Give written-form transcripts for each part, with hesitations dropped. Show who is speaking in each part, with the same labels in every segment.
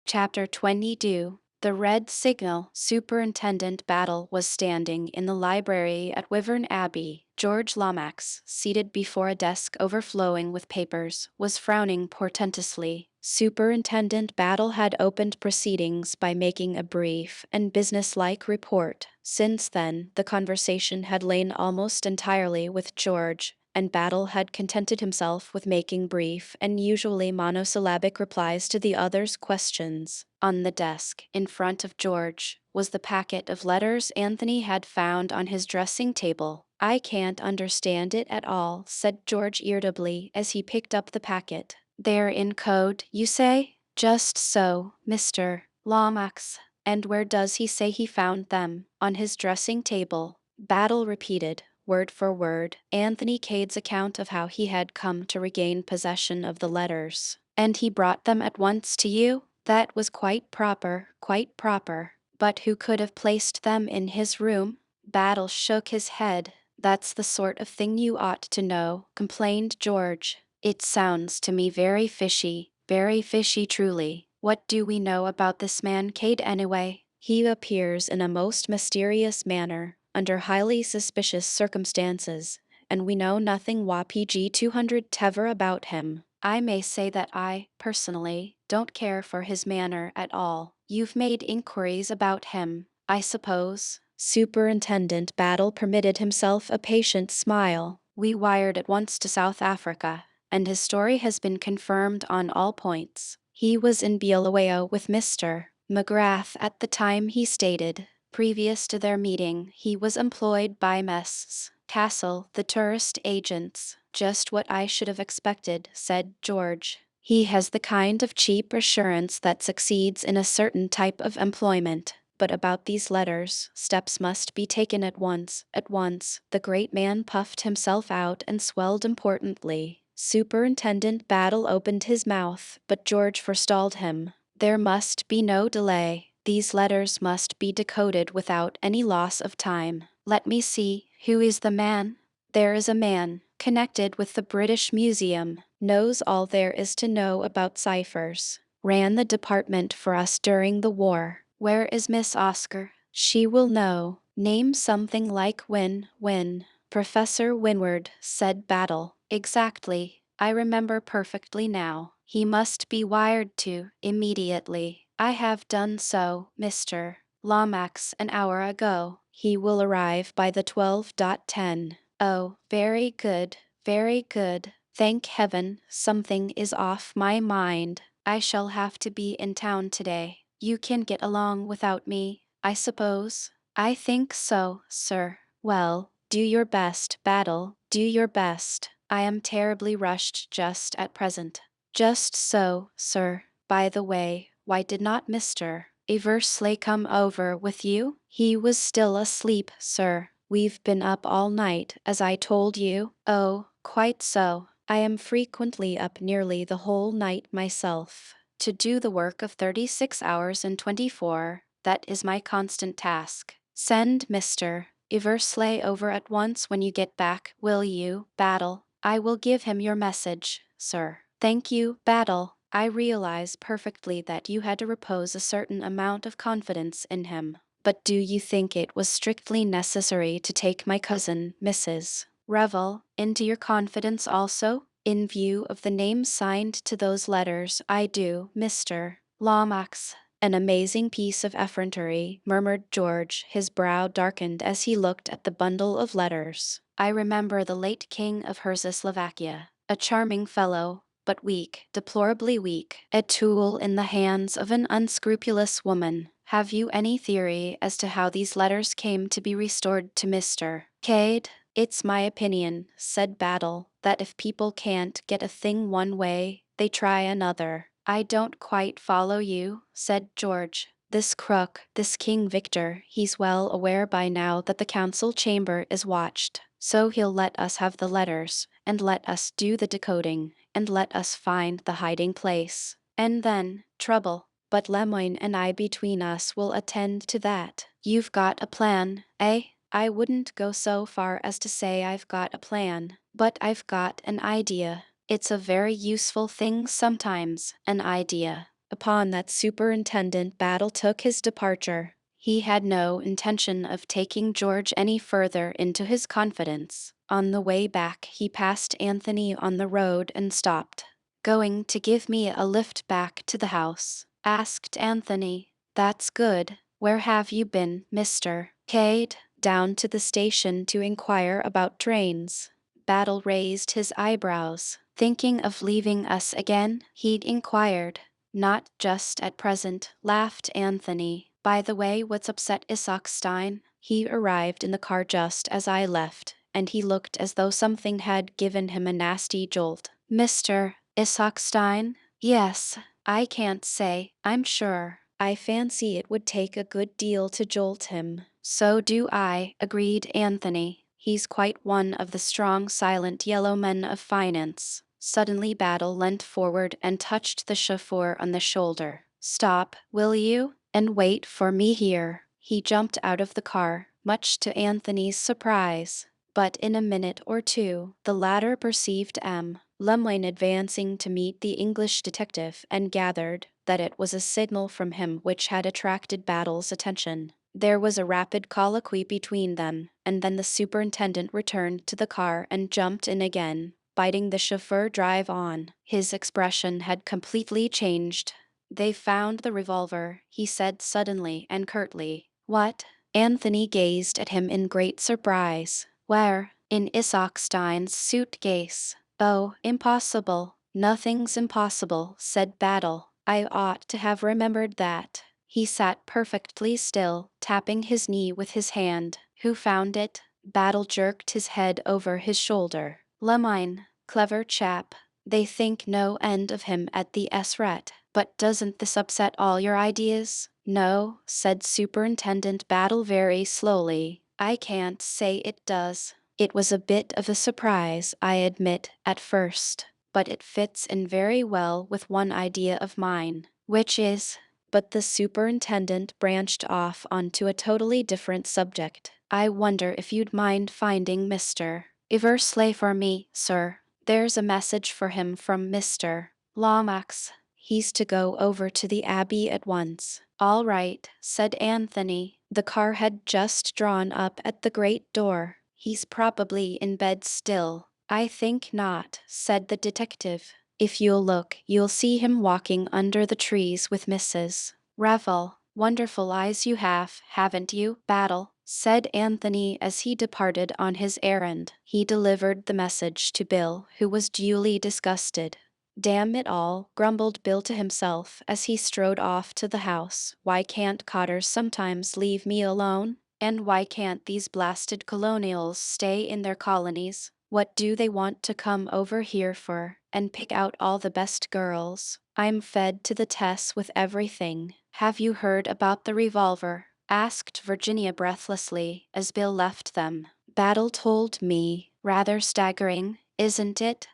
Speaker 1: Chapter 22. The Red Signal. Superintendent Battle was standing in the library at Wyvern Abbey. George Lomax, seated before a desk overflowing with papers, was frowning portentously. Superintendent Battle had opened proceedings by making a brief and businesslike report. Since then, the conversation had lain almost entirely with George, and Battle had contented himself with making brief and usually monosyllabic replies to the other's questions. On the desk, in front of George, was the packet of letters Anthony had found on his dressing table. "I can't understand it at all," said George irritably as he picked up the packet. "They're in code, you say?" "Just so, Mr. Lomax. And where does he say he found them?" "On his dressing table," Battle repeated, word for word, Anthony Cade's account of how he had come to regain possession of the letters. "And he brought them at once to you?" "That was quite proper, quite proper. But who could have placed them in his room?" Battle shook his head. "That's the sort of thing you ought to know," complained George. "It sounds to me very fishy truly. What do we know about this man Cade anyway? He appears in a most mysterious manner, under highly suspicious circumstances, and we know nothing YPG 200 tever about him. I may say that I, personally, don't care for his manner at all. You've made inquiries about him, I suppose?" Superintendent Battle permitted himself a patient smile. "We wired at once to South Africa, and his story has been confirmed on all points. He was in Bulawayo with Mr. McGrath at the time he stated. Previous to their meeting, he was employed by Messrs. Castle, the tourist agents." "Just what I should have expected," said George. "He has the kind of cheap assurance that succeeds in a certain type of employment. But about these letters, steps must be taken at once, at once." The great man puffed himself out and swelled importantly. Superintendent Battle opened his mouth, but George forestalled him. "There must be no delay. These letters must be decoded without any loss of time. Let me see, who is the man?" "There is a man, connected with the British Museum, knows all there is to know about ciphers. Ran the department for us during the war." "Where is Miss Oscar?" "She will know. Name something like Win. "Professor Winward," said Battle. "Exactly. I remember perfectly now. He must be wired to, immediately." "I have done so, Mr. Lomax, an hour ago. He will arrive by the 12:10. "Oh, very good, very good. Thank heaven, something is off my mind. I shall have to be in town today. You can get along without me, I suppose?" "I think so, sir." "Well, do your best, Battle, do your best. I am terribly rushed just at present." "Just so, sir. By the way, why did not Mr. Eversley come over with you?" "He was still asleep, sir. We've been up all night, as I told you." "Oh, quite so. I am frequently up nearly the whole night myself. To do the work of 36 hours and 24, that is my constant task." "Send Mr. Eversley over at once when you get back, will you, Battle?" "I will give him your message, sir." "Thank you, Battle. I realize perfectly that you had to repose a certain amount of confidence in him. But do you think it was strictly necessary to take my cousin, Mrs. Revel, into your confidence also? In view of the names signed to those letters, I do, Mr. Lomax." "An amazing piece of effrontery," murmured George, his brow darkened as he looked at the bundle of letters. "I remember the late King of Slovakia, a charming fellow, but weak, deplorably weak, a tool in the hands of an unscrupulous woman. Have you any theory as to how these letters came to be restored to Mr. Cade?" "It's my opinion," said Battle, "that if people can't get a thing one way, they try another." "I don't quite follow you," said George. "This crook, this King Victor, he's well aware by now that the council chamber is watched. So he'll let us have the letters, and let us do the decoding, and let us find the hiding place. And then, trouble. But Lemoyne and I between us will attend to that." "You've got a plan, eh?" "I wouldn't go so far as to say I've got a plan, but I've got an idea. It's a very useful thing sometimes, an idea." Upon that Superintendent Battle took his departure. He had no intention of taking George any further into his confidence. On the way back, he passed Anthony on the road and stopped. "Going to give me a lift back to the house?" asked Anthony. "That's good. Where have you been, Mr. Cade?" "Down to the station to inquire about trains." Battle raised his eyebrows. "Thinking of leaving us again?" he'd inquired. "Not just at present," laughed Anthony. "By the way, what's upset Stein?" He arrived in the car just as I left, and he looked as though something had given him a nasty jolt. "Mr. Stein?" "Yes. I can't say, I'm sure. I fancy it would take a good deal to jolt him." "So do I," agreed Anthony. "He's quite one of the strong, silent yellow men of finance." Suddenly Battle leant forward and touched the chauffeur on the shoulder. "Stop, will you? And wait for me here." He jumped out of the car, much to Anthony's surprise. But in a minute or two, the latter perceived M. Lemoyne advancing to meet the English detective and gathered that it was a signal from him which had attracted Battle's attention. There was a rapid colloquy between them, and then the superintendent returned to the car and jumped in again, biting the chauffeur drive on. His expression had completely changed. "They found the revolver," he said suddenly and curtly. "What?" Anthony gazed at him in great surprise. "Where?" "In Stein's suitcase." "Oh, impossible." "Nothing's impossible," said Battle. "I ought to have remembered that." He sat perfectly still, tapping his knee with his hand. "Who found it?" Battle jerked his head over his shoulder. "Lemoyne. Clever chap. They think no end of him at the SRET. But doesn't this upset all your ideas?" "No," said Superintendent Battle very slowly. "I can't say it does. It was a bit of a surprise, I admit, at first. But it fits in very well with one idea of mine." "Which is?" But the superintendent branched off onto a totally different subject. "I wonder if you'd mind finding Mr. Eversley for me, sir. There's a message for him from Mr. Lomax. He's to go over to the Abbey at once." "All right," said Anthony. The car had just drawn up at the great door. "He's probably in bed still." "I think not," said the detective. "If you'll look, you'll see him walking under the trees with Mrs. Revel. Wonderful eyes you have, haven't you, Battle?" said Anthony as he departed on his errand. He delivered the message to Bill, who was duly disgusted. "Damn it all," grumbled Bill to himself as he strode off to the house. "Why can't Cotters sometimes leave me alone? And why can't these blasted colonials stay in their colonies? What do they want to come over here for, and pick out all the best girls? I'm fed to the tess with everything." "Have you heard about the revolver?" asked Virginia breathlessly as Bill left them. "Battle told me. Rather staggering, isn't it?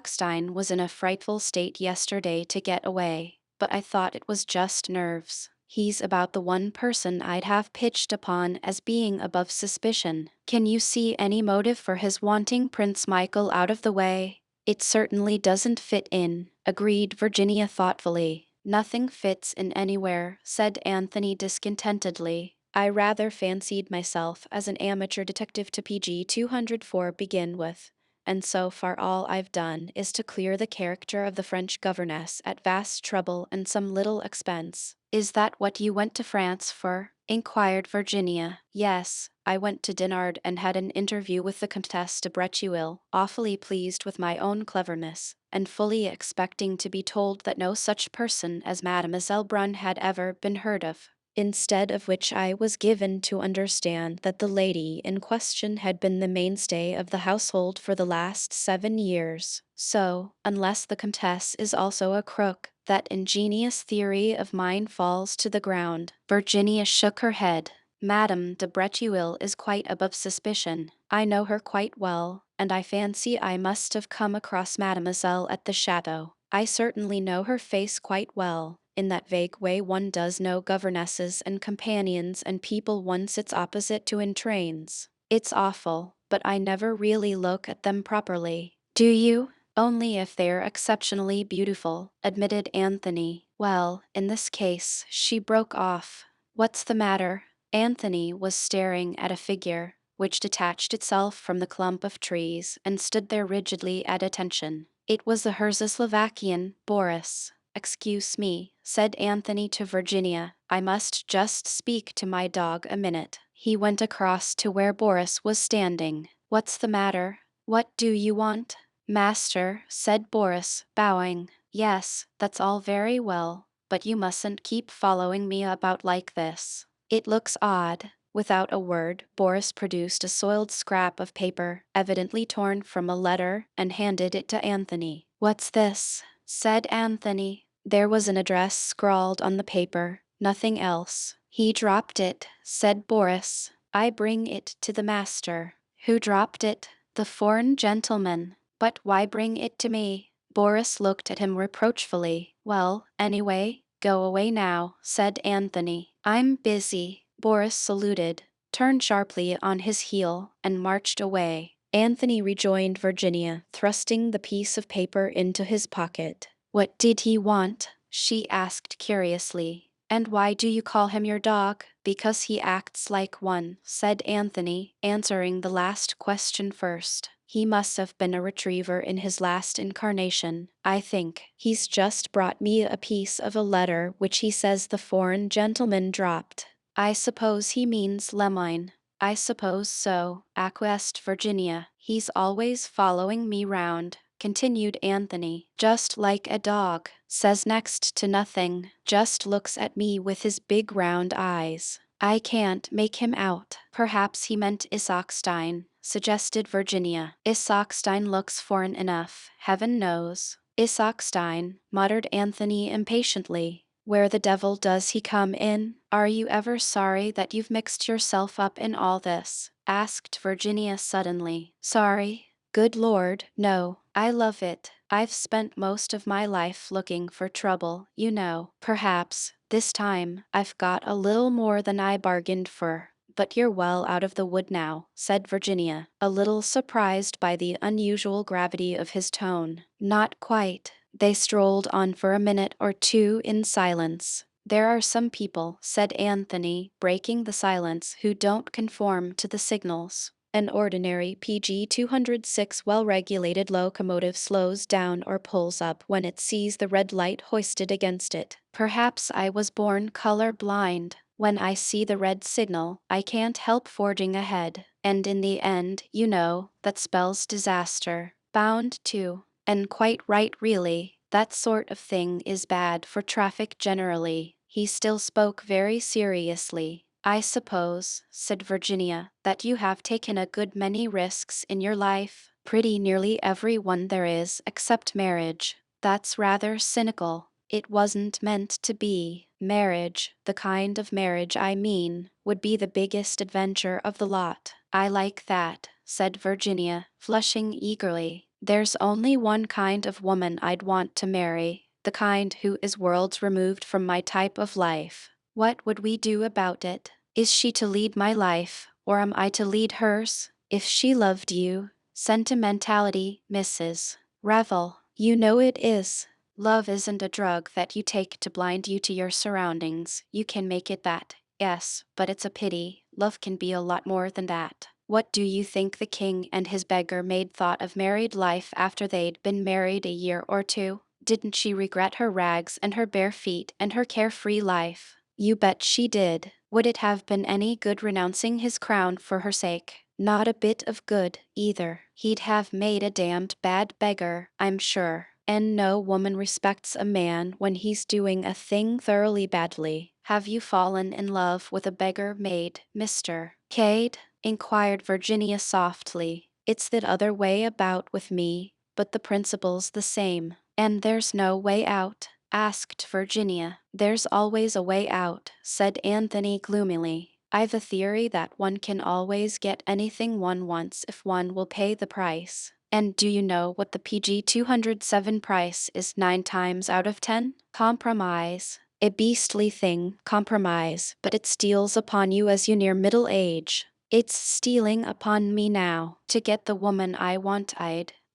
Speaker 1: Stein was in a frightful state yesterday to get away, but I thought it was just nerves. He's about the one person I'd have pitched upon as being above suspicion. Can you see any motive for his wanting Prince Michael out of the way?" "It certainly doesn't fit in," agreed Virginia thoughtfully. "Nothing fits in anywhere," said Anthony discontentedly. "I rather fancied myself as an amateur detective to PG 204 begin with, and so far all I've done is to clear the character of the French governess at vast trouble and some little expense." "Is that what you went to France for?" inquired Virginia. "Yes, I went to Dinard and had an interview with the Comtesse de Bretuil, awfully pleased with my own cleverness, and fully expecting to be told that no such person as Mademoiselle Brunn had ever been heard of. Instead of which I was given to understand that the lady in question had been the mainstay of the household for the last 7 years. So, unless the Comtesse is also a crook, that ingenious theory of mine falls to the ground." Virginia shook her head. "Madame de Bretuil is quite above suspicion. I know her quite well, and I fancy I must have come across Mademoiselle at the chateau. I certainly know her face quite well, in that vague way one does know governesses and companions and people one sits opposite to in trains. It's awful, but I never really look at them properly." "Do you?" Only if they're exceptionally beautiful, admitted Anthony. Well, in this case, she broke off. What's the matter? Anthony was staring at a figure, which detached itself from the clump of trees and stood there rigidly at attention. It was the Herzoslovakian, Boris. Excuse me, said Anthony to Virginia. I must just speak to my dog a minute. He went across to where Boris was standing. What's the matter? What do you want? Master, said Boris, bowing. Yes, that's all very well, but you mustn't keep following me about like this. It looks odd. Without a word, Boris produced a soiled scrap of paper, evidently torn from a letter, and handed it to Anthony. What's this? Said Anthony. There was an address scrawled on the paper, nothing else. He dropped it, said Boris. I bring it to the master. Who dropped it? The foreign gentleman. But why bring it to me? Boris looked at him reproachfully. Well, anyway, go away now, said Anthony. I'm busy. Boris saluted, turned sharply on his heel, and marched away. Anthony rejoined Virginia, thrusting the piece of paper into his pocket. What did he want? She asked curiously. And why do you call him your dog? Because he acts like one, said Anthony, answering the last question first. He must have been a retriever in his last incarnation, I think. He's just brought me a piece of a letter which he says the foreign gentleman dropped. I suppose he means Lemine. I suppose so, acquiesced Virginia. He's always following me round, continued Anthony, just like a dog, says next to nothing, just looks at me with his big round eyes. I can't make him out. Perhaps he meant Isaacstein, suggested Virginia. Isaacstein looks foreign enough, heaven knows. Isaacstein, muttered Anthony impatiently. Where the devil does he come in? Are you ever sorry that you've mixed yourself up in all this? Asked Virginia suddenly. Sorry? Good Lord, no. I love it. I've spent most of my life looking for trouble, you know. Perhaps, this time, I've got a little more than I bargained for. But you're well out of the wood now, said Virginia, a little surprised by the unusual gravity of his tone. Not quite. They strolled on for a minute or two in silence. There are some people, said Anthony, breaking the silence, who don't conform to the signals. An ordinary PG 206 well-regulated locomotive slows down or pulls up when it sees the red light hoisted against it. Perhaps I was born color-blind. When I see the red signal, I can't help forging ahead. And in the end, you know, that spells disaster. Bound to. And quite right really, that sort of thing is bad for traffic generally. He still spoke very seriously. I suppose, said Virginia, that you have taken a good many risks in your life. Pretty nearly every one there is, except marriage. That's rather cynical. It wasn't meant to be. Marriage, the kind of marriage I mean, would be the biggest adventure of the lot. I like that, said Virginia, flushing eagerly. There's only one kind of woman I'd want to marry, the kind who is worlds removed from my type of life. What would we do about it? Is she to lead my life, or am I to lead hers? If she loved you, sentimentality, Mrs. Revel, you know it is. Love isn't a drug that you take to blind you to your surroundings. You can make it that, yes, but it's a pity. Love can be a lot more than that. What do you think the king and his beggar maid thought of married life after they'd been married a year or two? Didn't she regret her rags and her bare feet and her carefree life? You bet she did. Would it have been any good renouncing his crown for her sake? Not a bit of good, either. He'd have made a damned bad beggar, I'm sure. And no woman respects a man when he's doing a thing thoroughly badly. Have you fallen in love with a beggar maid, Mr. Cade? Inquired Virginia softly. It's the other way about with me, but the principle's the same. And there's no way out? Asked Virginia. There's always a way out, said Anthony gloomily. I've a theory that one can always get anything one wants if one will pay the price. And do you know what the PG 207 price is 9 times out of 10? Compromise. A beastly thing, compromise, but it steals upon you as you near middle age. It's stealing upon me now. To get the woman I want,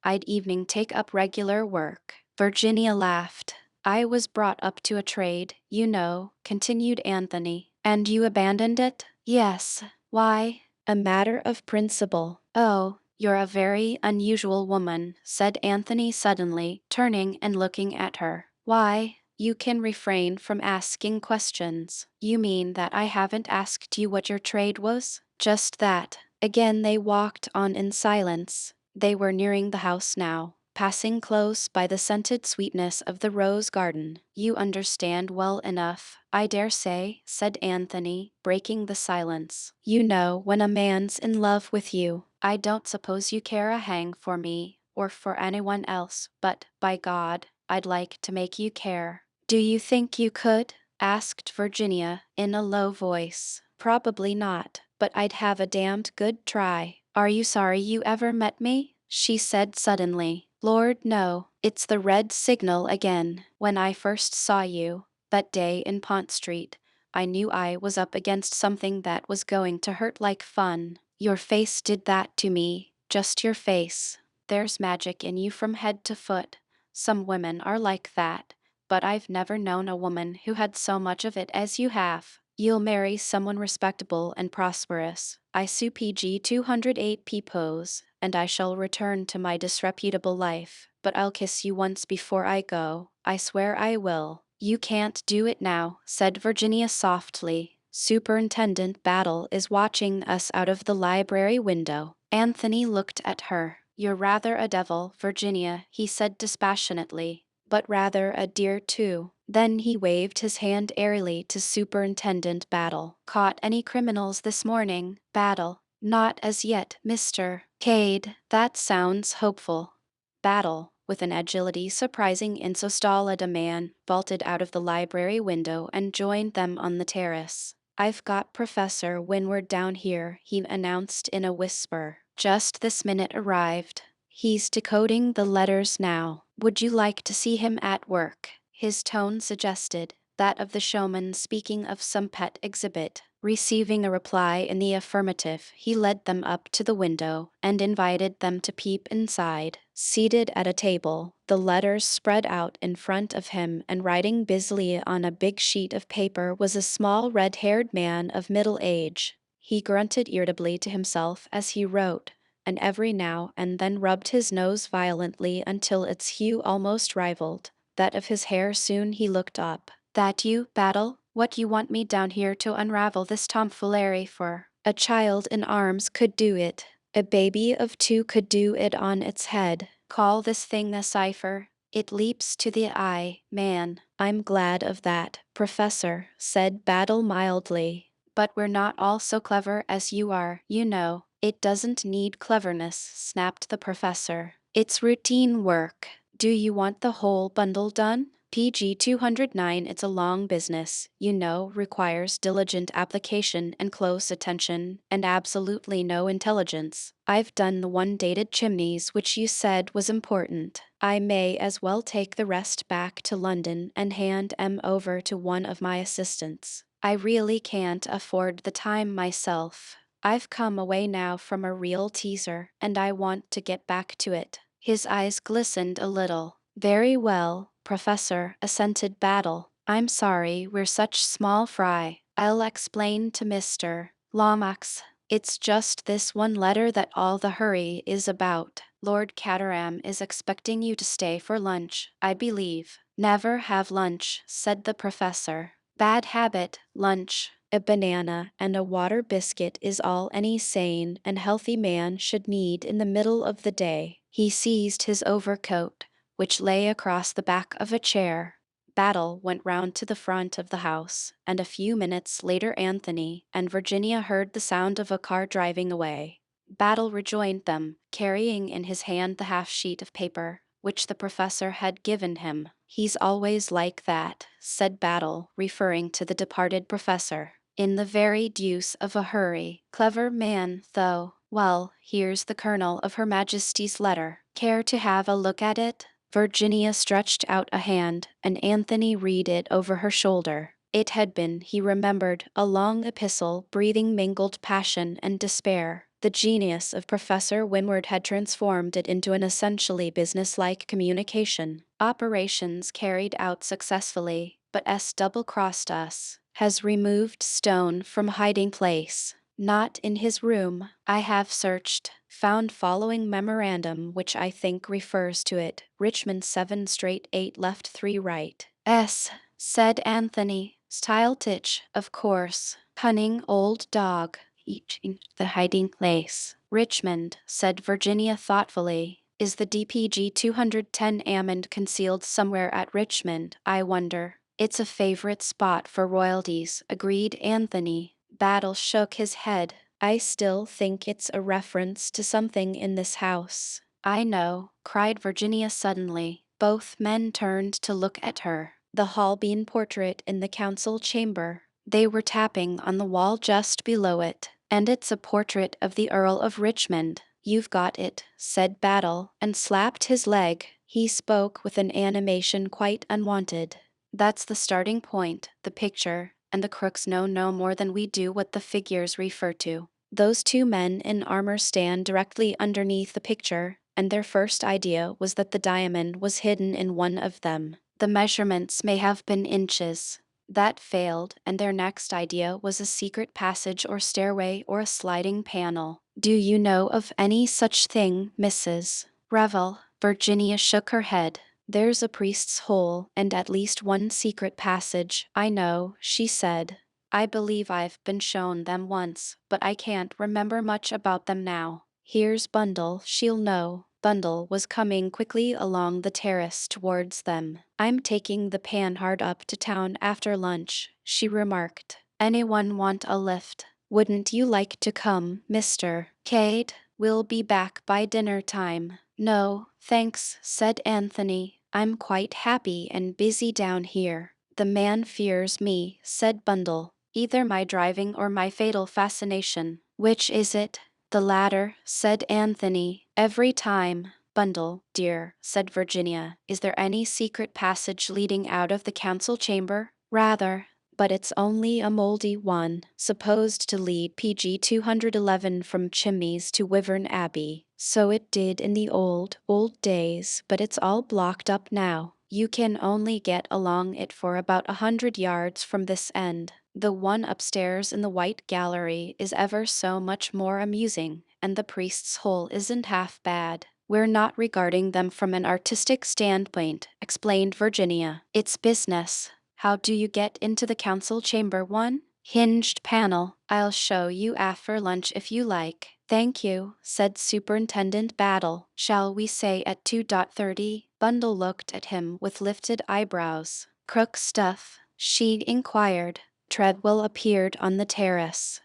Speaker 1: I'd evening take up regular work. Virginia laughed. I was brought up to a trade, you know, continued Anthony. And you abandoned it? Yes. Why? A matter of principle. Oh, you're a very unusual woman, said Anthony suddenly, turning and looking at her. Why? You can refrain from asking questions. You mean that I haven't asked you what your trade was? Just that. Again they walked on in silence. They were nearing the house now, passing close by the scented sweetness of the rose garden. You understand well enough, I dare say, said Anthony, breaking the silence. You know when a man's in love with you. I don't suppose you care a hang for me, or for anyone else, but, by God, I'd like to make you care. Do you think you could? Asked Virginia, in a low voice. Probably not, but I'd have a damned good try. Are you sorry you ever met me? She said suddenly. Lord, no, it's the red signal again. When I first saw you, that day in Pont Street, I knew I was up against something that was going to hurt like fun. Your face did that to me, just your face. There's magic in you from head to foot. Some women are like that, but I've never known a woman who had so much of it as you have. You'll marry someone respectable and prosperous. I sue PG 208 peepos, and I shall return to my disreputable life. But I'll kiss you once before I go. I swear I will. You can't do it now, said Virginia softly. Superintendent Battle is watching us out of the library window. Anthony looked at her. You're rather a devil, Virginia, he said dispassionately, but rather a dear too. Then he waved his hand airily to Superintendent Battle. Caught any criminals this morning, Battle? Not as yet, Mr. Cade. That sounds hopeful. Battle, with an agility surprising in so stolid a man, vaulted out of the library window and joined them on the terrace. I've got Professor Winward down here, he announced in a whisper. Just this minute arrived. He's decoding the letters now. Would you like to see him at work? His tone suggested that of the showman speaking of some pet exhibit. Receiving a reply in the affirmative, he led them up to the window and invited them to peep inside. Seated at a table, the letters spread out in front of him and writing busily on a big sheet of paper was a small red-haired man of middle age. He grunted irritably to himself as he wrote, and every now and then rubbed his nose violently until its hue almost rivaled that of his hair. Soon he looked up. That you, Battle? What you want me down here to unravel this tomfoolery for? A child in arms could do it. A baby of 2 could do it on its head. Call this thing a cipher. It leaps to the eye, man. I'm glad of that, Professor, said Battle mildly. But we're not all so clever as you are, you know. It doesn't need cleverness, snapped the professor. It's routine work. Do you want the whole bundle done? PG 209. It's a long business, you know, requires diligent application and close attention, and absolutely no intelligence. I've done the one dated Chimneys which you said was important. I may as well take the rest back to London and hand 'em over to one of my assistants. I really can't afford the time myself. I've come away now from a real teaser, and I want to get back to it. His eyes glistened a little. Very well, Professor, assented Battle. I'm sorry we're such small fry. I'll explain to Mr. Lomax. It's just this one letter that all the hurry is about. Lord Caterham is expecting you to stay for lunch, I believe. Never have lunch, said the professor. Bad habit, lunch. A banana and a water biscuit is all any sane and healthy man should need in the middle of the day. He seized his overcoat, which lay across the back of a chair. Battle went round to the front of the house, and a few minutes later Anthony and Virginia heard the sound of a car driving away. Battle rejoined them, carrying in his hand the half-sheet of paper, which the professor had given him. He's always like that, said Battle, referring to the departed professor. In the very deuce of a hurry. Clever man, though. Well, here's the kernel of Her Majesty's letter. Care to have a look at it? Virginia stretched out a hand, and Anthony read it over her shoulder. It had been, he remembered, a long epistle breathing mingled passion and despair. The genius of Professor Winward had transformed it into an essentially business-like communication. Operations carried out successfully, but S double-crossed us. Has removed stone from hiding place. Not in his room. I have searched. Found following memorandum which I think refers to it. Richmond 7 straight 8 left 3 right. S, said Anthony. Styletich, of course. Cunning old dog. Each in the hiding place. Richmond, said Virginia thoughtfully. Is the DPG 210 Ammond concealed somewhere at Richmond, I wonder? It's a favorite spot for royalties, agreed Anthony. Battle shook his head. I still think it's a reference to something in this house. I know, cried Virginia suddenly. Both men turned to look at her. The Holbein portrait in the council chamber. They were tapping on the wall just below it. And it's a portrait of the Earl of Richmond. You've got it, said Battle, and slapped his leg. He spoke with an animation quite unwanted. That's the starting point, the picture, and the crooks know no more than we do what the figures refer to. Those two men in armor stand directly underneath the picture, and their first idea was that the diamond was hidden in one of them. The measurements may have been inches. That failed, and their next idea was a secret passage or stairway or a sliding panel. Do you know of any such thing, Mrs. Revel? Virginia shook her head. There's a priest's hole and at least one secret passage, I know, she said. I believe I've been shown them once, but I can't remember much about them now. Here's Bundle, she'll know. Bundle was coming quickly along the terrace towards them. I'm taking the Panhard up to town after lunch, she remarked. Anyone want a lift? Wouldn't you like to come, Mr. Cade? We'll be back by dinner time. No, thanks, said Anthony. I'm quite happy and busy down here. The man fears me, said Bundle. Either my driving or my fatal fascination. Which is it? The latter, said Anthony. Every time. Bundle, dear, said Virginia. Is there any secret passage leading out of the council chamber? Rather. But it's only a moldy one, supposed to lead PG 211 from Chimneys to Wyvern Abbey. So it did in the old days, but it's all blocked up now. You can only get along it for about 100 yards from this end. The one upstairs in the White Gallery is ever so much more amusing, and the priest's hole isn't half bad. We're not regarding them from an artistic standpoint, explained Virginia. It's business. How do you get into the council chamber one? Hinged panel. I'll show you after lunch if you like. Thank you, said Superintendent Battle. Shall we say at 2:30? Bundle looked at him with lifted eyebrows. Crook stuff, she inquired. Treadwell appeared on the terrace.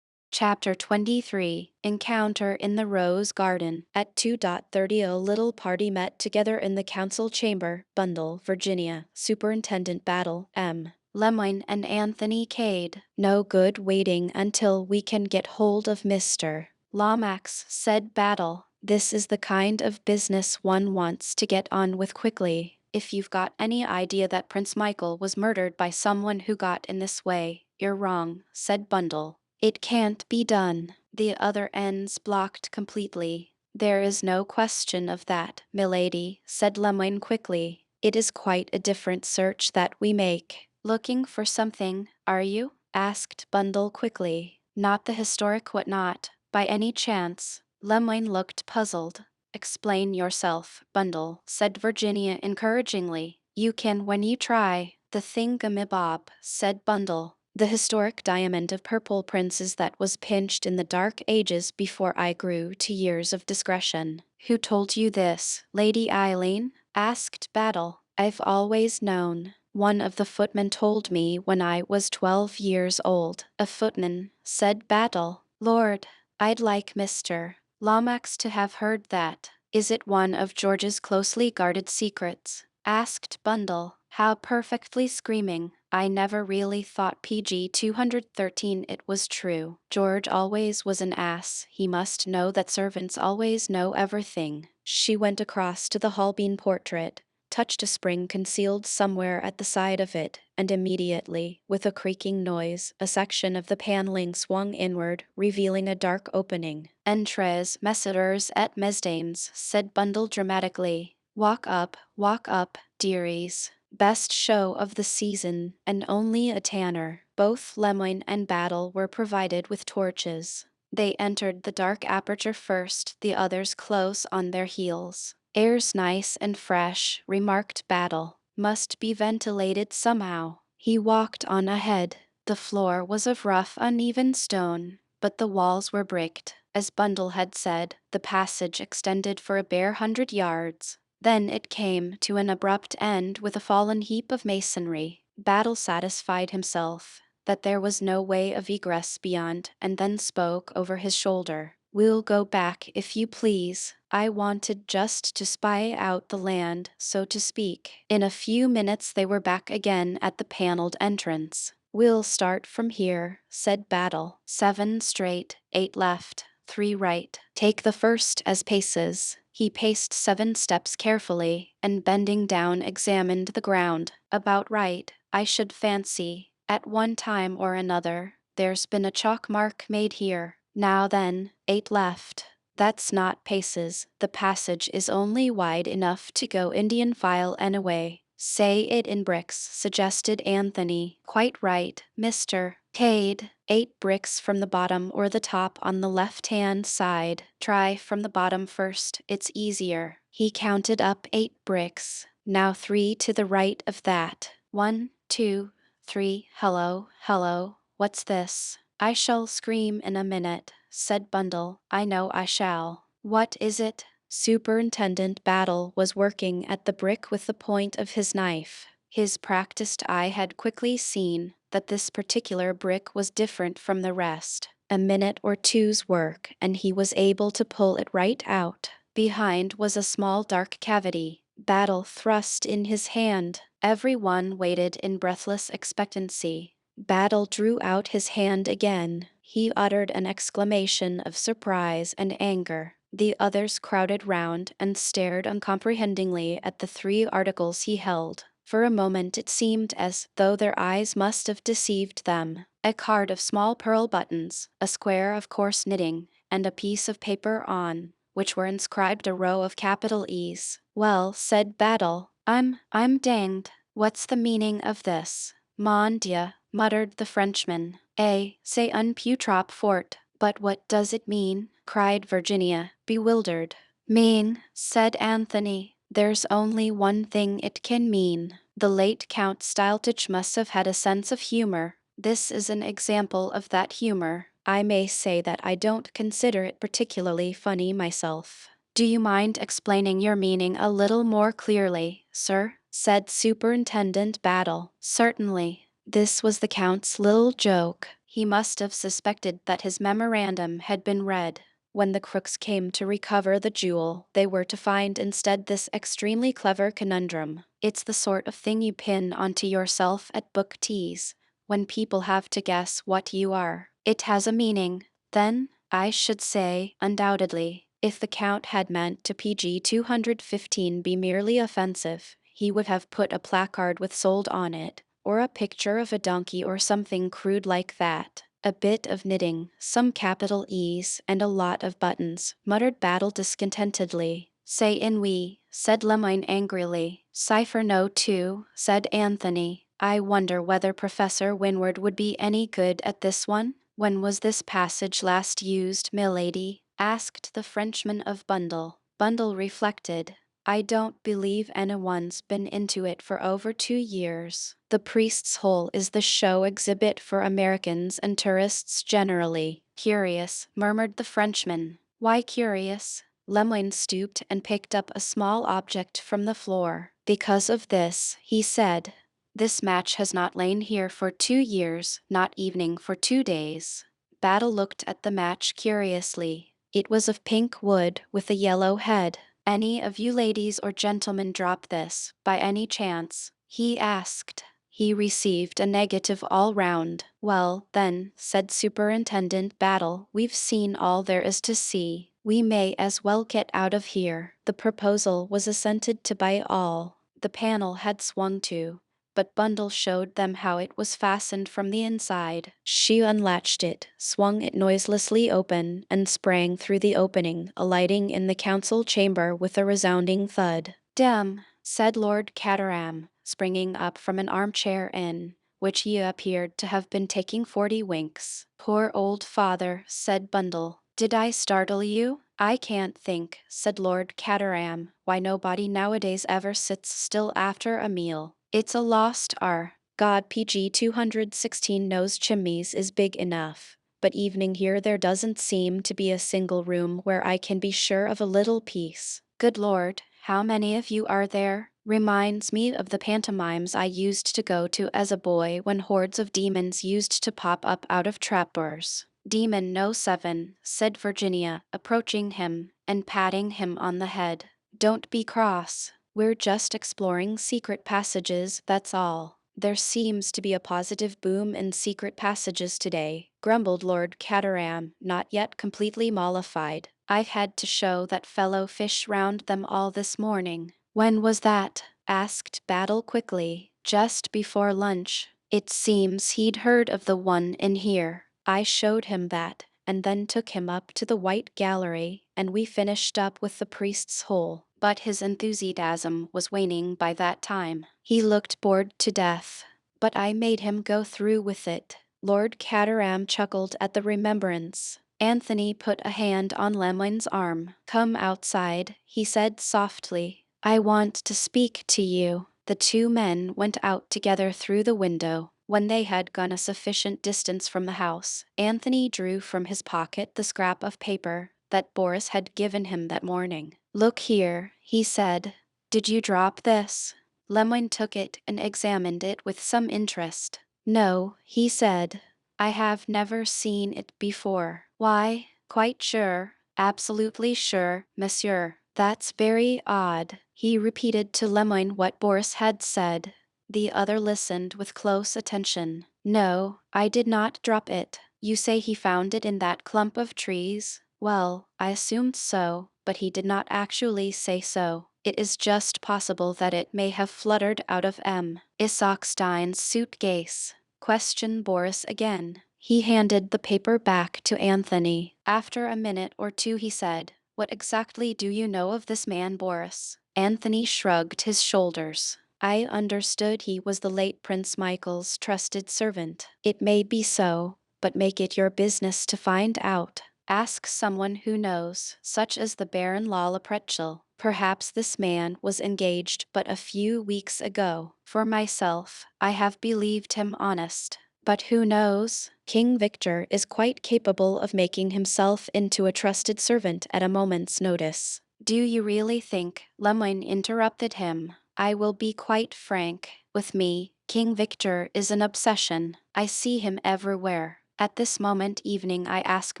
Speaker 1: Chapter 23. Encounter in the Rose Garden. At 2:30 a little party met together in the council chamber. Bundle, Virginia, Superintendent Battle, M. Lemoyne and Anthony Cade. No good waiting until we can get hold of Mr. Lomax, said Battle. This is the kind of business one wants to get on with quickly. If you've got any idea that Prince Michael was murdered by someone who got in this way, you're wrong, said Bundle. It can't be done. The other end's blocked completely. There is no question of that, milady, said Lemoyne quickly. It is quite a different search that we make. Looking for something, are you? Asked Bundle quickly. Not the historic whatnot, by any chance. Lemoyne looked puzzled. Explain yourself, Bundle, said Virginia encouragingly. You can when you try. The thingamabob, said Bundle. The historic diamond of purple princes that was pinched in the dark ages before I grew to years of discretion. Who told you this, Lady Eileen? Asked Battle. I've always known. One of the footmen told me when I was 12 years old. A footman, said Battle. Lord, I'd like Mr. Lomax to have heard that. Is it one of George's closely guarded secrets? Asked Bundle. How perfectly screaming. I never really thought PG 213 it was true. George always was an ass. He must know that servants always know everything. She went across to the Holbein portrait. touched a spring concealed somewhere at the side of it, and immediately, with a creaking noise, a section of the paneling swung inward, revealing a dark opening. Entres, messengers et mesdames, said Bundle dramatically. Walk up, dearies. Best show of the season, and only a tanner. Both Lemoyne and Battle were provided with torches. They entered the dark aperture first, the others close on their heels. Air's nice and fresh, remarked Battle. Must be ventilated somehow. He walked on ahead. The floor was of rough, uneven stone, but the walls were bricked. As Bundle had said, the passage extended for a bare 100 yards. Then it came to an abrupt end with a fallen heap of masonry. Battle satisfied himself that there was no way of egress beyond, and then spoke over his shoulder. We'll go back, if you please. I wanted just to spy out the land, so to speak. In a few minutes they were back again at the paneled entrance. We'll start from here, said Battle. 7 straight, 8 left, 3 right. Take the first as paces. He paced 7 steps carefully, and bending down examined the ground. About right, I should fancy. At one time or another, there's been a chalk mark made here. Now then, 8 left. That's not paces. The passage is only wide enough to go Indian file anyway. Say it in bricks, suggested Anthony. Quite right, Mr. Cade. 8 bricks from the bottom or the top on the left-hand side. Try from the bottom first, it's easier. He counted up 8 bricks. Now 3 to the right of that. 1, 2, 3. Hello. What's this? I shall scream in a minute, said Bundle. I know I shall. What is it? Superintendent Battle was working at the brick with the point of his knife. His practiced eye had quickly seen that this particular brick was different from the rest. A minute or two's work, and he was able to pull it right out. Behind was a small dark cavity. Battle thrust in his hand. Everyone waited in breathless expectancy. Battle drew out his hand again. He uttered an exclamation of surprise and anger. The others crowded round and stared uncomprehendingly at the 3 articles he held. For a moment it seemed as though their eyes must have deceived them. A card of small pearl buttons, a square of coarse knitting, and a piece of paper on which were inscribed a row of capital E's. Well, said Battle, I'm danged. What's the meaning of this? Mon Dieu, muttered the Frenchman. C'est un peu trop fort. But what does it mean? Cried Virginia, bewildered. Mean, said Anthony. There's only one thing it can mean. The late Count Styltich must have had a sense of humor. This is an example of that humor. I may say that I don't consider it particularly funny myself. Do you mind explaining your meaning a little more clearly, sir? Said Superintendent Battle. Certainly. This was the Count's little joke. He must have suspected that his memorandum had been read. When the crooks came to recover the jewel, they were to find instead this extremely clever conundrum. It's the sort of thing you pin onto yourself at book teas, when people have to guess what you are. It has a meaning. Then, I should say, undoubtedly, if the Count had meant to PG 215 be merely offensive, he would have put a placard with sold on it, or a picture of a donkey or something crude like that. A bit of knitting, some capital E's, and a lot of buttons, muttered Battle discontentedly. Say in we, said Lemoyne angrily. Cipher no 2, said Anthony. I wonder whether Professor Winward would be any good at this one? When was this passage last used, milady? Asked the Frenchman of Bundle. Bundle reflected. I don't believe anyone's been into it for over 2 years. The Priest's Hole is the show exhibit for Americans and tourists generally. Curious, murmured the Frenchman. Why curious? Lemoyne stooped and picked up a small object from the floor. Because of this, he said. This match has not lain here for 2 years, not evening for 2 days. Battle looked at the match curiously. It was of pink wood with a yellow head. Any of you ladies or gentlemen drop this, by any chance? He asked. He received a negative all round. Well, then, said Superintendent Battle, we've seen all there is to see. We may as well get out of here. The proposal was assented to by all. The panel had swung to, but Bundle showed them how it was fastened from the inside. She unlatched it, swung it noiselessly open, and sprang through the opening, alighting in the council chamber with a resounding thud. "Damn," said Lord Caterham, springing up from an armchair in which he appeared to have been taking 40 winks. "Poor old father," said Bundle. "Did I startle you?" "I can't think," said Lord Caterham, "why nobody nowadays ever sits still after a meal. It's a lost art. God PG 216 knows Chimneys is big enough, but evening here there doesn't seem to be a single room where I can be sure of a little peace. Good Lord, how many of you are there? Reminds me of the pantomimes I used to go to as a boy when hordes of demons used to pop up out of trapdoors." "Demon no 7, said Virginia, approaching him and patting him on the head. "Don't be cross. We're just exploring secret passages, that's all." "There seems to be a positive boom in secret passages today," grumbled Lord Caterham, not yet completely mollified. "I've had to show that fellow fish round them all this morning." "When was that?" asked Battle quickly. "Just before lunch. It seems he'd heard of the one in here. I showed him that, and then took him up to the White Gallery, and we finished up with the priest's hole." But his enthusiasm was waning by that time. He looked bored to death. "But I made him go through with it." Lord Caterham chuckled at the remembrance. Anthony put a hand on Lemoine's arm. "Come outside," he said softly. "I want to speak to you." The two men went out together through the window. When they had gone a sufficient distance from the house, Anthony drew from his pocket the scrap of paper that Boris had given him that morning. "Look here," he said. "Did you drop this?" Lemoine took it and examined it with some interest. "No," he said. "I have never seen it before." "Why?" "Quite sure. Absolutely sure, monsieur." "That's very odd." He repeated to Lemoine what Boris had said. The other listened with close attention. "No, I did not drop it." "You say he found it in that clump of trees?" "Well, I assumed so, but he did not actually say so. It is just possible that it may have fluttered out of M. Isakstein's suitcase." Questioned Boris again. He handed the paper back to Anthony. After a minute or two he said, "What exactly do you know of this man Boris?" Anthony shrugged his shoulders. "I understood he was the late Prince Michael's trusted servant." "It may be so, but make it your business to find out. Ask someone who knows, such as the Baron Lallapretschel. Perhaps this man was engaged but a few weeks ago. For myself, I have believed him honest. But who knows? King Victor is quite capable of making himself into a trusted servant at a moment's notice." "Do you really think?" Lemoine interrupted him. "I will be quite frank. With me, King Victor is an obsession. I see him everywhere. At this moment evening I ask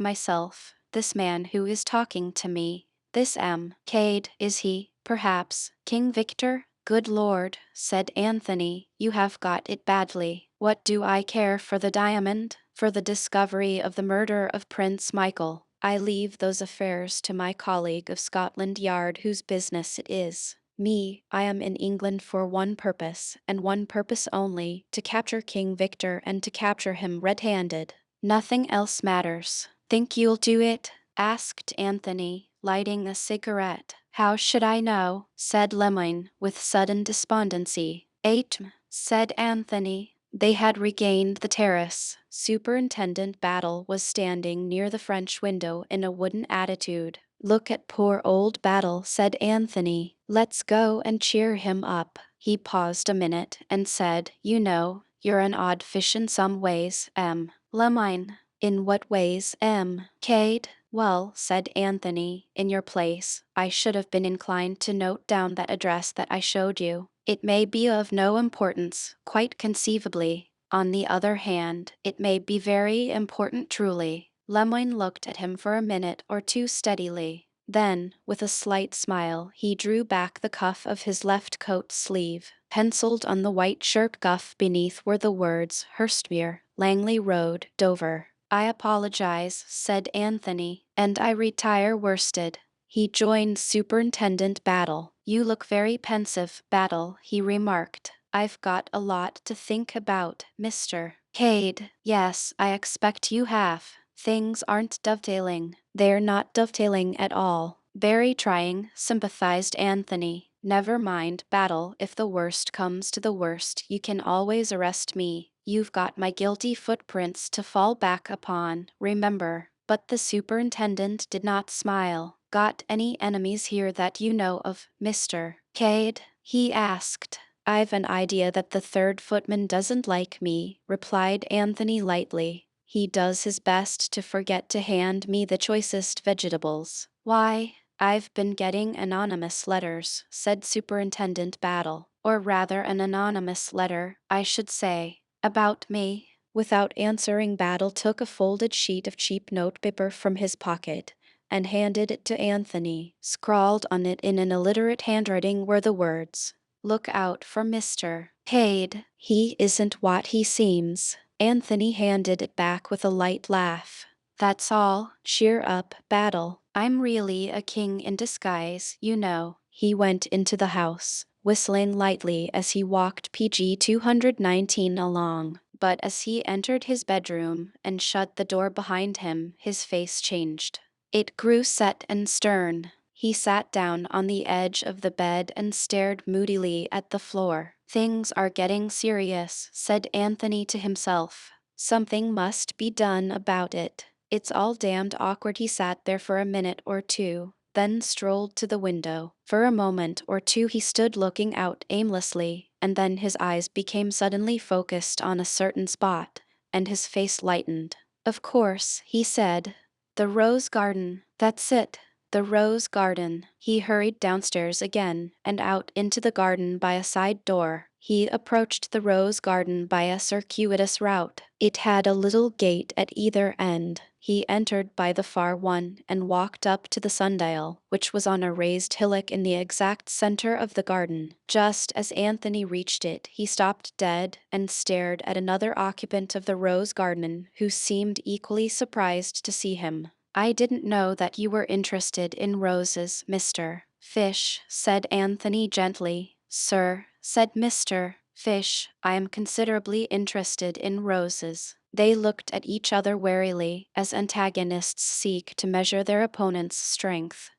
Speaker 1: myself, this man who is talking to me, this M. Cade, is he, perhaps, King Victor?" "Good Lord," said Anthony, "you have got it badly. What do I care for the diamond? For the discovery of the murder of Prince Michael? I leave those affairs to my colleague of Scotland Yard whose business it is. Me, I am in England for one purpose, and one purpose only, to capture King Victor and to capture him red-handed. Nothing else matters." "Think you'll do it?" asked Anthony, lighting a cigarette. "How should I know?" said Lemoine, with sudden despondency. "Aitm," said Anthony. They had regained the terrace. Superintendent Battle was standing near the French window in a wooden attitude. "Look at poor old Battle," said Anthony. "Let's go and cheer him up." He paused a minute and said, "You know, you're an odd fish in some ways, M. Lemoine." "In what ways, M. Cade?" "Well," said Anthony, "in your place, I should have been inclined to note down that address that I showed you. It may be of no importance, quite conceivably. On the other hand, it may be very important truly." Lemoine looked at him for a minute or two steadily. Then, with a slight smile, he drew back the cuff of his left coat sleeve. Penciled on the white shirt cuff beneath were the words, "Hurstmere, Langley Road, Dover." "I apologize," said Anthony, "and I retire worsted." He joined Superintendent Battle. You look very pensive, Battle, he remarked. I've got a lot to think about, Mr. Cade. Yes, I expect you have. Things aren't dovetailing. They're not dovetailing at all. Very trying, sympathized Anthony. Never mind, Battle, if the worst comes to the worst, you can always arrest me. You've got my guilty footprints to fall back upon, remember. But the superintendent did not smile. Got any enemies here that you know of, Mr. Cade? He asked. I've an idea that the third footman doesn't like me, replied Anthony lightly. He does his best to forget to hand me the choicest vegetables. Why, I've been getting anonymous letters, said Superintendent Battle. Or rather an anonymous letter, I should say. About me. Without answering, Battle took a folded sheet of cheap notepaper from his pocket and handed it to Anthony. Scrawled on it in an illiterate handwriting were the words, "Look out for Mr. Cade. He isn't what he seems." Anthony handed it back with a light laugh. That's all. Cheer up, Battle. I'm really a king in disguise, you know. He went into the house, whistling lightly as he walked PG 219 along. But as he entered his bedroom and shut the door behind him, his face changed. It grew set and stern. He sat down on the edge of the bed and stared moodily at the floor. Things are getting serious, said Anthony to himself. Something must be done about it. It's all damned awkward. He sat there for a minute or two, then strolled to the window. For a moment or two he stood looking out aimlessly, and then his eyes became suddenly focused on a certain spot, and his face lightened. Of course, he said. The rose garden. That's it. The rose garden. He hurried downstairs again and out into the garden by a side door. He approached the rose garden by a circuitous route. It had a little gate at either end. He entered by the far one and walked up to the sundial, which was on a raised hillock in the exact center of the garden. Just as Anthony reached it, he stopped dead and stared at another occupant of the rose garden who seemed equally surprised to see him. I didn't know that you were interested in roses, Mr. Fish, said Anthony gently. Sir, said Mr. Fish, I am considerably interested in roses. They looked at each other warily, as antagonists seek to measure their opponent's strength.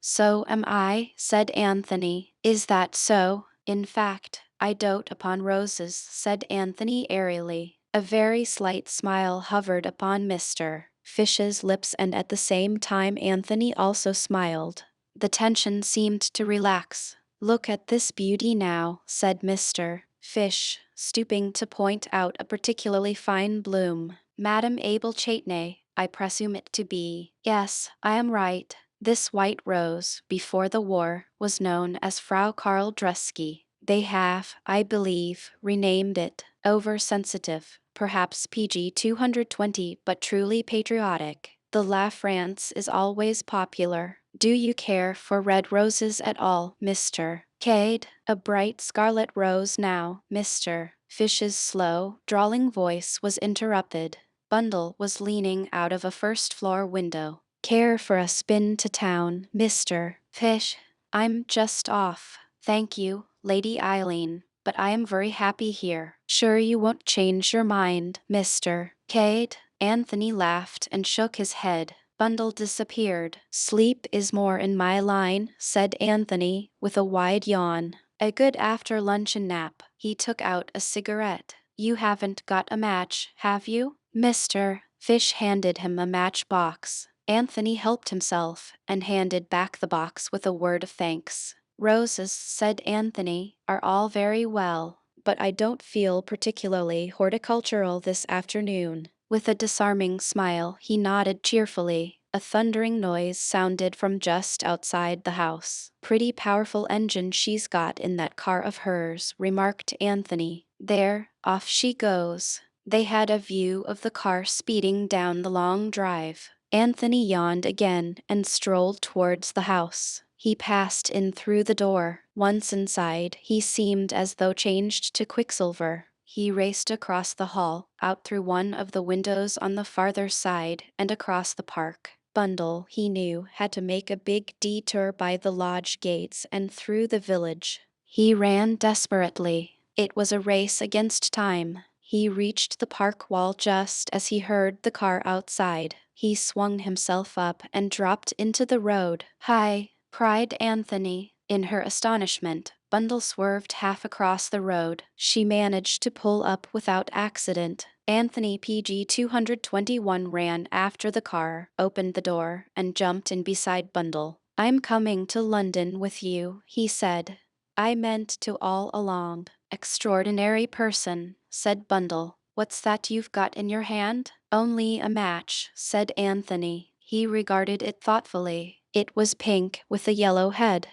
Speaker 1: So am I, said Anthony. Is that so? In fact, I dote upon roses, said Anthony airily. A very slight smile hovered upon Mr. Fish's lips, and at the same time Anthony also smiled. The tension seemed to relax. Look at this beauty now, said Mr. Fish, stooping to point out a particularly fine bloom. Madame Abel Chaytenay, I presume it to be. Yes, I am right. This white rose, before the war, was known as Frau Karl Dresky. They have, I believe, renamed it. Oversensitive, perhaps PG 220, but truly patriotic. The La France is always popular. Do you care for red roses at all, Mr. Cade? A bright scarlet rose now, Mr. Fish's slow, drawling voice was interrupted. Bundle was leaning out of a first-floor window. Care for a spin to town, Mr. Fish? I'm just off. Thank you, Lady Eileen, but I am very happy here. Sure you won't change your mind, Mr. Cade? Anthony laughed and shook his head. Bundle disappeared. Sleep is more in my line, said Anthony, with a wide yawn. A good after-luncheon nap. He took out a cigarette. You haven't got a match, have you? Mr. Fish handed him a matchbox. Anthony helped himself and handed back the box with a word of thanks. Roses, said Anthony, are all very well, but I don't feel particularly horticultural this afternoon. With a disarming smile, he nodded cheerfully. A thundering noise sounded from just outside the house. Pretty powerful engine she's got in that car of hers, remarked Anthony. There, off she goes. They had a view of the car speeding down the long drive. Anthony yawned again and strolled towards the house. He passed in through the door. Once inside, he seemed as though changed to quicksilver. He raced across the hall, out through one of the windows on the farther side, and across the park. Bundle, he knew, had to make a big detour by the lodge gates and through the village. He ran desperately. It was a race against time. He reached the park wall just as he heard the car outside. He swung himself up and dropped into the road. "Hi!" cried Anthony. In her astonishment, Bundle swerved half across the road. She managed to pull up without accident. Anthony PG 221 ran after the car, opened the door, and jumped in beside Bundle. "I'm coming to London with you," he said. "I meant to all along." "Extraordinary person," said Bundle. "What's that you've got in your hand?" "Only a match," said Anthony. He regarded it thoughtfully. It was pink with a yellow head.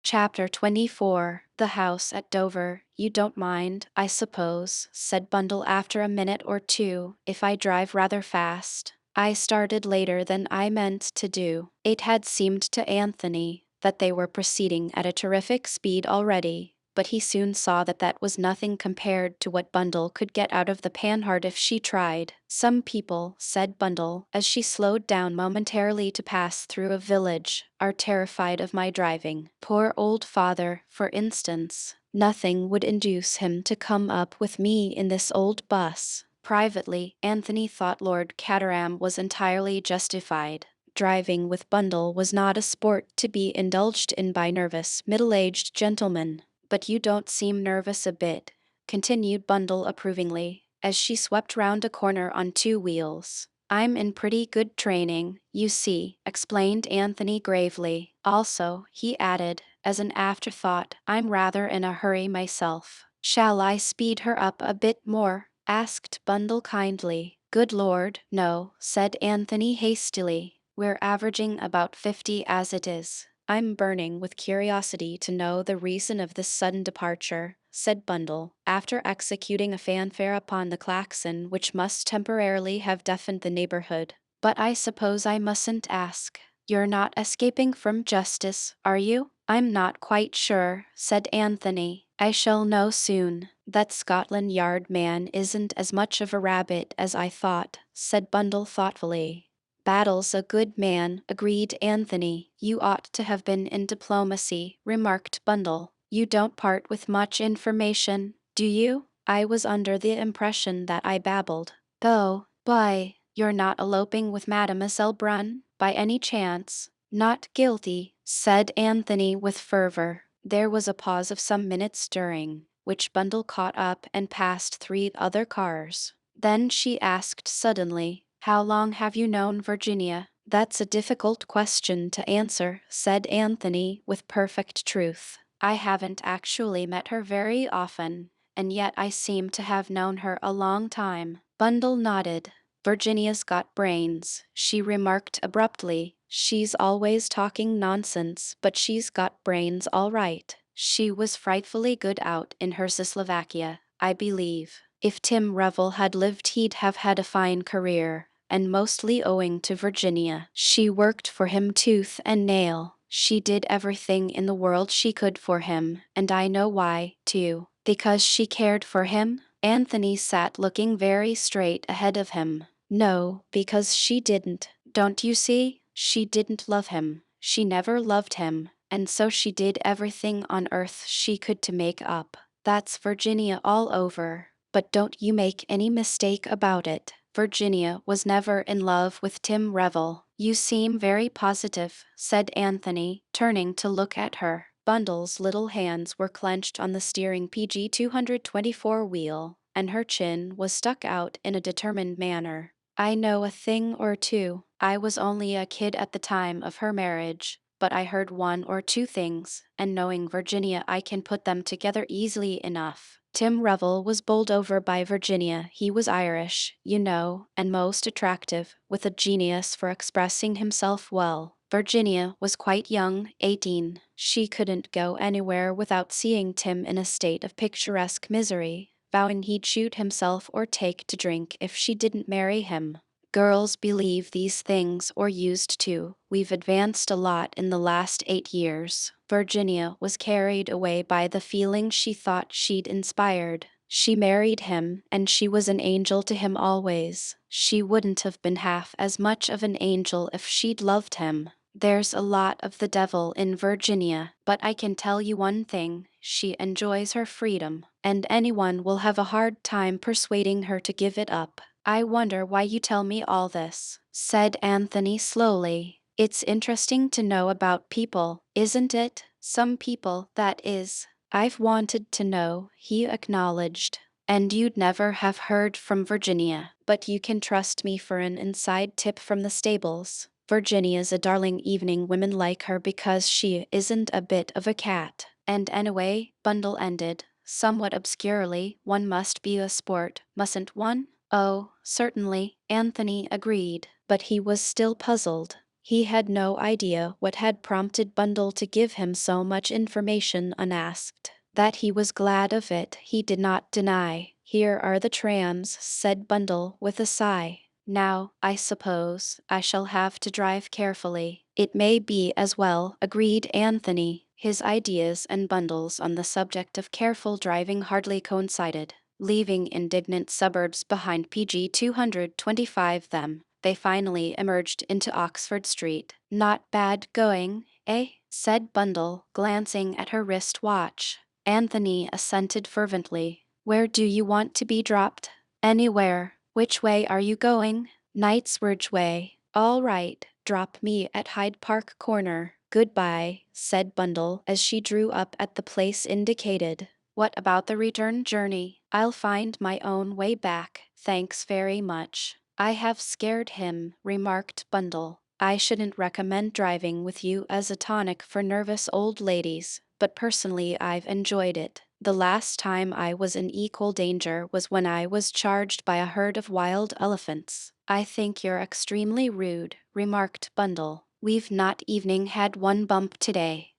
Speaker 1: Chapter 24. The House at Dover. "You don't mind, I suppose," said Bundle after a minute or two, "if I drive rather fast?" "I started later than I meant to do." It had seemed to Anthony that they were proceeding at a terrific speed already, but he soon saw that that was nothing compared to what Bundle could get out of the Panhard if she tried. "Some people," said Bundle, as she slowed down momentarily to pass through a village, "are terrified of my driving. Poor old father, for instance. Nothing would induce him to come up with me in this old bus." Privately, Anthony thought Lord Caterham was entirely justified. Driving with Bundle was not a sport to be indulged in by nervous, middle-aged gentlemen. "But you don't seem nervous a bit," continued Bundle approvingly, as she swept round a corner on two wheels. "I'm in pretty good training, you see," explained Anthony gravely. "Also," he added, as an afterthought, "I'm rather in a hurry myself." "Shall I speed her up a bit more?" asked Bundle kindly. "Good Lord, no," said Anthony hastily. "We're averaging about 50 as it is." "I'm burning with curiosity to know the reason of this sudden departure," said Bundle, after executing a fanfare upon the klaxon which must temporarily have deafened the neighborhood. "But I suppose I mustn't ask. You're not escaping from justice, are you?" "I'm not quite sure," said Anthony. "I shall know soon." "That Scotland Yard man isn't as much of a rabbit as I thought," said Bundle thoughtfully. "Battle's a good man," agreed Anthony. "You ought to have been in diplomacy," remarked Bundle. "You don't part with much information, do you?" "I was under the impression that I babbled." "Oh, boy, you're not eloping with Mademoiselle Brunn, by any chance?" "Not guilty," said Anthony with fervor. There was a pause of some minutes during which Bundle caught up and passed 3 other cars. Then she asked suddenly, "How long have you known Virginia?" "That's a difficult question to answer," said Anthony with perfect truth. "I haven't actually met her very often, and yet I seem to have known her a long time." Bundle nodded. "Virginia's got brains," she remarked abruptly. "She's always talking nonsense, but she's got brains all right. She was frightfully good out in Czechoslovakia, I believe. If Tim Revel had lived he'd have had a fine career, and mostly owing to Virginia. She worked for him tooth and nail. She did everything in the world she could for him, and I know why, too." "Because she cared for him?" Anthony sat looking very straight ahead of him. "No, because she didn't. Don't you see? She didn't love him. She never loved him, and so she did everything on earth she could to make up. That's Virginia all over. But don't you make any mistake about it. Virginia was never in love with Tim Revel." "You seem very positive," said Anthony, turning to look at her. Bundle's little hands were clenched on the steering PG 224 wheel, and her chin was stuck out in a determined manner. "I know a thing or two. I was only a kid at the time of her marriage, but I heard 1 or 2 things, and knowing Virginia I can put them together easily enough. Tim Revel was bowled over by Virginia. He was Irish, you know, and most attractive, with a genius for expressing himself well. Virginia was quite young, 18. She couldn't go anywhere without seeing Tim in a state of picturesque misery, vowing he'd shoot himself or take to drink if she didn't marry him. Girls believe these things, or used to. We've advanced a lot in the last 8 years. Virginia was carried away by the feeling she thought she'd inspired. She married him, and she was an angel to him always. She wouldn't have been half as much of an angel if she'd loved him. There's a lot of the devil in Virginia, but I can tell you one thing, she enjoys her freedom, and anyone will have a hard time persuading her to give it up. I wonder why you tell me all this, said Anthony slowly. It's interesting to know about people, isn't it? Some people, that is. I've wanted to know, he acknowledged. And you'd never have heard from Virginia, but you can trust me for an inside tip from the stables. Virginia's a darling evening, women like her because she isn't a bit of a cat. And anyway, Bundle ended, somewhat obscurely, one must be a sport, mustn't one? Oh, certainly, Anthony agreed, but he was still puzzled. He had no idea what had prompted Bundle to give him so much information unasked. That he was glad of it, he did not deny. Here are the trams, said Bundle with a sigh. Now, I suppose, I shall have to drive carefully. It may be as well, agreed Anthony. His ideas and Bundle's on the subject of careful driving hardly coincided. Leaving indignant suburbs behind PG 225 them, they finally emerged into Oxford Street. Not bad going, eh? Said Bundle, glancing at her wrist watch. Anthony assented fervently. Where do you want to be dropped? Anywhere. Which way are you going? Knightsbridge way. All right, drop me at Hyde Park Corner. Goodbye, said Bundle as she drew up at the place indicated. What about the return journey? I'll find my own way back, thanks very much. I have scared him, remarked Bundle. I shouldn't recommend driving with you as a tonic for nervous old ladies, but personally I've enjoyed it. The last time I was in equal danger was when I was charged by a herd of wild elephants. I think you're extremely rude, remarked Bundle. We've not even had one bump today.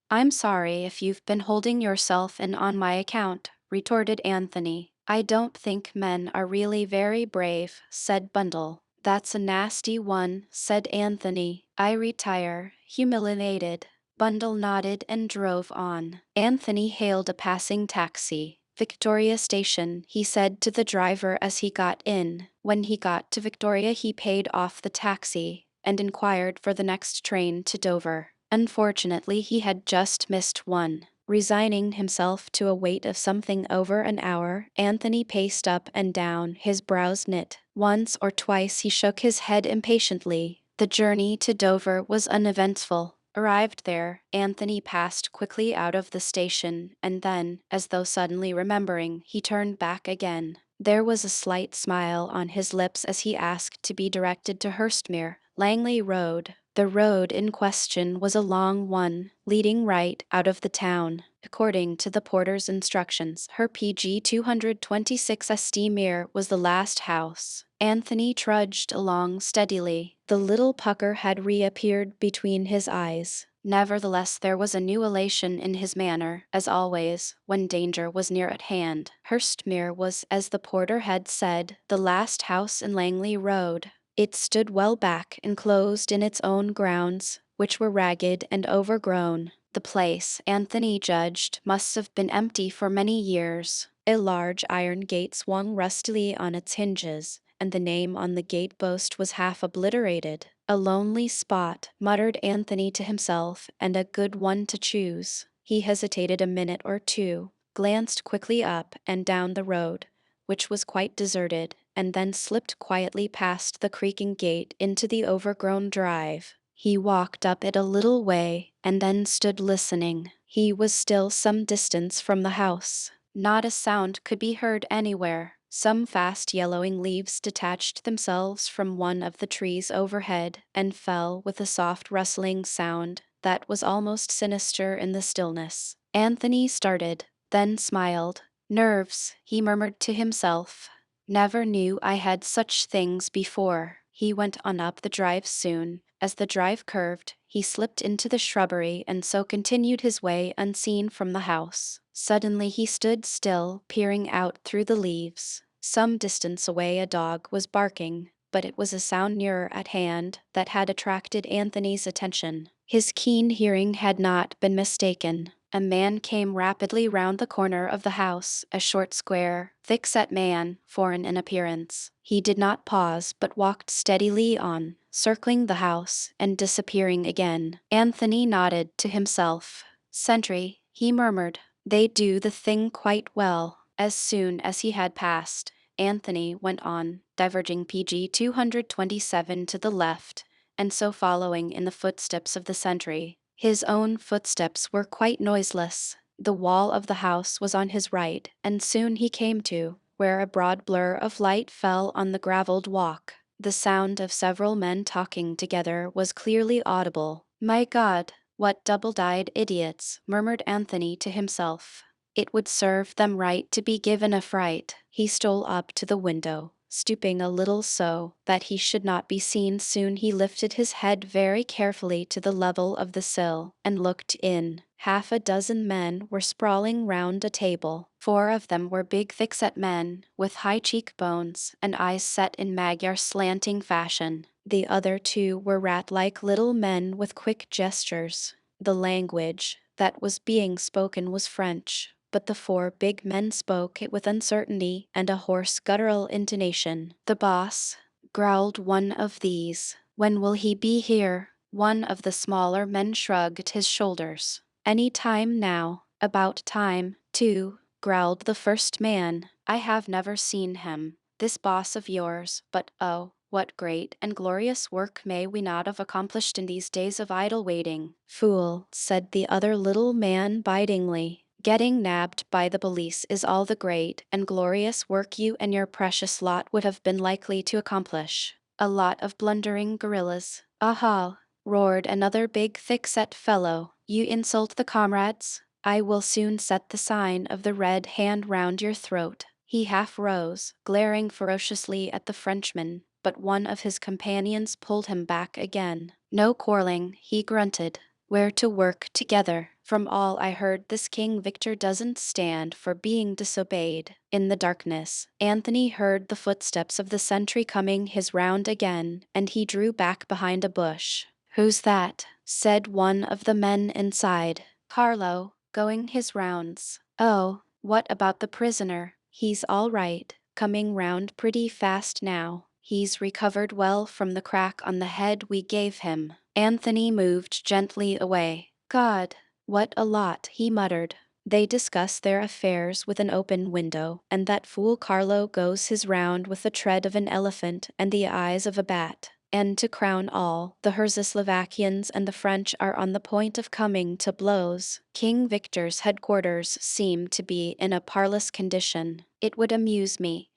Speaker 1: I'm sorry if you've been holding yourself in on my account, retorted Anthony. I don't think men are really very brave, said Bundle. That's a nasty one, said Anthony. I retire, humiliated. Bundle nodded and drove on. Anthony hailed a passing taxi. Victoria Station, he said to the driver as he got in. When he got to Victoria, he paid off the taxi and inquired for the next train to Dover. Unfortunately, he had just missed one. Resigning himself to a wait of something over an hour, Anthony paced up and down, his brows knit. Once or twice he shook his head impatiently. The journey to Dover was uneventful. Arrived there, Anthony passed quickly out of the station, and then, as though suddenly remembering, he turned back again. There was a slight smile on his lips as he asked to be directed to Hurstmere, Langley Road. The road in question was a long one, leading right out of the town. According to the porter's instructions, her PG 226 St. Mere was the last house. Anthony trudged along steadily. The little pucker had reappeared between his eyes. Nevertheless, there was a new elation in his manner, as always, when danger was near at hand. Hurstmere was, as the porter had said, the last house in Langley Road. It stood well back, enclosed in its own grounds, which were ragged and overgrown. The place, Anthony judged, must have been empty for many years. A large iron gate swung rustily on its hinges, and the name on the gate post was half obliterated. A lonely spot, muttered Anthony to himself, and a good one to choose. He hesitated a minute or two, glanced quickly up and down the road, which was quite deserted, and then slipped quietly past the creaking gate into the overgrown drive. He walked up it a little way, and then stood listening. He was still some distance from the house. Not a sound could be heard anywhere. Some fast yellowing leaves detached themselves from one of the trees overhead and fell with a soft rustling sound that was almost sinister in the stillness. Anthony started, then smiled. Nerves, he murmured to himself. Never knew I had such things before. He went on up the drive soon. As the drive curved, he slipped into the shrubbery and so continued his way unseen from the house. Suddenly he stood still, peering out through the leaves. Some distance away a dog was barking, but it was a sound nearer at hand that had attracted Anthony's attention. His keen hearing had not been mistaken. A man came rapidly round the corner of the house, a short, square, thick-set man, foreign in appearance. He did not pause, but walked steadily on, circling the house and disappearing again. Anthony nodded to himself. "Sentry," he murmured. "They do the thing quite well." As soon as he had passed, Anthony went on, diverging PG 227 to the left, and so following in the footsteps of the sentry. His own footsteps were quite noiseless. The wall of the house was on his right, and soon he came to where a broad blur of light fell on the gravelled walk. The sound of several men talking together was clearly audible. "My God, what double-dyed idiots," murmured Anthony to himself. "It would serve them right to be given a fright." He stole up to the window, stooping a little so that he should not be seen. Soon he lifted his head very carefully to the level of the sill and looked in. Half a dozen men were sprawling round a table. 4 of them were big, thick-set men, with high cheekbones and eyes set in Magyar slanting fashion. The other 2 were rat-like little men with quick gestures. The language that was being spoken was French, but the 4 big men spoke it with uncertainty and a hoarse guttural intonation. "The boss," growled one of these. "When will he be here?" One of the smaller men shrugged his shoulders. "Any time now." "About time, too," growled the first man. "I have never seen him, this boss of yours, but oh, what great and glorious work may we not have accomplished in these days of idle waiting." "Fool," said the other little man bitingly. "Getting nabbed by the police is all the great and glorious work you and your precious lot would have been likely to accomplish. A lot of blundering guerrillas." "Aha!" roared another big, thick-set fellow. "You insult the comrades? I will soon set the sign of the red hand round your throat." He half rose, glaring ferociously at the Frenchman, but one of his companions pulled him back again. "No quarreling," he grunted. "We're to work together. From all I heard, this King Victor doesn't stand for being disobeyed." In the darkness, Anthony heard the footsteps of the sentry coming his round again, and he drew back behind a bush. "Who's that?" said one of the men inside. "Carlo, going his rounds." "Oh, what about the prisoner?" "He's all right, coming round pretty fast now. He's recovered well from the crack on the head we gave him." Anthony moved gently away. "God, what a lot," he muttered. "They discuss their affairs with an open window, and that fool Carlo goes his round with the tread of an elephant and the eyes of a bat. And to crown all, the Herzoslovakians and the French are on the point of coming to blows. King Victor's headquarters seem to be in a parlous condition. It would amuse me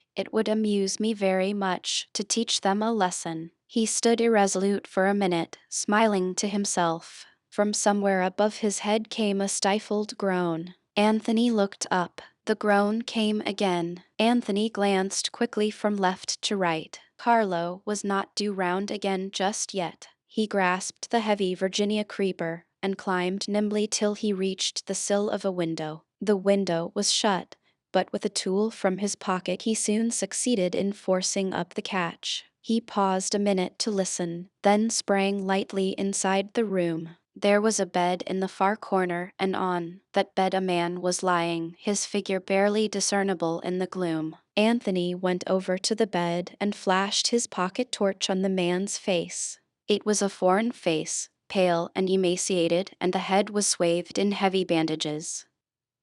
Speaker 1: very much to teach them a lesson." He stood irresolute for a minute, smiling to himself. From somewhere above his head came a stifled groan. Anthony looked up. The groan came again. Anthony glanced quickly from left to right. Carlo was not due round again just yet. He grasped the heavy Virginia creeper and climbed nimbly till he reached the sill of a window. The window was shut, but with a tool from his pocket he soon succeeded in forcing up the catch. He paused a minute to listen, then sprang lightly inside the room. There was a bed in the far corner, and on that bed a man was lying, his figure barely discernible in the gloom. Anthony went over to the bed and flashed his pocket torch on the man's face. It was a foreign face, pale and emaciated, and the head was swathed in heavy bandages.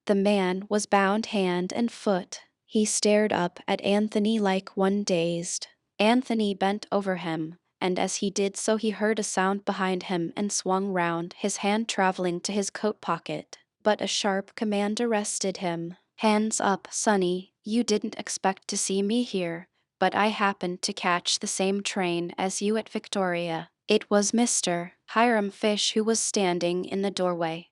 Speaker 1: The man was bound hand and foot. He stared up at Anthony like one dazed. Anthony bent over him, and as he did so he heard a sound behind him and swung round, his hand traveling to his coat pocket. But a sharp command arrested him. "Hands up, Sonny. You didn't expect to see me here, but I happened to catch the same train as you at Victoria." It was Mr. Hiram Fish who was standing in the doorway.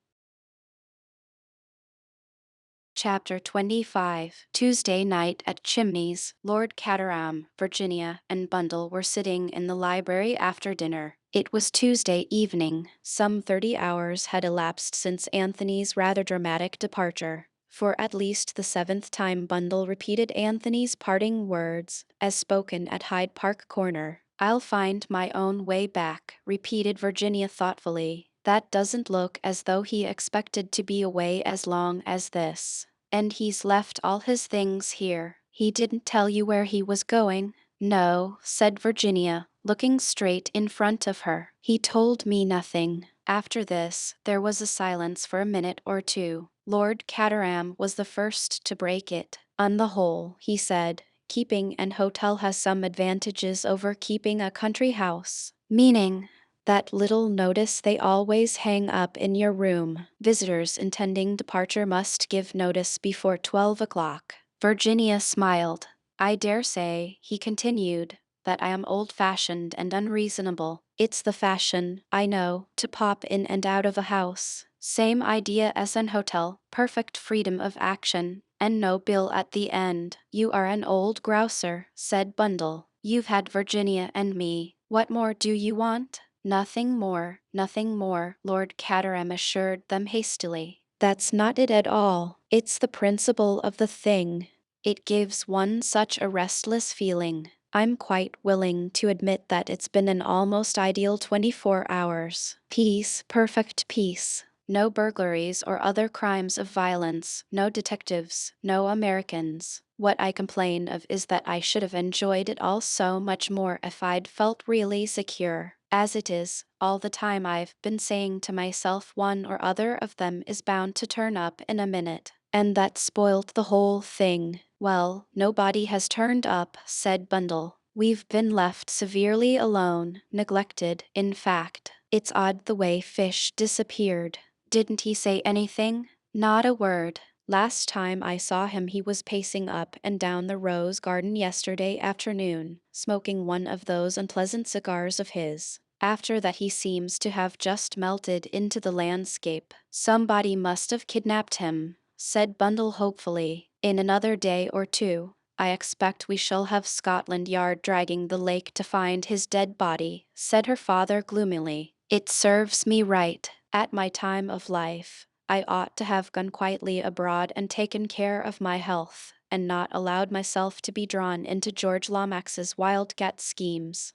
Speaker 1: Chapter 25. Tuesday night at Chimneys. Lord Caterham, Virginia, and Bundle were sitting in the library after dinner. It was Tuesday evening. Some 30 hours had elapsed since Anthony's rather dramatic departure. For at least the 7th time Bundle repeated Anthony's parting words, as spoken at Hyde Park Corner. "I'll find my own way back," repeated Virginia thoughtfully. That doesn't look as though he expected to be away as long as this. And he's left all his things here. He didn't tell you where he was going?" "No," said Virginia, looking straight in front of her. "He told me nothing." After this, there was a silence for a minute or two. Lord Caterham was the first to break it. "On the whole," he said, "keeping an hotel has some advantages over keeping a country house." "Meaning?" "That little notice they always hang up in your room. Visitors intending departure must give notice before 12 o'clock. Virginia smiled. "I dare say," he continued, "that I am old-fashioned and unreasonable. It's the fashion, I know, to pop in and out of a house. Same idea as an hotel, perfect freedom of action, and no bill at the end." "You are an old grouser," said Bundle. "You've had Virginia and me. What more do you want?" "Nothing more, nothing more," Lord Caterham assured them hastily. "That's not it at all. It's the principle of the thing. It gives one such a restless feeling. I'm quite willing to admit that it's been an almost ideal 24 hours. Peace, perfect peace. No burglaries or other crimes of violence, no detectives, no Americans. What I complain of is that I should have enjoyed it all so much more if I'd felt really secure. As it is, all the time I've been saying to myself one or other of them is bound to turn up in a minute. And that spoilt the whole thing." "Well, nobody has turned up," said Bundle. "We've been left severely alone, neglected, in fact. It's odd the way Fish disappeared." "Didn't he say anything?" "Not a word. Last time I saw him he was pacing up and down the rose garden yesterday afternoon, smoking one of those unpleasant cigars of his. After that he seems to have just melted into the landscape." "Somebody must have kidnapped him," said Bundle hopefully. "In another day or two, I expect we shall have Scotland Yard dragging the lake to find his dead body," said her father gloomily. "It serves me right. At my time of life, I ought to have gone quietly abroad and taken care of my health, and not allowed myself to be drawn into George Lomax's wildcat schemes."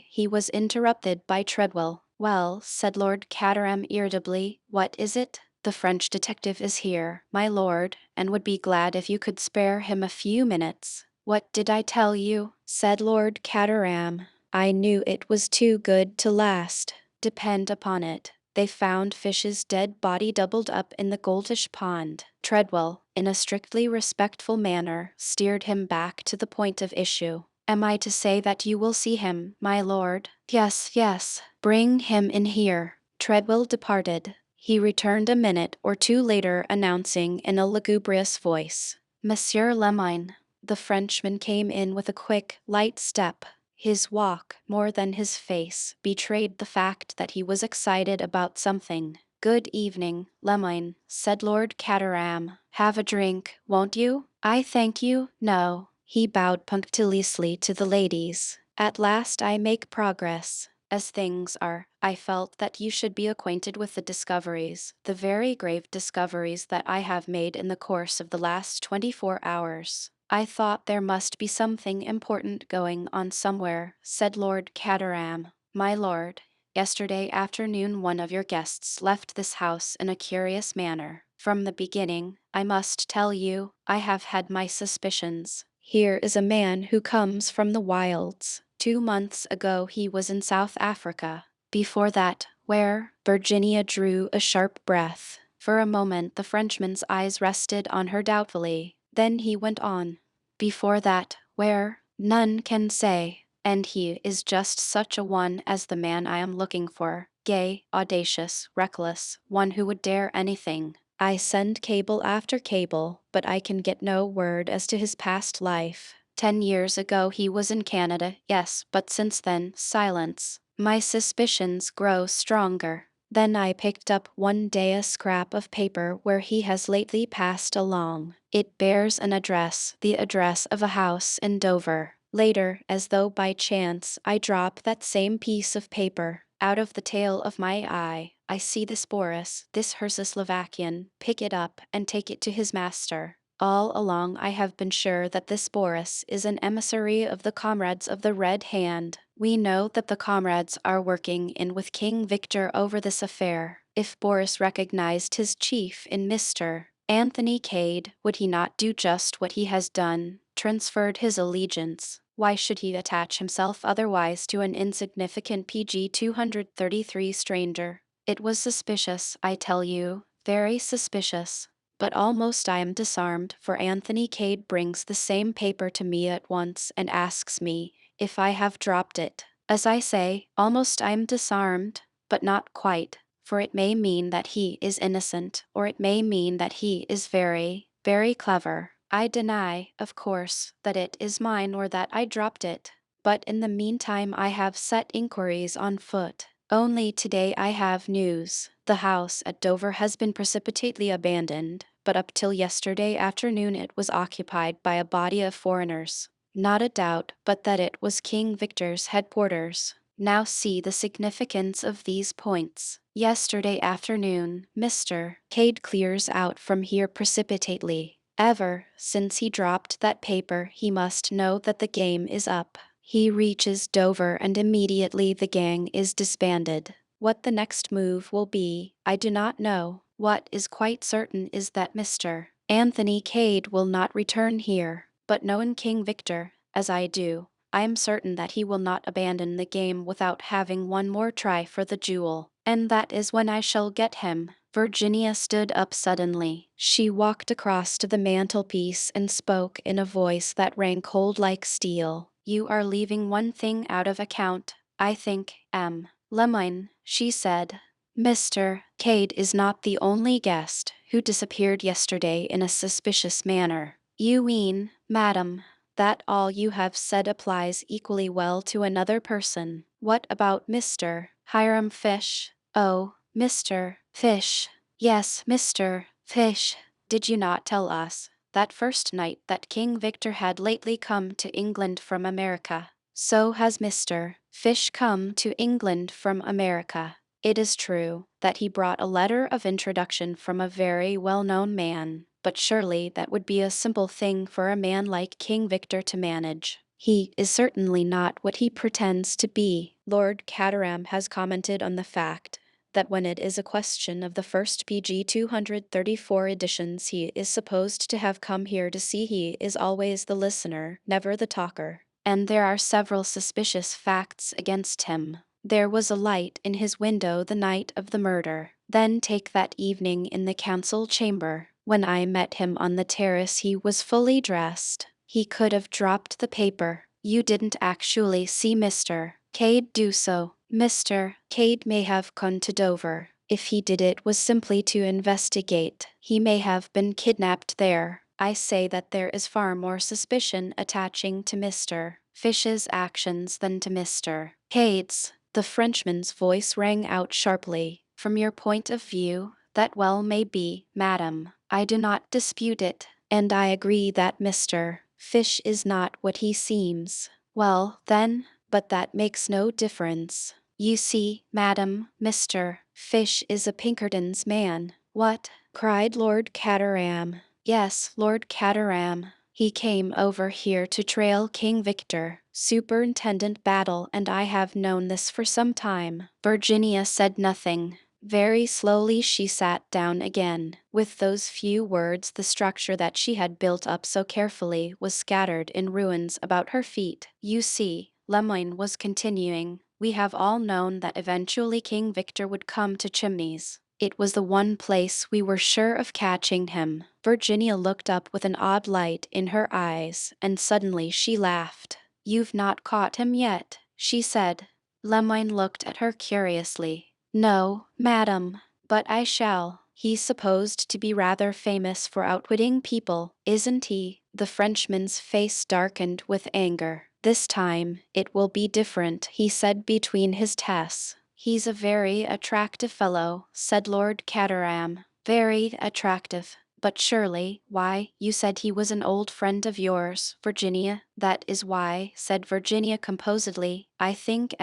Speaker 1: He was interrupted by Treadwell. "Well," said Lord Caterham irritably, "what is it?" "The French detective is here, my lord, and would be glad if you could spare him a few minutes." "What did I tell you?" said Lord Caterham. "I knew it was too good to last. Depend upon it, they found Fish's dead body doubled up in the Goldish pond." Treadwell, in a strictly respectful manner, steered him back to the point of issue. "Am I to say that you will see him, my lord?" "Yes, yes. Bring him in here." Treadwell departed. He returned a minute or two later, announcing in a lugubrious voice, "Monsieur Lemine." The Frenchman came in with a quick, light step. His walk, more than his face, betrayed the fact that he was excited about something. "Good evening, Lemine," said Lord Caterham. "Have a drink, won't you?" "I thank you, no." He bowed punctiliously to the ladies. "At last I make progress. As things are, I felt that you should be acquainted with the discoveries, the very grave discoveries that I have made in the course of the last 24 hours. I thought there must be something important going on somewhere," said Lord Caterham. "My lord, yesterday afternoon one of your guests left this house in a curious manner. From the beginning, I must tell you, I have had my suspicions. Here is a man who comes from the wilds. 2 months ago he was in South Africa. Before that, where?" Virginia drew a sharp breath. For a moment the Frenchman's eyes rested on her doubtfully. Then he went on. "Before that, where? None can say. And he is just such a one as the man I am looking for. Gay, audacious, reckless, one who would dare anything. I send cable after cable, but I can get no word as to his past life. 10 years ago he was in Canada, yes, but since then, silence. My suspicions grow stronger. Then I picked up one day a scrap of paper where he has lately passed along. It bears an address, the address of a house in Dover. Later, as though by chance, I drop that same piece of paper. Out of the tail of my eye, I see this Boris, this Slovakian, pick it up and take it to his master. All along I have been sure that this Boris is an emissary of the comrades of the Red Hand. We know that the comrades are working in with King Victor over this affair. If Boris recognized his chief in Mr. Anthony Cade, would he not do just what he has done, transferred his allegiance? Why should he attach himself otherwise to an insignificant PG 233 stranger? It was suspicious, I tell you, very suspicious. But almost I am disarmed, for Anthony Cade brings the same paper to me at once and asks me if I have dropped it. As I say, almost I am disarmed, but not quite, for it may mean that he is innocent, or it may mean that he is very, very clever. I deny, of course, that it is mine or that I dropped it, but in the meantime I have set inquiries on foot. Only today I have news. The house at Dover has been precipitately abandoned, but up till yesterday afternoon it was occupied by a body of foreigners. Not a doubt but that it was King Victor's headquarters. Now see the significance of these points. Yesterday afternoon, Mr. Cade clears out from here precipitately. Ever since he dropped that paper, he must know that the game is up. He reaches Dover and immediately the gang is disbanded. What the next move will be, I do not know. What is quite certain is that Mr. Anthony Cade will not return here, but knowing King Victor, as I do, I am certain that he will not abandon the game without having one more try for the jewel, and that is when I shall get him. Virginia stood up suddenly. She walked across to the mantelpiece and spoke in a voice that rang cold like steel. You are leaving one thing out of account, I think, M. Lemine, she said. Mr. Cade is not the only guest who disappeared yesterday in a suspicious manner. You mean, madam, that all you have said applies equally well to another person. What about Mr. Hiram Fish? Oh, Mr. Fish. Yes, Mr. Fish. Did you not tell us that first night that King Victor had lately come to England from America? So has Mr. Fish come to England from America. It is true that he brought a letter of introduction from a very well-known man, but surely that would be a simple thing for a man like King Victor to manage. He is certainly not what he pretends to be. Lord Caterham has commented on the fact that when it is a question of the first PG 234 editions he is supposed to have come here to see, he is always the listener, never the talker. And there are several suspicious facts against him. There was a light in his window the night of the murder. Then take that evening in the council chamber. When I met him on the terrace he was fully dressed. He could have dropped the paper. You didn't actually see Mr. Cade do so. Mr. Cade may have gone to Dover. If he did, it was simply to investigate. He may have been kidnapped there. I say that there is far more suspicion attaching to Mr. Fish's actions than to Mr. Cade's. The Frenchman's voice rang out sharply. From your point of view, that well may be, madam. I do not dispute it, and I agree that Mr. Fish is not what he seems. Well, then, but that makes no difference. You see, madam, Mr. Fish is a Pinkerton's man. What? Cried Lord Caterham. Yes, Lord Caterham. He came over here to trail King Victor, Superintendent Battle, and I have known this for some time. Virginia said nothing. Very slowly she sat down again. With those few words the structure that she had built up so carefully was scattered in ruins about her feet. You see, Lemoyne was continuing, we have all known that eventually King Victor would come to Chimneys. It was the one place we were sure of catching him. Virginia looked up with an odd light in her eyes, and suddenly she laughed. You've not caught him yet, she said. Lemoyne looked at her curiously. No, madam, but I shall. He's supposed to be rather famous for outwitting people, isn't he? The Frenchman's face darkened with anger. This time, it will be different, he said between his teeth. He's a very attractive fellow, said Lord Caterham. Very attractive. But surely, why, you said he was an old friend of yours, Virginia. That is why, said Virginia composedly, I think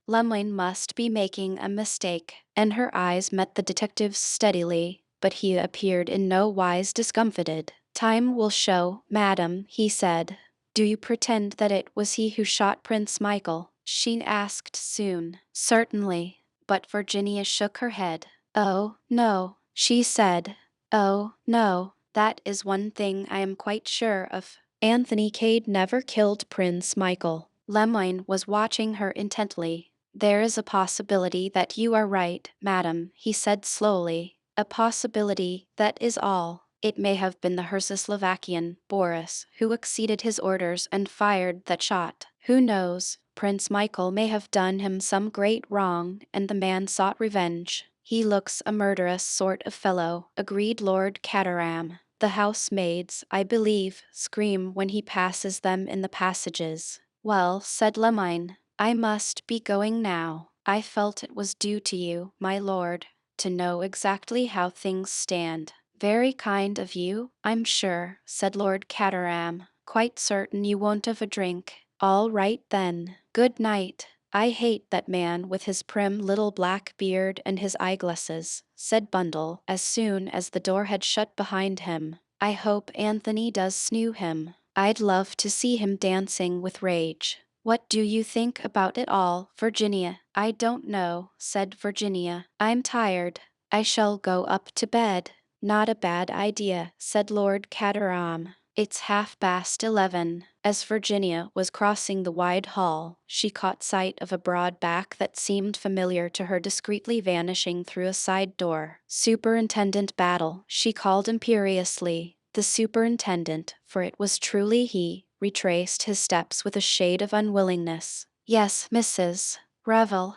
Speaker 1: Lemoyne must be making a mistake. And her eyes met the detective's steadily, but he appeared in no wise discomfited. Time will show, madam, he said. Do you pretend that it was he who shot Prince Michael? she asked soon. Certainly. But Virginia shook her head. Oh, no, she said. Oh, no, that is one thing I am quite sure of. Anthony Cade never killed Prince Michael. Lemoyne was watching her intently. There is a possibility that you are right, madam, he said slowly. A possibility, that is all. It may have been the Hrzoslovakian, Boris, who exceeded his orders and fired that shot. Who knows? Prince Michael may have done him some great wrong, and the man sought revenge. He looks a murderous sort of fellow, agreed Lord Caterham. The housemaids, I believe, scream when he passes them in the passages. Well, said Lemoyne, I must be going now. I felt it was due to you, my lord, to know exactly how things stand. Very kind of you, I'm sure, said Lord Caterham. Quite certain you won't have a drink. All right then. Good night. I hate that man with his prim little black beard and his eyeglasses, said Bundle, as soon as the door had shut behind him. I hope Anthony does snoo him. I'd love to see him dancing with rage. What do you think about it all, Virginia? I don't know, said Virginia. I'm tired. I shall go up to bed. Not a bad idea, said Lord Caterham. It's 11:30. As Virginia was crossing the wide hall, she caught sight of a broad back that seemed familiar to her discreetly vanishing through a side door. Superintendent Battle, she called imperiously. The superintendent, for it was truly he, retraced his steps with a shade of unwillingness. Yes, Mrs. Revel,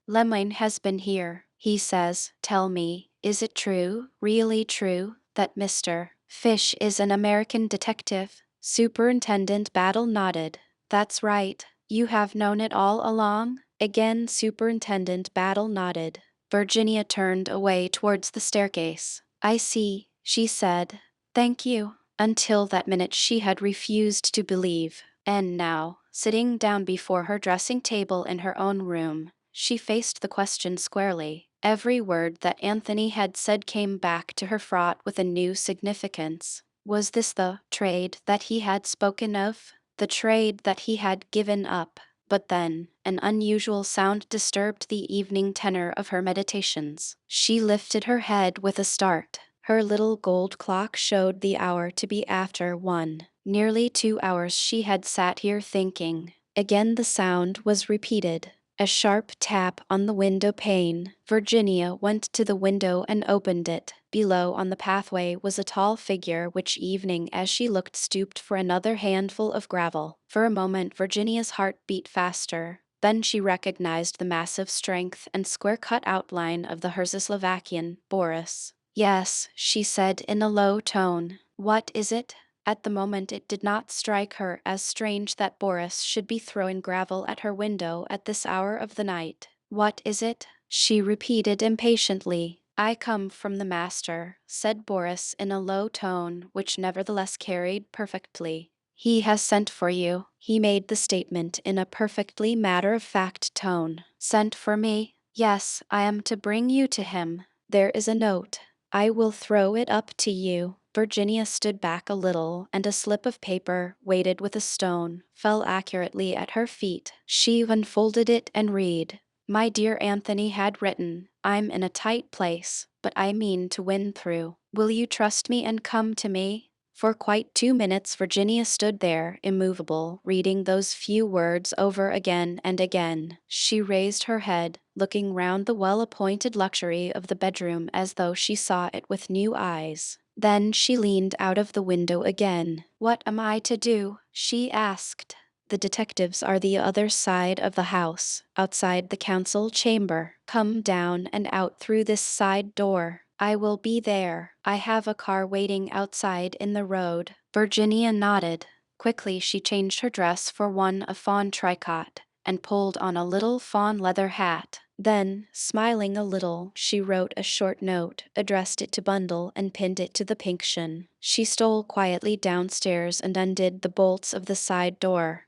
Speaker 1: Lemoyne has been here, he says. Tell me, is it true, really true, that Mr. Fish is an American detective? Superintendent Battle nodded. That's right. You have known it all along? Again Superintendent Battle nodded. Virginia turned away towards the staircase. I see, she said. Thank you. Until that minute she had refused to believe. And now, sitting down before her dressing table in her own room, she faced the question squarely. Every word that Anthony had said came back to her fraught with a new significance. Was this the trade that he had spoken of? The trade that he had given up? But then, an unusual sound disturbed the evening tenor of her meditations. She lifted her head with a start. Her little gold clock showed the hour to be after 1. Nearly 2 hours she had sat here thinking. Again the sound was repeated. A sharp tap on the window pane. Virginia went to the window and opened it. Below on the pathway was a tall figure which evening as she looked stooped for another handful of gravel. For a moment Virginia's heart beat faster. Then she recognized the massive strength and square-cut outline of the Hrzoslovakian, Boris. Yes, she said in a low tone. What is it? At the moment it did not strike her as strange that Boris should be throwing gravel at her window at this hour of the night. What is it? She repeated impatiently. I come from the master, said Boris in a low tone which nevertheless carried perfectly. He has sent for you. He made the statement in a perfectly matter-of-fact tone. Sent for me? Yes, I am to bring you to him. There is a note. I will throw it up to you. Virginia stood back a little, and a slip of paper, weighted with a stone, fell accurately at her feet. She unfolded it and read. My dear Anthony had written, I'm in a tight place, but I mean to win through. Will you trust me and come to me? For quite 2 minutes Virginia stood there, immovable, reading those few words over again and again. She raised her head, looking round the well-appointed luxury of the bedroom as though she saw it with new eyes. Then she leaned out of the window again. What am I to do? She asked. The detectives are the other side of the house, outside the council chamber. Come down and out through this side door. I will be there. I have a car waiting outside in the road. Virginia nodded. Quickly she changed her dress for one of fawn tricot, and pulled on a little fawn leather hat. Then, smiling a little, she wrote a short note, addressed it to Bundle, and pinned it to the pink cushion. She stole quietly downstairs and undid the bolts of the side door.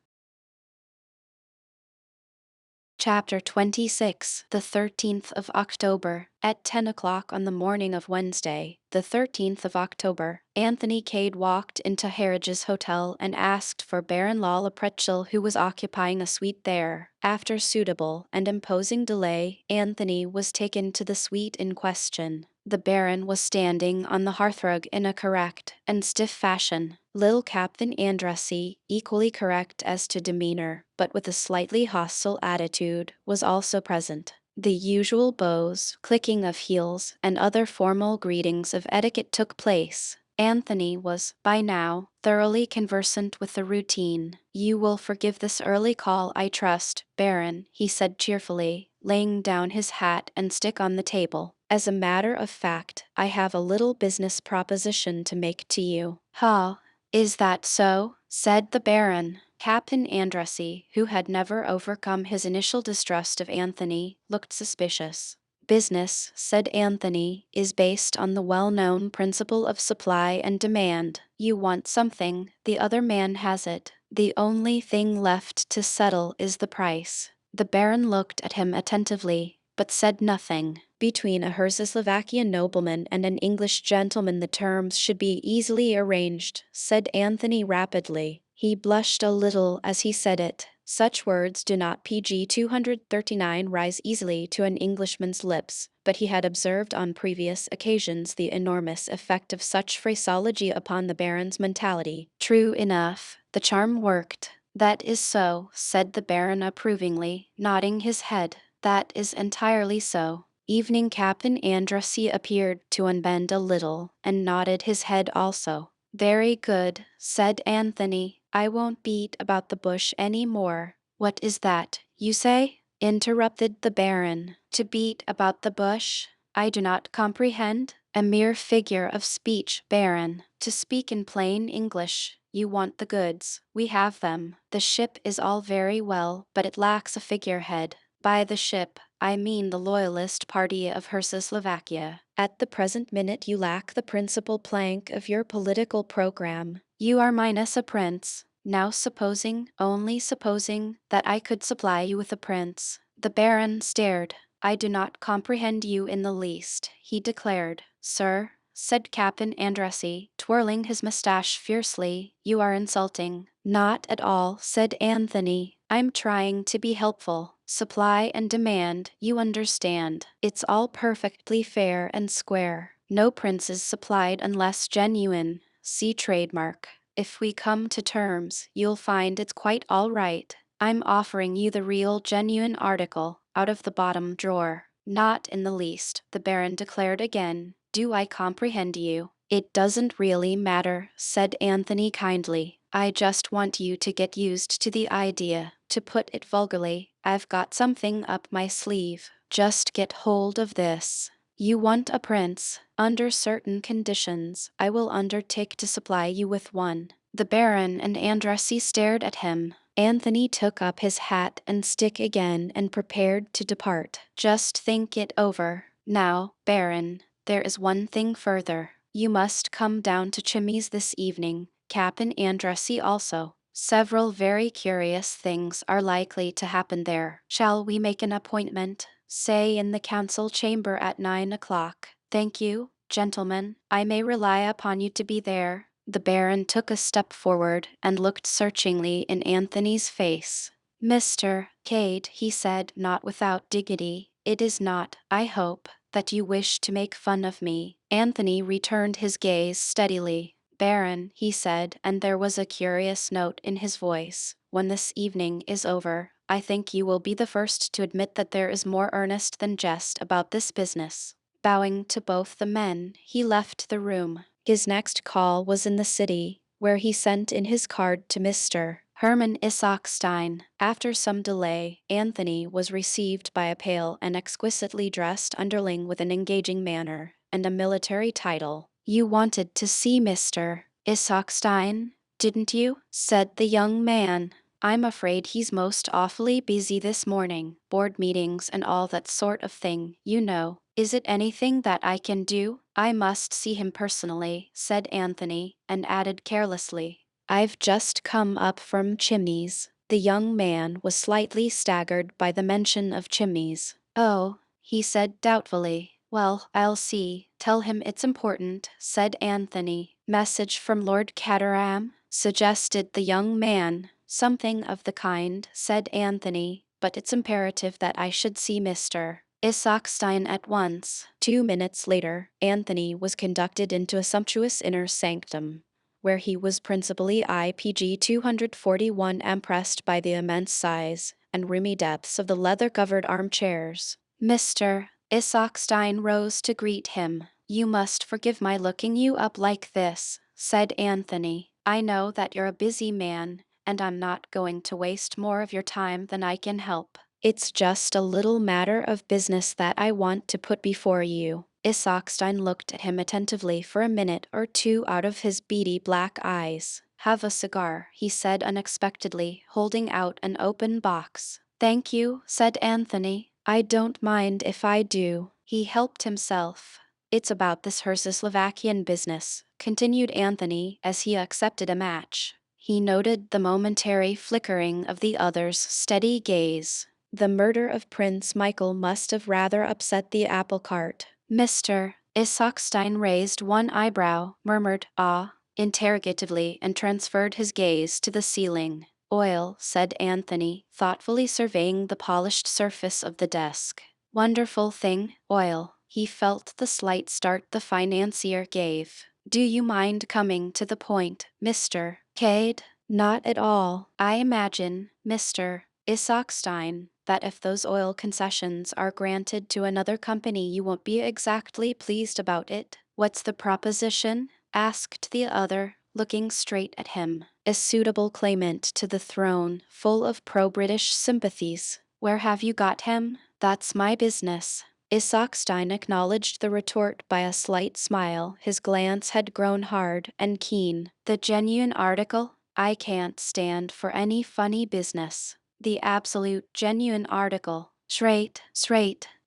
Speaker 1: Chapter 26, the 13th of October. At 10 o'clock on the morning of Wednesday, the 13th of October, Anthony Cade walked into Harridge's hotel and asked for Baron Lalla Pretchell, who was occupying a suite there. After suitable and imposing delay, Anthony was taken to the suite in question. The Baron was standing on the hearthrug in a correct and stiff fashion. Little Captain Andrassy, equally correct as to demeanor, but with a slightly hostile attitude, was also present. The usual bows, clicking of heels, and other formal greetings of etiquette took place. Anthony was, by now, thoroughly conversant with the routine. "You will forgive this early call, I trust, Baron," he said cheerfully, laying down his hat and stick on the table. "As a matter of fact, I have a little business proposition to make to you." "Ha, is that so?" said the Baron. Captain Andrassy, who had never overcome his initial distrust of Anthony, looked suspicious. "Business," said Anthony, "is based on the well-known principle of supply and demand. You want something, the other man has it. The only thing left to settle is the price." The Baron looked at him attentively, but said nothing. "Between a Hrzoslovakian nobleman and an English gentleman the terms should be easily arranged," said Anthony rapidly. He blushed a little as he said it. Such words do not pg 239 rise easily to an Englishman's lips, but he had observed on previous occasions the enormous effect of such phraseology upon the Baron's mentality. True enough, the charm worked. "That is so," said the Baron approvingly, nodding his head. "That is entirely so." Evening Captain Andrassy appeared to unbend a little, and nodded his head also. "Very good," said Anthony. "I won't beat about the bush any more." "What is that, you say?" interrupted the Baron. "To beat about the bush? I do not comprehend." "A mere figure of speech, Baron. To speak in plain English, you want the goods. We have them. The ship is all very well, but it lacks a figurehead. By the ship, I mean the loyalist party of Hrzoslovakia. At the present minute you lack the principal plank of your political program. You are minus a prince. Now supposing, only supposing, that I could supply you with a prince." The Baron stared. "I do not comprehend you in the least," he declared. "Sir," said Captain Andrassy, twirling his mustache fiercely, "you are insulting." "Not at all," said Anthony. "I'm trying to be helpful. Supply and demand, you understand. It's all perfectly fair and square. No princes supplied unless genuine. See trademark. If we come to terms, you'll find it's quite all right. I'm offering you the real genuine article, out of the bottom drawer." "Not in the least," the Baron declared again. "Do I comprehend you?" "It doesn't really matter," said Anthony kindly. "I just want you to get used to the idea. To put it vulgarly, I've got something up my sleeve. Just get hold of this. You want a prince. Under certain conditions, I will undertake to supply you with one." The Baron and Andrassy stared at him. Anthony took up his hat and stick again and prepared to depart. "Just think it over. Now, Baron, there is one thing further. You must come down to Chimneys this evening, Captain Andrassy also. Several very curious things are likely to happen there. Shall we make an appointment? Say in the council chamber at 9 o'clock. Thank you, gentlemen. I may rely upon you to be there." The Baron took a step forward and looked searchingly in Anthony's face. "Mr. Cade," he said, not without dignity, "it is not, I hope, that you wish to make fun of me." Anthony returned his gaze steadily. "Baron," he said, and there was a curious note in his voice, "when this evening is over, I think you will be the first to admit that there is more earnest than jest about this business." Bowing to both the men, he left the room. His next call was in the city, where he sent in his card to Mr. Herman Isaacstein. After some delay, Anthony was received by a pale and exquisitely dressed underling with an engaging manner and a military title. "You wanted to see Mr. Isaacstein, didn't you?" said the young man. "I'm afraid he's most awfully busy this morning. Board meetings and all that sort of thing, you know. Is it anything that I can do?" "I must see him personally," said Anthony, and added carelessly, "I've just come up from Chimneys." The young man was slightly staggered by the mention of chimneys. Oh, he said doubtfully. Well, I'll see. Tell him it's important, said Anthony. Message from Lord Caterham, suggested the young man. Something of the kind, said Anthony, but it's imperative that I should see Mr. Isaacstein at once. 2 minutes later, Anthony was conducted into a sumptuous inner sanctum, where he was principally IPG 241 impressed by the immense size and roomy depths of the leather-covered armchairs. Mr. Isaacstein rose to greet him. You must forgive my looking you up like this, said Anthony. I know that you're a busy man, and I'm not going to waste more of your time than I can help. It's just a little matter of business that I want to put before you. Isaacstein looked at him attentively for a minute or two out of his beady black eyes. Have a cigar, he said unexpectedly, holding out an open box. Thank you, said Anthony. I don't mind if I do. He helped himself. It's about this Slovakian business, continued Anthony as he accepted a match. He noted the momentary flickering of the other's steady gaze. The murder of Prince Michael must have rather upset the apple cart. Mr. Isaacstein raised one eyebrow, murmured, ah, interrogatively, and transferred his gaze to the ceiling. Oil, said Anthony, thoughtfully surveying the polished surface of the desk. Wonderful thing, oil. He felt the slight start the financier gave. Do you mind coming to the point, Mr. Cade? Not at all. I imagine, Mr. Isaacstein, that if those oil concessions are granted to another company you won't be exactly pleased about it. What's the proposition? Asked the other, looking straight at him. A suitable claimant to the throne, full of pro-British sympathies. Where have you got him? That's my business. Isaacstein acknowledged the retort by a slight smile. His glance had grown hard and keen. The genuine article? I can't stand for any funny business. The absolute genuine article. Straight.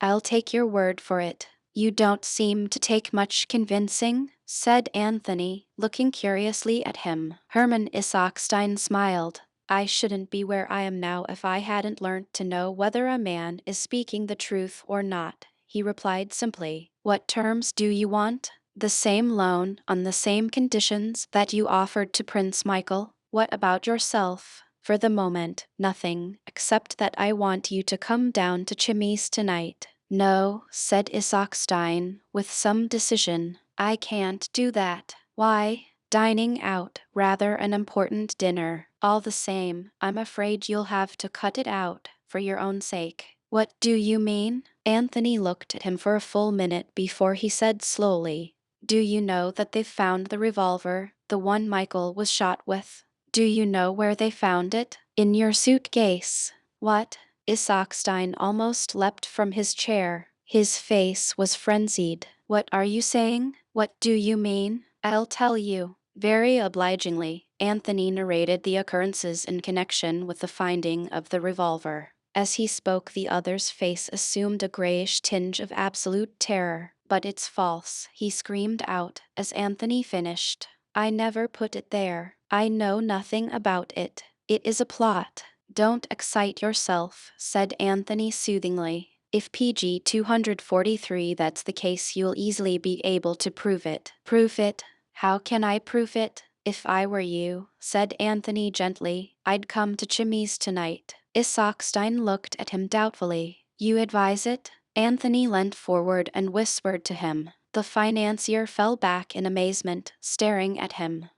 Speaker 1: I'll take your word for it. You don't seem to take much convincing, said Anthony, looking curiously at him. Hermann Isaacstein smiled. I shouldn't be where I am now if I hadn't learnt to know whether a man is speaking the truth or not, he replied simply. What terms do you want? The same loan, on the same conditions that you offered to Prince Michael. What about yourself? For the moment, nothing, except that I want you to come down to Chimneys tonight. No, said Isaacstein, with some decision. I can't do that. Why? Dining out, rather an important dinner. All the same, I'm afraid you'll have to cut it out, for your own sake. What do you mean? Anthony looked at him for a full minute before he said slowly, do you know that they've found the revolver, the one Michael was shot with? Do you know where they found it? In your suitcase. What? Isaacstein almost leapt from his chair. His face was frenzied. What are you saying? What do you mean? I'll tell you. Very obligingly, Anthony narrated the occurrences in connection with the finding of the revolver. As he spoke, the other's face assumed a grayish tinge of absolute terror. But it's false, he screamed out as Anthony finished. I never put it there. I know nothing about it. It is a plot. Don't excite yourself, said Anthony soothingly. If PG 243 that's the case, you'll easily be able to prove it. Prove it? How can I prove it? If I were you, said Anthony gently, I'd come to Chimneys tonight. Isaacstein looked at him doubtfully. You advise it? Anthony leant forward and whispered to him. The financier fell back in amazement, staring at him.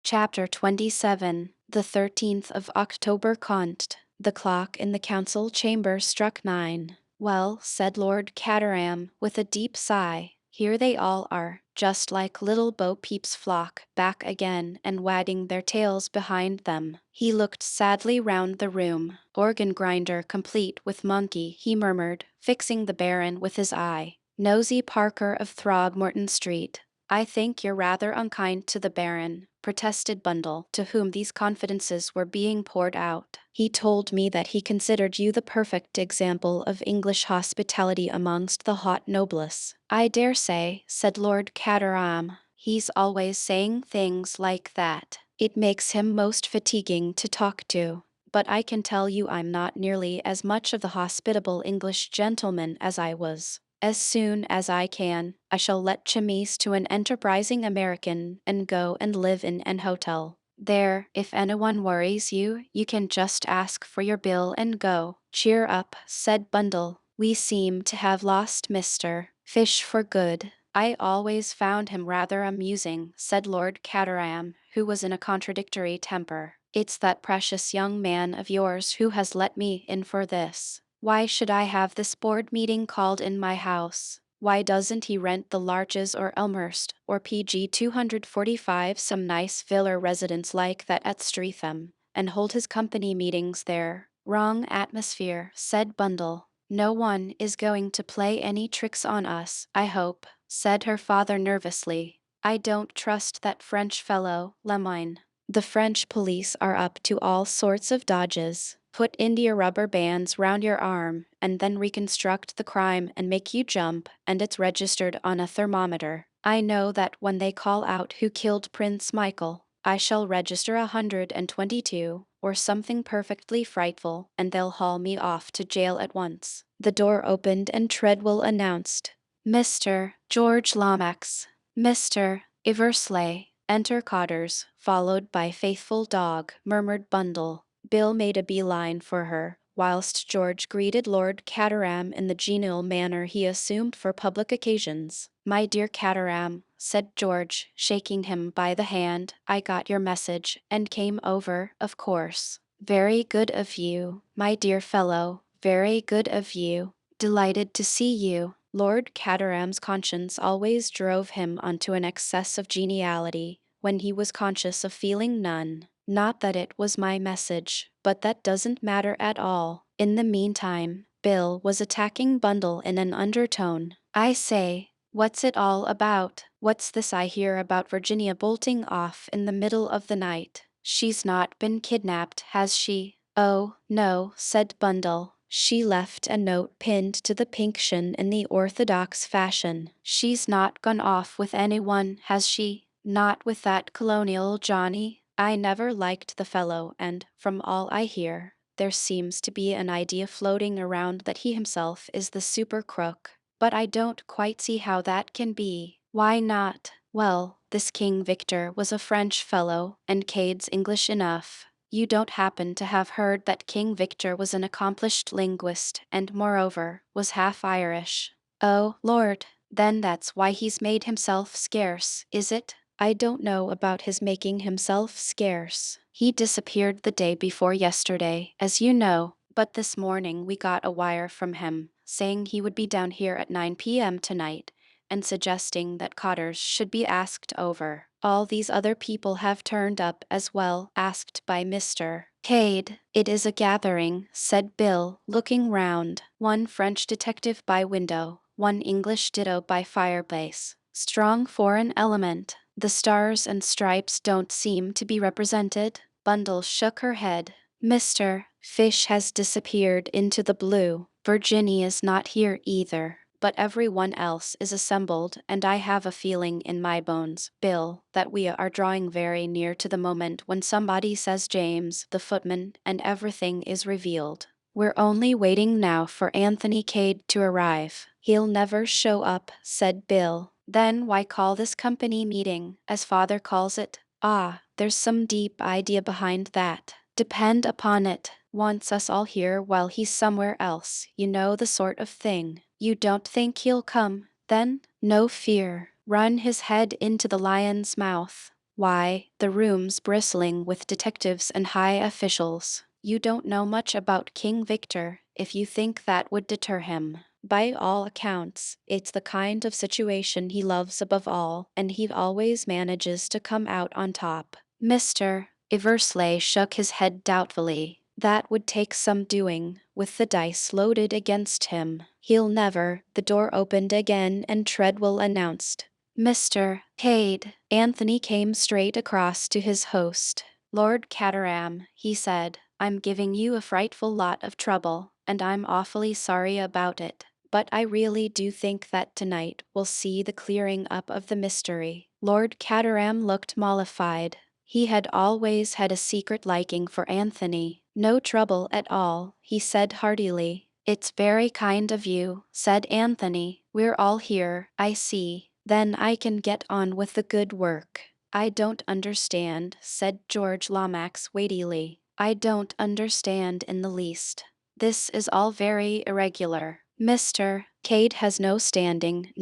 Speaker 1: Chapter 27. The 13th of October Const. The clock in the council chamber struck 9. Well, said Lord Caterham, with a deep sigh, here they all are, just like little Bo Peep's flock, back again and wagging their tails behind them. He looked sadly round the room. Organ grinder complete with monkey, he murmured, fixing the Baron with his eye. Nosy Parker of Throgmorton Street. I think you're rather unkind to the Baron, protested Bundle, to whom these confidences were being poured out. He told me that he considered you the perfect example of English hospitality amongst the hot noblesse. I dare say, said Lord Caterham. He's always saying things like that. It makes him most fatiguing to talk to. But I can tell you I'm not nearly as much of the hospitable English gentleman as I was. As soon as I can, I shall let Chimneys to an enterprising American and go and live in an hotel. There, if anyone worries you, you can just ask for your bill and go. Cheer up, said Bundle. We seem to have lost Mr. Fish for good. I always found him rather amusing, said Lord Caterham, who was in a contradictory temper. It's that precious young man of yours who has let me in for this. Why should I have this board meeting called in my house? Why doesn't he rent the Larches or Elmhurst or PG 245 some nice villa residence like that at Streatham, and hold his company meetings there? Wrong atmosphere, said Bundle. No one is going to play any tricks on us, I hope, said her father nervously. I don't trust that French fellow, Lemoine. The French police are up to all sorts of dodges. Put India rubber bands round your arm, and then reconstruct the crime and make you jump, and it's registered on a thermometer. I know that when they call out who killed Prince Michael, I shall register 122, or something perfectly frightful, and they'll haul me off to jail at once. The door opened and Treadwell announced, Mr. George Lomax. Mr. Eversley. Enter Cotters, followed by faithful dog, murmured Bundle. Bill made a beeline for her, whilst George greeted Lord Caterham in the genial manner he assumed for public occasions. My dear Caterham, said George, shaking him by the hand, I got your message, and came over, of course. Very good of you, my dear fellow, very good of you. Delighted to see you. Lord Caterham's conscience always drove him onto an excess of geniality, when he was conscious of feeling none. Not that it was my message, but that doesn't matter at all. In the meantime, Bill was attacking Bundle in an undertone. I say, what's it all about? What's this I hear about Virginia bolting off in the middle of the night? She's not been kidnapped, has she? Oh, no, said Bundle. She left a note pinned to the pink cushion in the orthodox fashion. She's not gone off with anyone, has she? Not with that colonial Johnny? I never liked the fellow, and, from all I hear, there seems to be an idea floating around that he himself is the super crook. But I don't quite see how that can be. Why not? Well, this King Victor was a French fellow, and Cade's English enough. You don't happen to have heard that King Victor was an accomplished linguist, and moreover, was half Irish. Oh, Lord, then that's why he's made himself scarce, is it? I don't know about his making himself scarce. He disappeared the day before yesterday, as you know, but this morning we got a wire from him, saying he would be down here at 9 p.m. tonight, and suggesting that Cotters should be asked over. All these other people have turned up as well, asked by Mr. Cade. It is a gathering, said Bill, looking round. One French detective by window, one English ditto by fireplace. Strong foreign element. The stars and stripes don't seem to be represented. Bundle shook her head. Mr. Fish has disappeared into the blue. Virginia is not here either. But everyone else is assembled, and I have a feeling in my bones, Bill, that we are drawing very near to the moment when somebody says James, the footman, and everything is revealed. We're only waiting now for Anthony Cade to arrive. He'll never show up, said Bill. Then why call this company meeting, as father calls it? Ah, there's some deep idea behind that. Depend upon it, wants us all here while he's somewhere else, you know the sort of thing. You don't think he'll come, then? No fear. Run his head into the lion's mouth. Why, the room's bristling with detectives and high officials. You don't know much about King Victor, if you think that would deter him. By all accounts, it's the kind of situation he loves above all, and he always manages to come out on top. Mr. Eversley shook his head doubtfully. That would take some doing, with the dice loaded against him. He'll never. The door opened again and Treadwell announced, Mr. Cade. Anthony came straight across to his host. Lord Caterham, he said, I'm giving you a frightful lot of trouble, and I'm awfully sorry about it. But I really do think that tonight we'll see the clearing up of the mystery. Lord Caterham looked mollified. He had always had a secret liking for Anthony. No trouble at all, he said heartily. It's very kind of you, said Anthony. We're all here, I see. Then I can get on with the good work. I don't understand, said George Lomax weightily. I don't understand in the least. This is all very irregular. Mr. Cade has no standing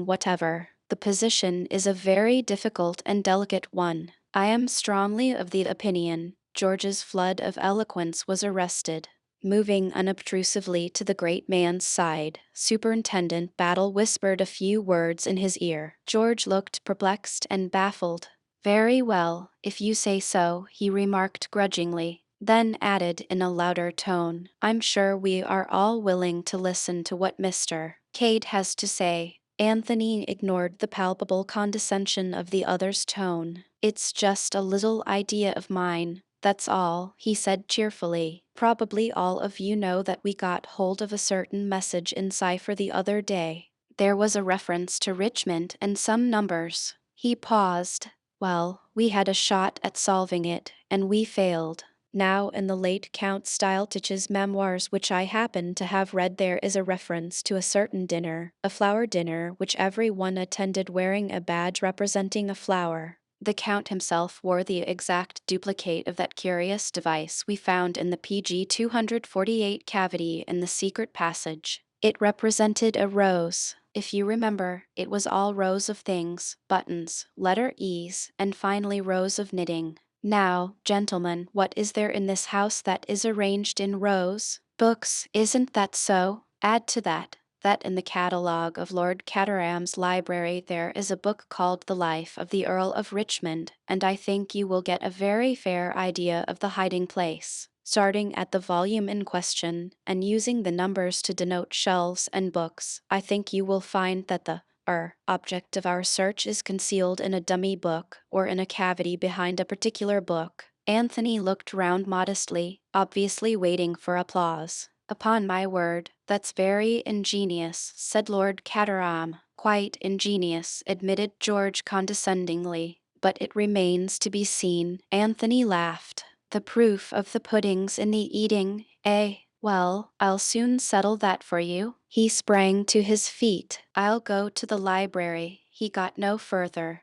Speaker 1: whatever. The position is a very difficult and delicate one. I am strongly of the opinion. George's flood of eloquence was arrested. Moving unobtrusively to the great man's side, Superintendent Battle whispered a few words in his ear. George looked perplexed and baffled. Very well, if you say so, he remarked grudgingly, then added in a louder tone, I'm sure we are all willing to listen to what Mr. Cade has to say. Anthony ignored the palpable condescension of the other's tone. It's just a little idea of mine, that's all, he said cheerfully. Probably all of you know that we got hold of a certain message in cipher the other day. There was a reference to Richmond and some numbers. He paused. Well, we had a shot at solving it, and we failed. Now, in the late Count Stylich's memoirs, which I happen to have read, there is a reference to a certain dinner, a flower dinner, which every one attended wearing a badge representing a flower. The Count himself wore the exact duplicate of that curious device we found in the PG 248 cavity in the secret passage. It represented a rose. If you remember, it was all rows of things, buttons, letter E's, and finally rows of knitting. Now, gentlemen, what is there in this house that is arranged in rows? Books, isn't that so? Add to that in the catalogue of Lord Caterham's library there is a book called The Life of the Earl of Richmond, and I think you will get a very fair idea of the hiding place. Starting at the volume in question, and using the numbers to denote shelves and books, I think you will find that the object of our search is concealed in a dummy book, or in a cavity behind a particular book. Anthony looked round modestly, obviously waiting for applause. Upon my word, that's very ingenious, said Lord Caterham. Quite ingenious, admitted George condescendingly. But it remains to be seen. Anthony laughed. The proof of the pudding's in the eating, eh? Well, I'll soon settle that for you. He sprang to his feet. I'll go to the library. He got no further.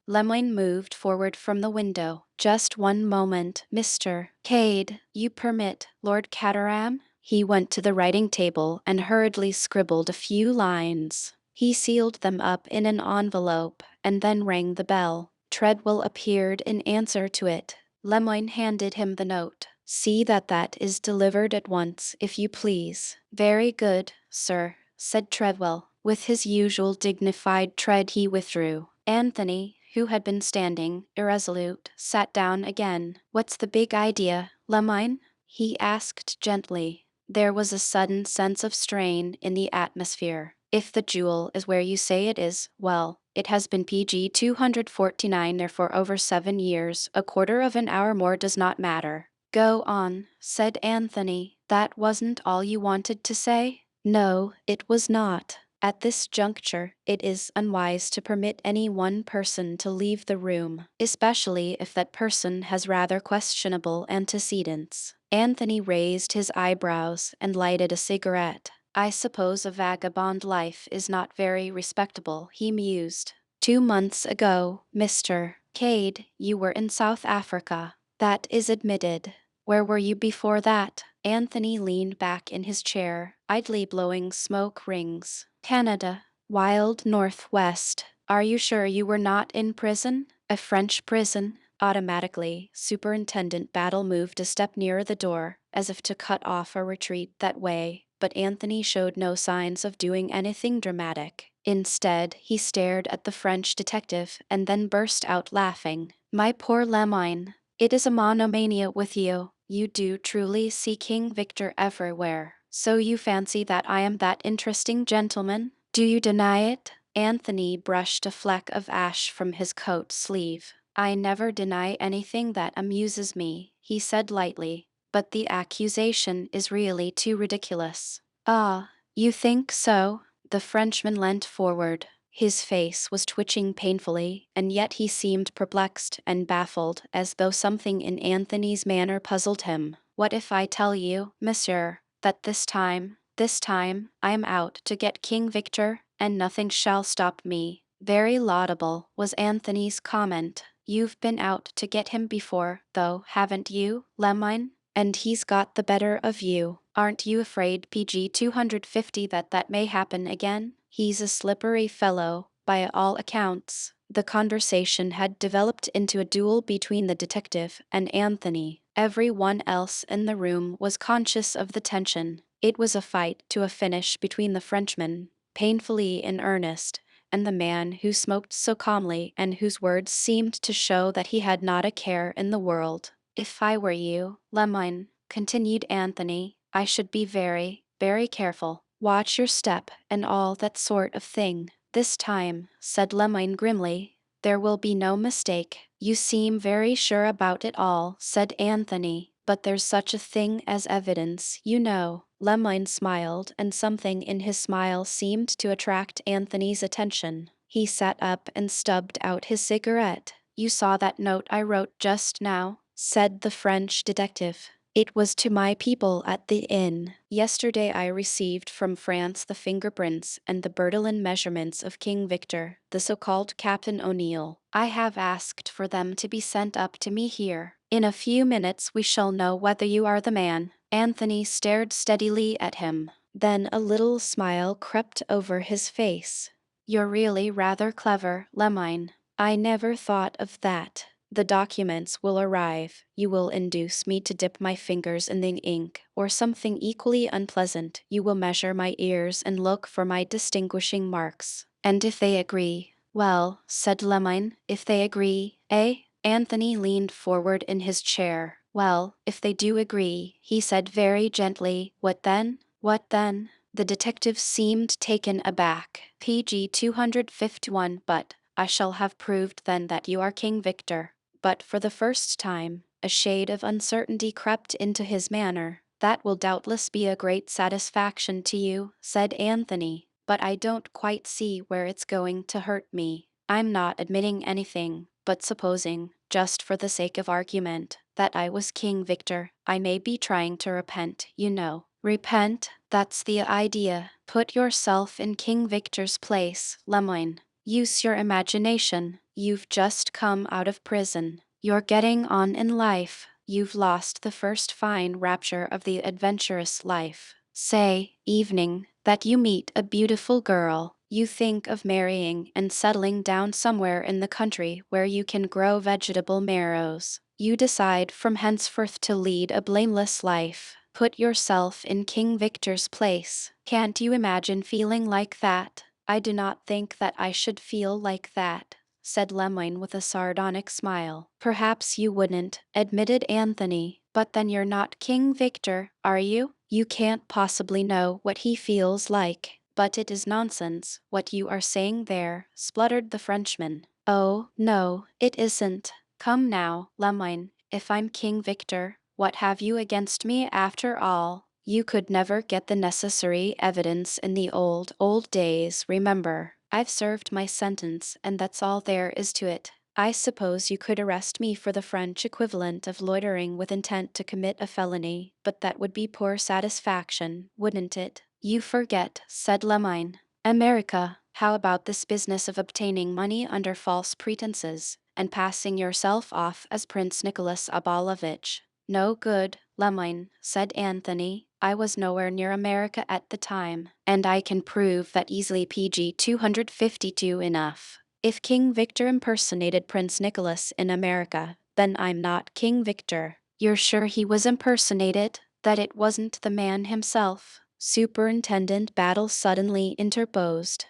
Speaker 1: Lemoyne moved forward from the window. Just one moment, Mr. Cade. You permit, Lord Caterham? He went to the writing table and hurriedly scribbled a few lines. He sealed them up in an envelope and then rang the bell. Treadwell appeared in answer to it. Lemoyne handed him the note. See that is delivered at once, if you please. Very good, sir, said Treadwell. With his usual dignified tread he withdrew. Anthony, who had been standing, irresolute, sat down again. What's the big idea, Lemoyne? He asked gently. There was a sudden sense of strain in the atmosphere. If the jewel is where you say it is, well, it has been PG 249 there for over 7 years. A quarter of an hour more does not matter. Go on, said Anthony. That wasn't all you wanted to say? No, it was not. At this juncture, it is unwise to permit any one person to leave the room, especially if that person has rather questionable antecedents. Anthony raised his eyebrows and lighted a cigarette. I suppose a vagabond life is not very respectable, he mused. 2 months ago, Mr. Cade, you were in South Africa. That is admitted. Where were you before that? Anthony leaned back in his chair, idly blowing smoke rings. Canada. Wild Northwest. Are you sure you were not in prison? A French prison? Automatically, Superintendent Battle moved a step nearer the door, as if to cut off a retreat that way, but Anthony showed no signs of doing anything dramatic. Instead, he stared at the French detective and then burst out laughing. My poor Lemoyne, it is a monomania with you. You do truly see King Victor everywhere. So you fancy that I am that interesting gentleman? Do you deny it? Anthony brushed a fleck of ash from his coat sleeve. I never deny anything that amuses me, he said lightly, but the accusation is really too ridiculous. Ah, you think so? The Frenchman leant forward. His face was twitching painfully, and yet he seemed perplexed and baffled, as though something in Anthony's manner puzzled him. What if I tell you, monsieur, that this time, I am out to get King Victor, and nothing shall stop me? Very laudable, was Anthony's comment. You've been out to get him before, though, haven't you, Lemine? And he's got the better of you. Aren't you afraid, PG 250, that may happen again? He's a slippery fellow, by all accounts. The conversation had developed into a duel between the detective and Anthony. Everyone else in the room was conscious of the tension. It was a fight to a finish between the Frenchman, painfully in earnest, and the man who smoked so calmly and whose words seemed to show that he had not a care in the world. If I were you, Lemine, continued Anthony, I should be very, very careful. Watch your step and all that sort of thing. This time, said Lemine grimly, there will be no mistake. You seem very sure about it all, said Anthony, but there's such a thing as evidence, you know. Lemine smiled, and something in his smile seemed to attract Anthony's attention. He sat up and stubbed out his cigarette. You saw that note I wrote just now, said the French detective. It was to my people at the inn. Yesterday I received from France the fingerprints and the Bertillon measurements of King Victor, the so-called Captain O'Neill. I have asked for them to be sent up to me here. In a few minutes we shall know whether you are the man. Anthony stared steadily at him. Then a little smile crept over his face. You're really rather clever, Lemine. I never thought of that. The documents will arrive. You will induce me to dip my fingers in the ink, or something equally unpleasant. You will measure my ears and look for my distinguishing marks. And if they agree, well, said Lemine, if they agree, eh? Anthony leaned forward in his chair. Well, if they do agree, he said very gently, what then? What then? The detective seemed taken aback. PG 251, but I shall have proved then that you are King Victor. But for the first time, a shade of uncertainty crept into his manner. That will doubtless be a great satisfaction to you, said Anthony, but I don't quite see where it's going to hurt me. I'm not admitting anything, but supposing, just for the sake of argument, that I was King Victor, I may be trying to repent, you know. Repent? That's the idea. Put yourself in King Victor's place, Lemine. Use your imagination. You've just come out of prison. You're getting on in life. You've lost the first fine rapture of the adventurous life. Say, evening, that you meet a beautiful girl. You think of marrying and settling down somewhere in the country where you can grow vegetable marrows. You decide from henceforth to lead a blameless life. Put yourself in King Victor's place. Can't you imagine feeling like that? I do not think that I should feel like that, said Lemine with a sardonic smile. Perhaps you wouldn't, admitted Anthony, but then you're not King Victor, are you? You can't possibly know what he feels like. But it is nonsense, what you are saying there, spluttered the Frenchman. Oh, no, it isn't. Come now, Lemine, if I'm King Victor, what have you against me after all? You could never get the necessary evidence in the old days, remember. I've served my sentence, and that's all there is to it. I suppose you could arrest me for the French equivalent of loitering with intent to commit a felony, but that would be poor satisfaction, wouldn't it? You forget, said Lemine. America, how about this business of obtaining money under false pretenses, and passing yourself off as Prince Nicholas Abalovich? No good, Lemine, said Anthony. I was nowhere near America at the time, and I can prove that easily. PG 252 enough. If King Victor impersonated Prince Nicholas in America, then I'm not King Victor. You're sure he was impersonated? That it wasn't the man himself? Superintendent Battle suddenly interposed.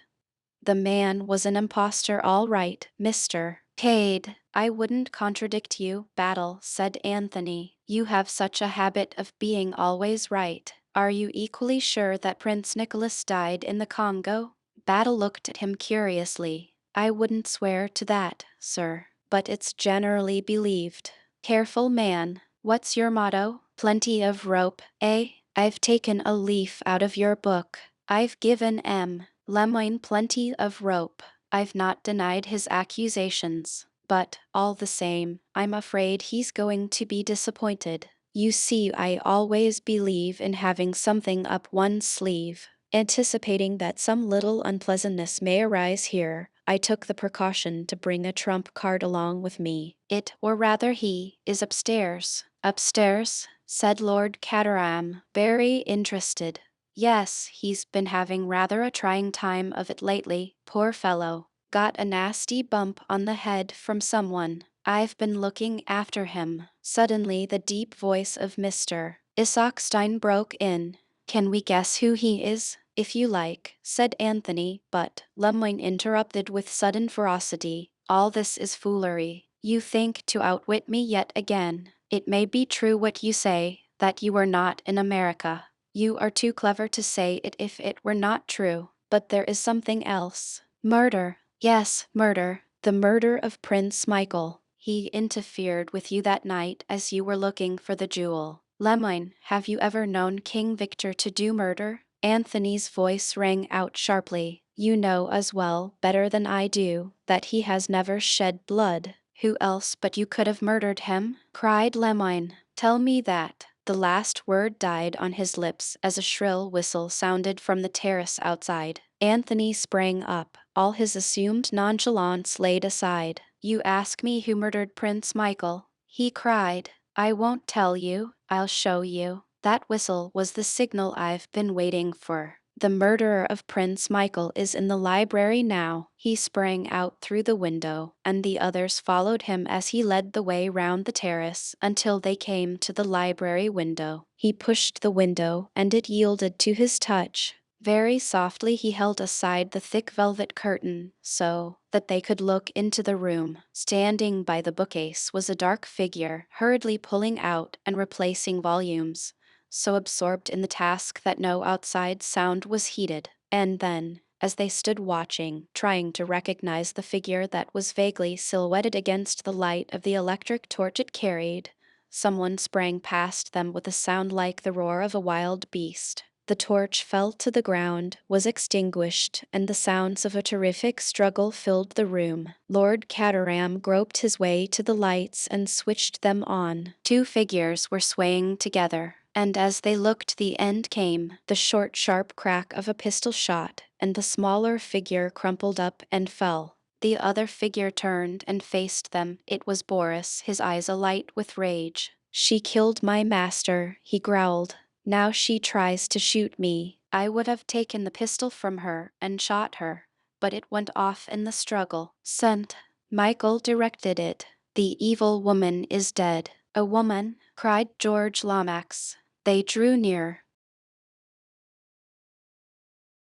Speaker 1: The man was an impostor all right, Mr. Cade. I wouldn't contradict you, Battle, said Anthony. You have such a habit of being always right. Are you equally sure that Prince Nicholas died in the Congo? Battle looked at him curiously. I wouldn't swear to that, sir, but it's generally believed. Careful man. What's your motto? Plenty of rope, eh? I've taken a leaf out of your book. I've given M. Lemine plenty of rope. I've not denied his accusations, but, all the same, I'm afraid he's going to be disappointed. You see, I always believe in having something up one's sleeve. Anticipating that some little unpleasantness may arise here, I took the precaution to bring a trump card along with me. Or rather he, is upstairs. Upstairs? Said Lord Caterham, very interested. Yes, he's been having rather a trying time of it lately, poor fellow. Got a nasty bump on the head from someone. I've been looking after him. Suddenly the deep voice of Mr. Isaacstein broke in. Can we guess who he is? If you like, said Anthony, but Lemoyne interrupted with sudden ferocity. All this is foolery. You think to outwit me yet again. It may be true what you say, that you are not in America. You are too clever to say it if it were not true. But there is something else. Murder. Yes, murder. The murder of Prince Michael. He interfered with you that night as you were looking for the jewel. Lemoyne, have you ever known King Victor to do murder? Anthony's voice rang out sharply. You know as well, better than I do, that he has never shed blood. Who else but you could have murdered him? Cried Lemoyne. Tell me that. The last word died on his lips as a shrill whistle sounded from the terrace outside. Anthony sprang up, all his assumed nonchalance laid aside. You ask me who murdered Prince Michael? He cried. I won't tell you, I'll show you. That whistle was the signal I've been waiting for. The murderer of Prince Michael is in the library now. He sprang out through the window, and the others followed him as he led the way round the terrace until they came to the library window. He pushed the window, and it yielded to his touch. Very softly he held aside the thick velvet curtain, so that they could look into the room. Standing by the bookcase was a dark figure, hurriedly pulling out and replacing volumes, so absorbed in the task that no outside sound was heeded. And then, as they stood watching, trying to recognize the figure that was vaguely silhouetted against the light of the electric torch it carried, someone sprang past them with a sound like the roar of a wild beast. The torch fell to the ground, was extinguished, and the sounds of a terrific struggle filled the room. Lord Caterham groped his way to the lights and switched them on. Two figures were swaying together, and as they looked the end came, the short sharp crack of a pistol shot, and the smaller figure crumpled up and fell. The other figure turned and faced them. It was Boris, his eyes alight with rage. She killed my master, he growled. Now she tries to shoot me. I would have taken the pistol from her and shot her, but it went off in the struggle. Sent. Michael directed it. The evil woman is dead. A woman, cried George Lomax. They drew near.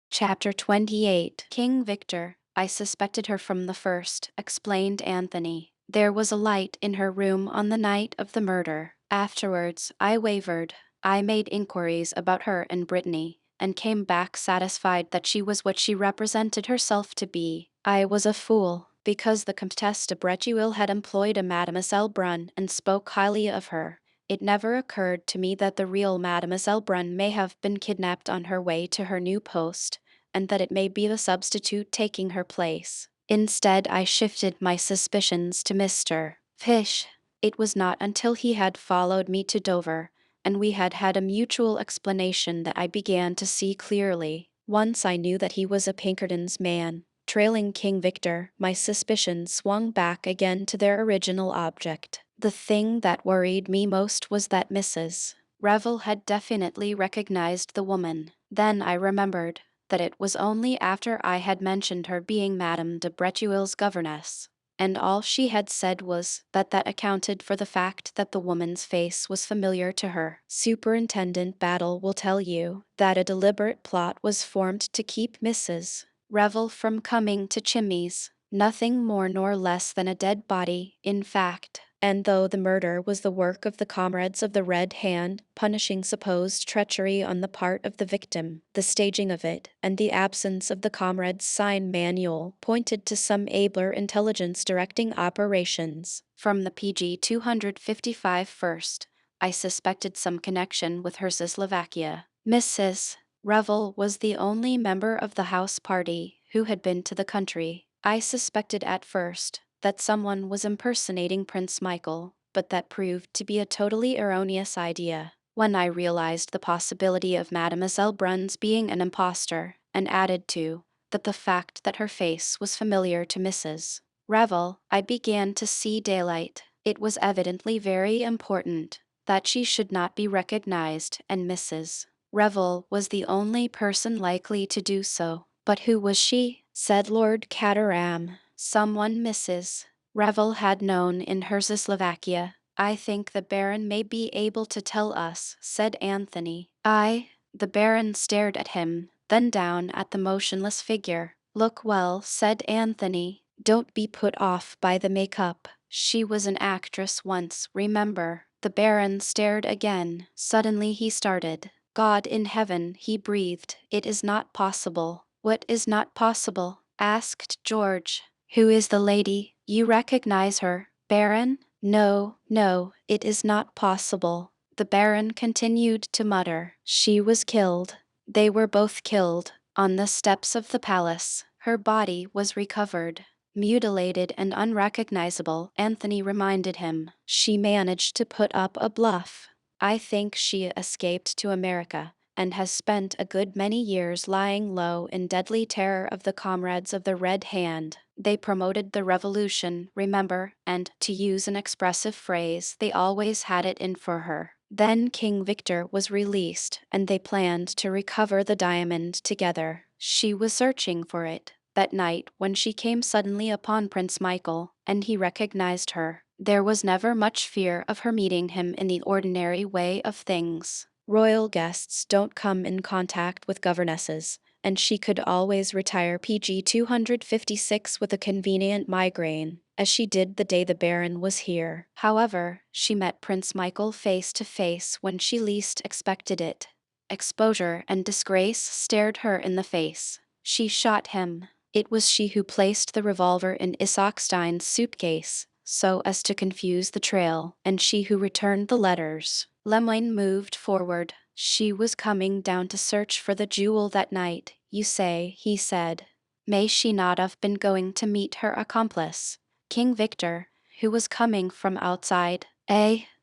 Speaker 1: Chapter 28. King Victor. I suspected her from the first, explained Anthony. There was a light in her room on the night of the murder. Afterwards, I wavered. I made inquiries about her in Brittany, and came back satisfied that she was what she represented herself to be. I was a fool, because the Comtesse de Bretuil had employed a Mademoiselle Brunn and spoke highly of her. It never occurred to me that the real Mademoiselle Brunn may have been kidnapped on her way to her new post, and that it may be the substitute taking her place. Instead, I shifted my suspicions to Mr. Fish. It was not until he had followed me to Dover, and we had had a mutual explanation, that I began to see clearly. Once I knew that he was a Pinkerton's man. Trailing King Victor, my suspicions swung back again to their original object. The thing that worried me most was that Mrs. Revel had definitely recognized the woman. Then I remembered that it was only after I had mentioned her being Madame de Bretuil's governess, and all she had said was that accounted for the fact that the woman's face was familiar to her. Superintendent Battle will tell you that a deliberate plot was formed to keep Mrs. Revel from coming to Chimneys. Nothing more nor less than a dead body, in fact. And though the murder was the work of the comrades of the Red Hand, punishing supposed treachery on the part of the victim, the staging of it, and the absence of the comrades' sign manual, pointed to some abler intelligence directing operations. From the PG 255 first, I suspected some connection with Czechoslovakia. Mrs. Revel was the only member of the house party who had been to the country. I suspected at first that someone was impersonating Prince Michael, but that proved to be a totally erroneous idea. When I realized the possibility of Mademoiselle Brun's being an impostor, and added to that the fact that her face was familiar to Mrs. Revel, I began to see daylight. It was evidently very important that she should not be recognized, and Mrs. Revel was the only person likely to do so. But who was she? Said Lord Caterham. Someone Mrs. Revel had known in Czechoslovakia. I think the Baron may be able to tell us, said Anthony. The Baron stared at him, then down at the motionless figure. Look well, said Anthony. Don't be put off by the makeup. She was an actress once, remember. The Baron stared again. Suddenly he started. God in heaven, he breathed. It is not possible. What is not possible? Asked George. Who is the lady? You recognize her, Baron? No, no, it is not possible. The Baron continued to mutter. She was killed. They were both killed. On the steps of the palace. Her body was recovered. Mutilated and unrecognizable, Anthony reminded him. She managed to put up a bluff. I think she escaped to America, and has spent a good many years lying low in deadly terror of the comrades of the Red Hand. They promoted the revolution, remember, and, to use an expressive phrase, they always had it in for her. Then King Victor was released, and they planned to recover the diamond together. She was searching for it that night when she came suddenly upon Prince Michael, and he recognized her. There was never much fear of her meeting him in the ordinary way of things. Royal guests don't come in contact with governesses, and she could always retire PG 256 with a convenient migraine, as she did the day the Baron was here. However, she met Prince Michael face to face when she least expected it. Exposure and disgrace stared her in the face. She shot him. It was she who placed the revolver in Isaacstein's suitcase, so as to confuse the trail, and she who returned the letters. Lemoyne moved forward. She was coming down to search for the jewel that night, you say, he said. May she not have been going to meet her accomplice, King Victor, who was coming from outside?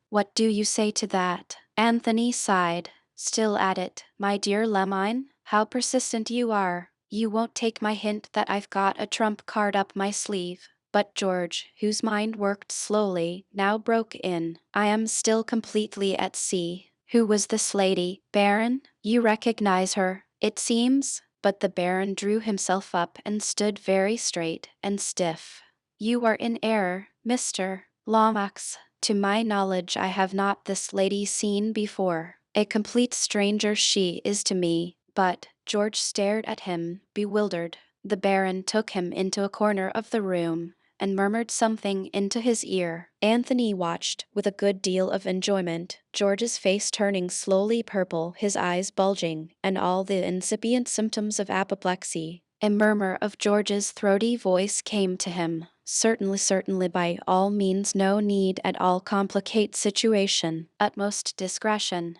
Speaker 1: What do you say to that? Anthony sighed. Still at it, my dear Lemoyne? How persistent you are. You won't take my hint that I've got a trump card up my sleeve. But George, whose mind worked slowly, now broke in. I am still completely at sea. Who was this lady, Baron? You recognize her, it seems? But the Baron drew himself up and stood very straight and stiff. You are in error, Mr. Lomax. To my knowledge I have not this lady seen before. A complete stranger she is to me, but George stared at him, bewildered. The Baron took him into a corner of the room and murmured something into his ear. Anthony watched with a good deal of enjoyment, George's face turning slowly purple, his eyes bulging, and all the incipient symptoms of apoplexy. A murmur of George's throaty voice came to him. Certainly, by all means, no need at all complicate situation. Utmost discretion.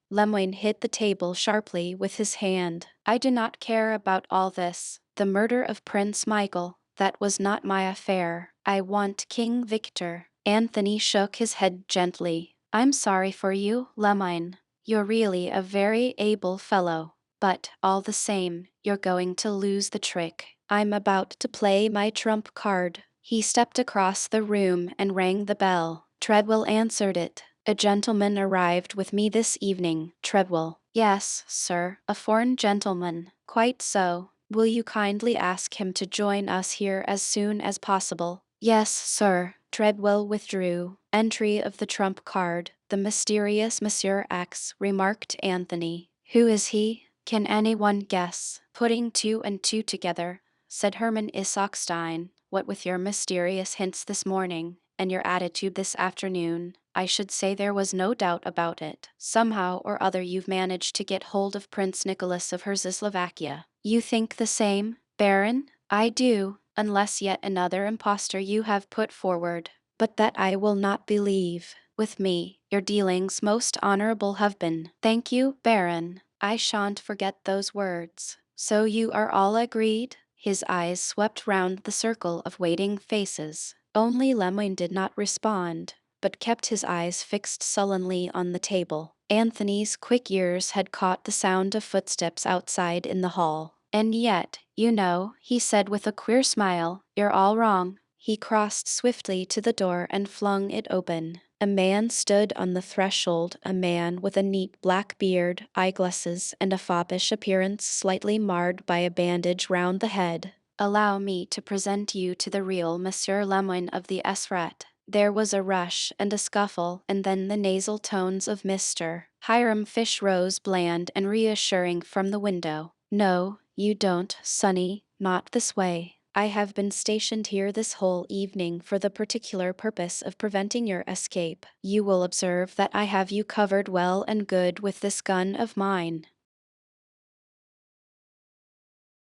Speaker 1: Lemoyne hit the table sharply with his hand. I do not care about all this. The murder of Prince Michael, that was not my affair. I want King Victor. Anthony shook his head gently. I'm sorry for you, Lemoyne. You're really a very able fellow. But, all the same, you're going to lose the trick. I'm about to play my trump card. He stepped across the room and rang the bell. Treadwell answered it. A gentleman arrived with me this evening, Treadwell. Yes, sir, a foreign gentleman. Quite so. Will you kindly ask him to join us here as soon as possible? Yes, sir. Treadwell withdrew. Entry of the trump card. The mysterious Monsieur X, remarked Anthony. Who is he? Can anyone guess? Putting two and two together, said Hermann Isaacstein. What with your mysterious hints this morning, and your attitude this afternoon, I should say there was no doubt about it. Somehow or other you've managed to get hold of Prince Nicholas of Czechoslovakia. You think the same, Baron? I do, unless yet another impostor you have put forward. But that I will not believe. With me, your dealings most honorable have been. Thank you, Baron. I shan't forget those words. So you are all agreed? His eyes swept round the circle of waiting faces. Only Lemoyne did not respond, but kept his eyes fixed sullenly on the table. Anthony's quick ears had caught the sound of footsteps outside in the hall. "And yet, you know," he said with a queer smile, "you're all wrong." He crossed swiftly to the door and flung it open. A man stood on the threshold, a man with a neat black beard, eyeglasses, and a foppish appearance slightly marred by a bandage round the head. "Allow me to present you to the real Monsieur Lemoyne of the Esrat." There was a rush and a scuffle, and then the nasal tones of Mr. Hiram Fish rose bland and reassuring from the window. "No, you don't, sonny, not this way. I have been stationed here this whole evening for the particular purpose of preventing your escape. You will observe that I have you covered well and good with this gun of mine."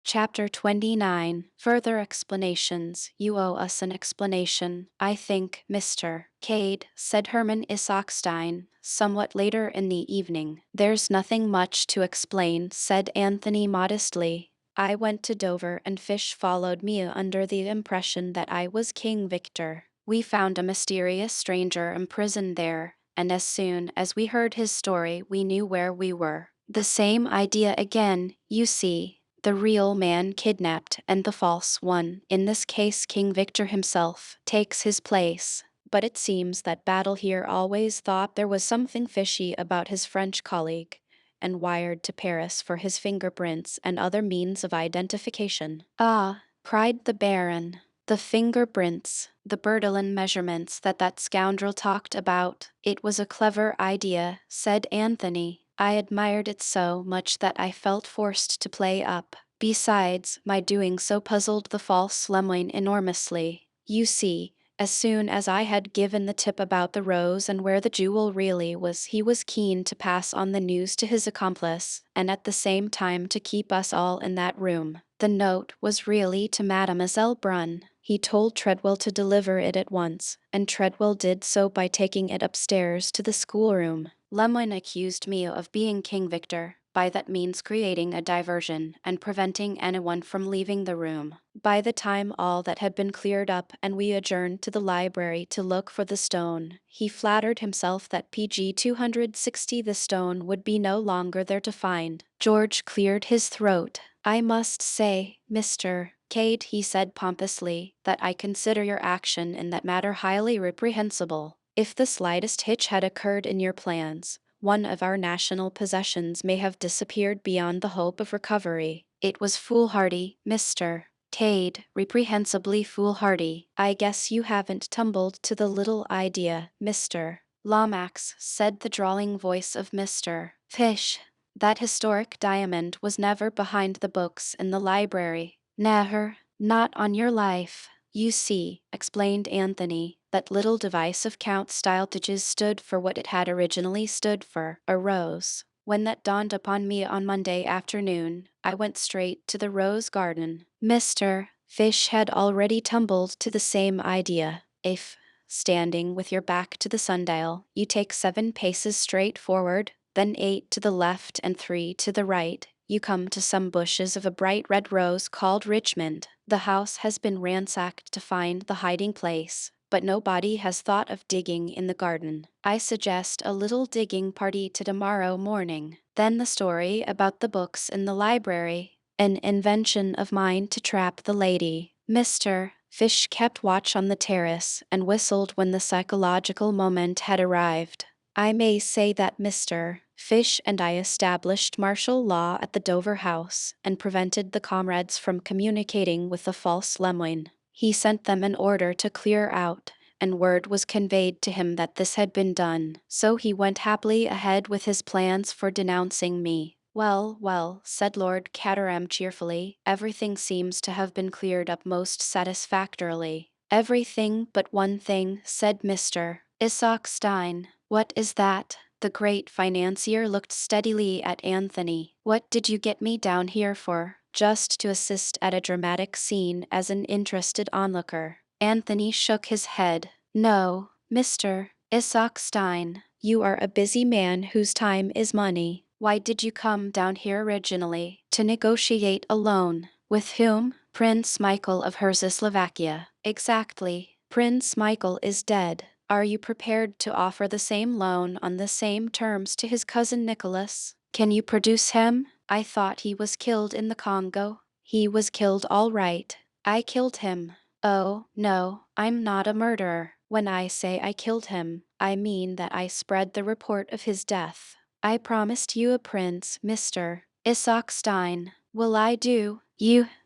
Speaker 1: Chapter 29. Further explanations. "You owe us an explanation, I think, Mr. Cade," said Herman Isaacstein, somewhat later in the evening. "There's nothing much to explain," said Anthony modestly. "I went to Dover and Fish followed me under the impression that I was King Victor. We found a mysterious stranger imprisoned there, and as soon as we heard his story we knew where we were. The same idea again, you see. The real man kidnapped and the false one, in this case King Victor himself, takes his place. But it seems that Battle here always thought there was something fishy about his French colleague, and wired to Paris for his fingerprints and other means of identification." "Ah," cried the Baron, "the fingerprints, the Bertillon measurements that scoundrel talked about." "It was a clever idea," said Anthony. "I admired it so much that I felt forced to play up. Besides, my doing so puzzled the false Lemoyne enormously. You see, as soon as I had given the tip about the rose and where the jewel really was, he was keen to pass on the news to his accomplice, and at the same time to keep us all in that room. The note was really to Mademoiselle Brunn. He told Treadwell to deliver it at once, and Treadwell did so by taking it upstairs to the schoolroom. Lemoyne accused me of being King Victor, by that means creating a diversion and preventing anyone from leaving the room. By the time all that had been cleared up and we adjourned to the library to look for the stone, he flattered himself that PG 260 the stone would be no longer there to find." George cleared his throat. "I must say, Mr. Cade," he said pompously, "that I consider your action in that matter highly reprehensible. If the slightest hitch had occurred in your plans, one of our national possessions may have disappeared beyond the hope of recovery. It was foolhardy, Mr. Cade, reprehensibly foolhardy. I guess you haven't tumbled to the little idea, Mr. Lomax," said the drawling voice of Mr. Fish. "That historic diamond was never behind the books in the library. Never, not on your life. You see," explained Anthony, "that little device of Count Stylittage's stood for what it had originally stood for, a rose. When that dawned upon me on Monday afternoon, I went straight to the rose garden." Mr. Fish had already tumbled to the same idea. "If, standing with your back to the sundial, you take 7 paces straight forward, then 8 to the left and 3 to the right, you come to some bushes of a bright red rose called Richmond. The house has been ransacked to find the hiding place, but nobody has thought of digging in the garden. I suggest a little digging party to tomorrow morning. Then the story about the books in the library, an invention of mine to trap the lady." Mr. Fish kept watch on the terrace and whistled when the psychological moment had arrived. "I may say that Mr. Fish and I established martial law at the Dover house and prevented the comrades from communicating with the false Lemoyne. He sent them an order to clear out, and word was conveyed to him that this had been done, so he went happily ahead with his plans for denouncing me." "Well, well," said Lord Caterham cheerfully, "everything seems to have been cleared up most satisfactorily." "Everything but one thing," said Mr. Isaacstein. "What is that?" The great financier looked steadily at Anthony. "What did you get me down here for?" "Just to assist at a dramatic scene as an interested onlooker." Anthony shook his head. "No, Mr. Isaacstein, you are a busy man whose time is money. Why did you come down here originally? To negotiate a loan. With whom, Prince Michael of Slovakia. Exactly. Prince Michael is dead. Are you prepared to offer the same loan on the same terms to his cousin Nicholas? Can you produce him? I thought he was killed in the Congo. He was killed all right. I killed him. Oh, no, I'm not a murderer. When I say I killed him, I mean that I spread the report of his death. I promised you a prince, Mr. Isaac Stein. Will I do?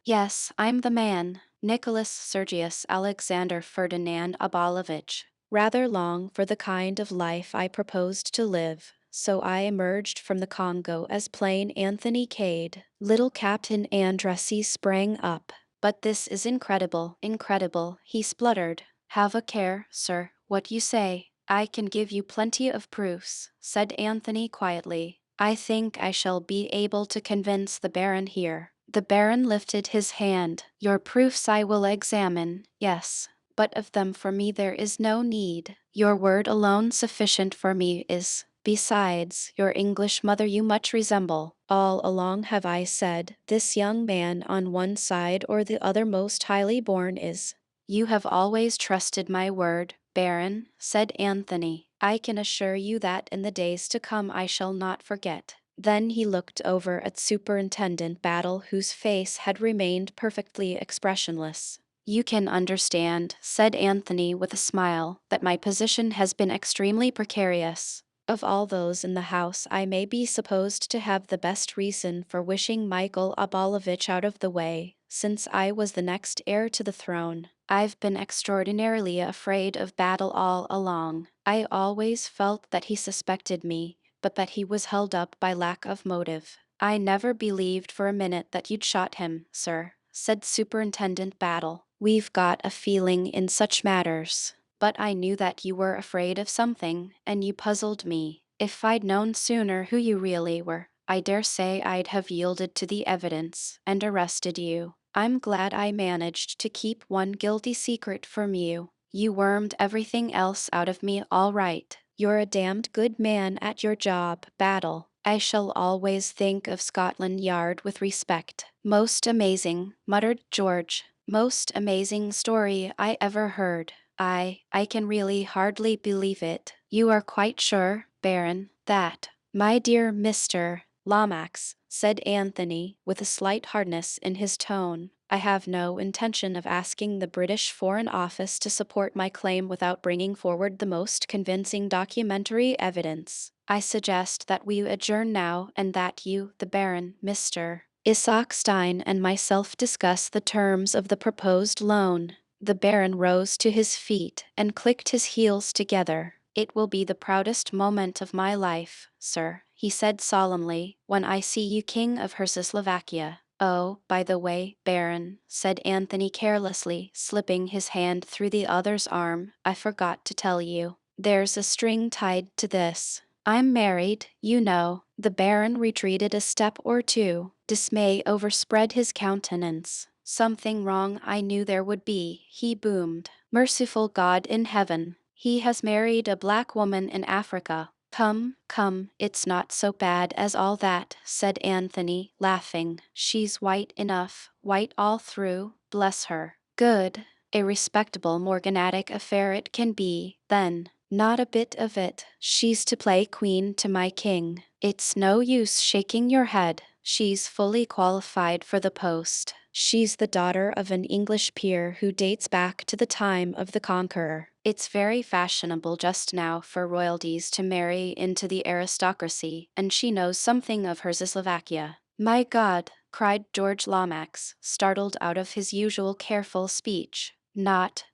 Speaker 1: Yes, I'm the man. Nicholas Sergius Alexander Ferdinand Abalovich. Rather long for the kind of life I proposed to live, so I emerged from the Congo as plain Anthony Cade. Little Captain Andressy sprang up. But this is incredible, incredible, he spluttered. Have a care, sir, what you say. I can give you plenty of proofs, said Anthony quietly. I think I shall be able to convince the Baron here. The Baron lifted his hand. Your proofs I will examine, yes, but of them for me there is no need. Your word alone sufficient for me is. Besides, your English mother you much resemble. All along have I said, this young man on one side or the other most highly born is. You have always trusted my word, Baron, said Anthony. I can assure you that in the days to come I shall not forget. Then he looked over at Superintendent Battle, whose face had remained perfectly expressionless. You can understand, said Anthony with a smile, that my position has been extremely precarious. Of all those in the house I may be supposed to have the best reason for wishing Michael Abalovich out of the way, since I was the next heir to the throne. I've been extraordinarily afraid of Battle all along. I always felt that he suspected me, but that he was held up by lack of motive. I never believed for a minute that you'd shot him, sir, said Superintendent Battle. We've got a feeling in such matters. But I knew that you were afraid of something, and you puzzled me. If I'd known sooner who you really were, I dare say I'd have yielded to the evidence and arrested you. I'm glad I managed to keep one guilty secret from you. You wormed everything else out of me all right. You're a damned good man at your job, Battle. I shall always think of Scotland Yard with respect. Most amazing, muttered George. Most amazing story I ever heard. I can really hardly believe it. You are quite sure, Baron, that, my dear Mr. Lomax, said Anthony, with a slight hardness in his tone, I have no intention of asking the British Foreign Office to support my claim without bringing forward the most convincing documentary evidence. I suggest that we adjourn now and that you, the Baron, Mr. Isaac Stein, and myself discuss the terms of the proposed loan. The Baron rose to his feet and clicked his heels together. It will be the proudest moment of my life, sir, he said solemnly, when I see you King of Slovakia. Oh, by the way, Baron, said Anthony carelessly, slipping his hand through the other's arm, I forgot to tell you. There's a string tied to this. I'm married, you know. The Baron retreated a step or two. Dismay overspread his countenance. Something wrong I knew there would be, he boomed. Merciful God in heaven. He has married a black woman in Africa. Come, come, it's not so bad as all that, said Anthony, laughing. She's white enough, white all through, bless her. Good. A respectable morganatic affair it can be, then. Not a bit of it. She's to play queen to my king. It's no use shaking your head. She's fully qualified for the post. She's the daughter of an English peer who dates back to the time of the Conqueror. It's very fashionable just now for royalties to marry into the aristocracy, and she knows something of Slovakia. My God, cried George Lomax, startled out of his usual careful speech. Not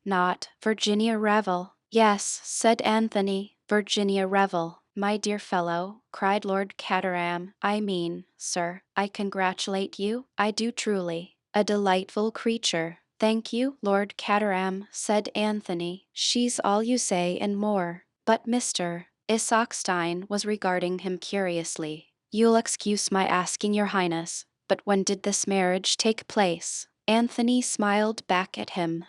Speaker 1: Virginia Revel. Yes, said Anthony, Virginia Revel. My dear fellow, cried Lord Caterham, I mean, sir, I congratulate you, I do truly. A delightful creature. Thank you, Lord Caterham, said Anthony. She's all you say and more. But Mr. Isaac Stein was regarding him curiously. You'll excuse my asking your highness, but when did this marriage take place? Anthony smiled back at him.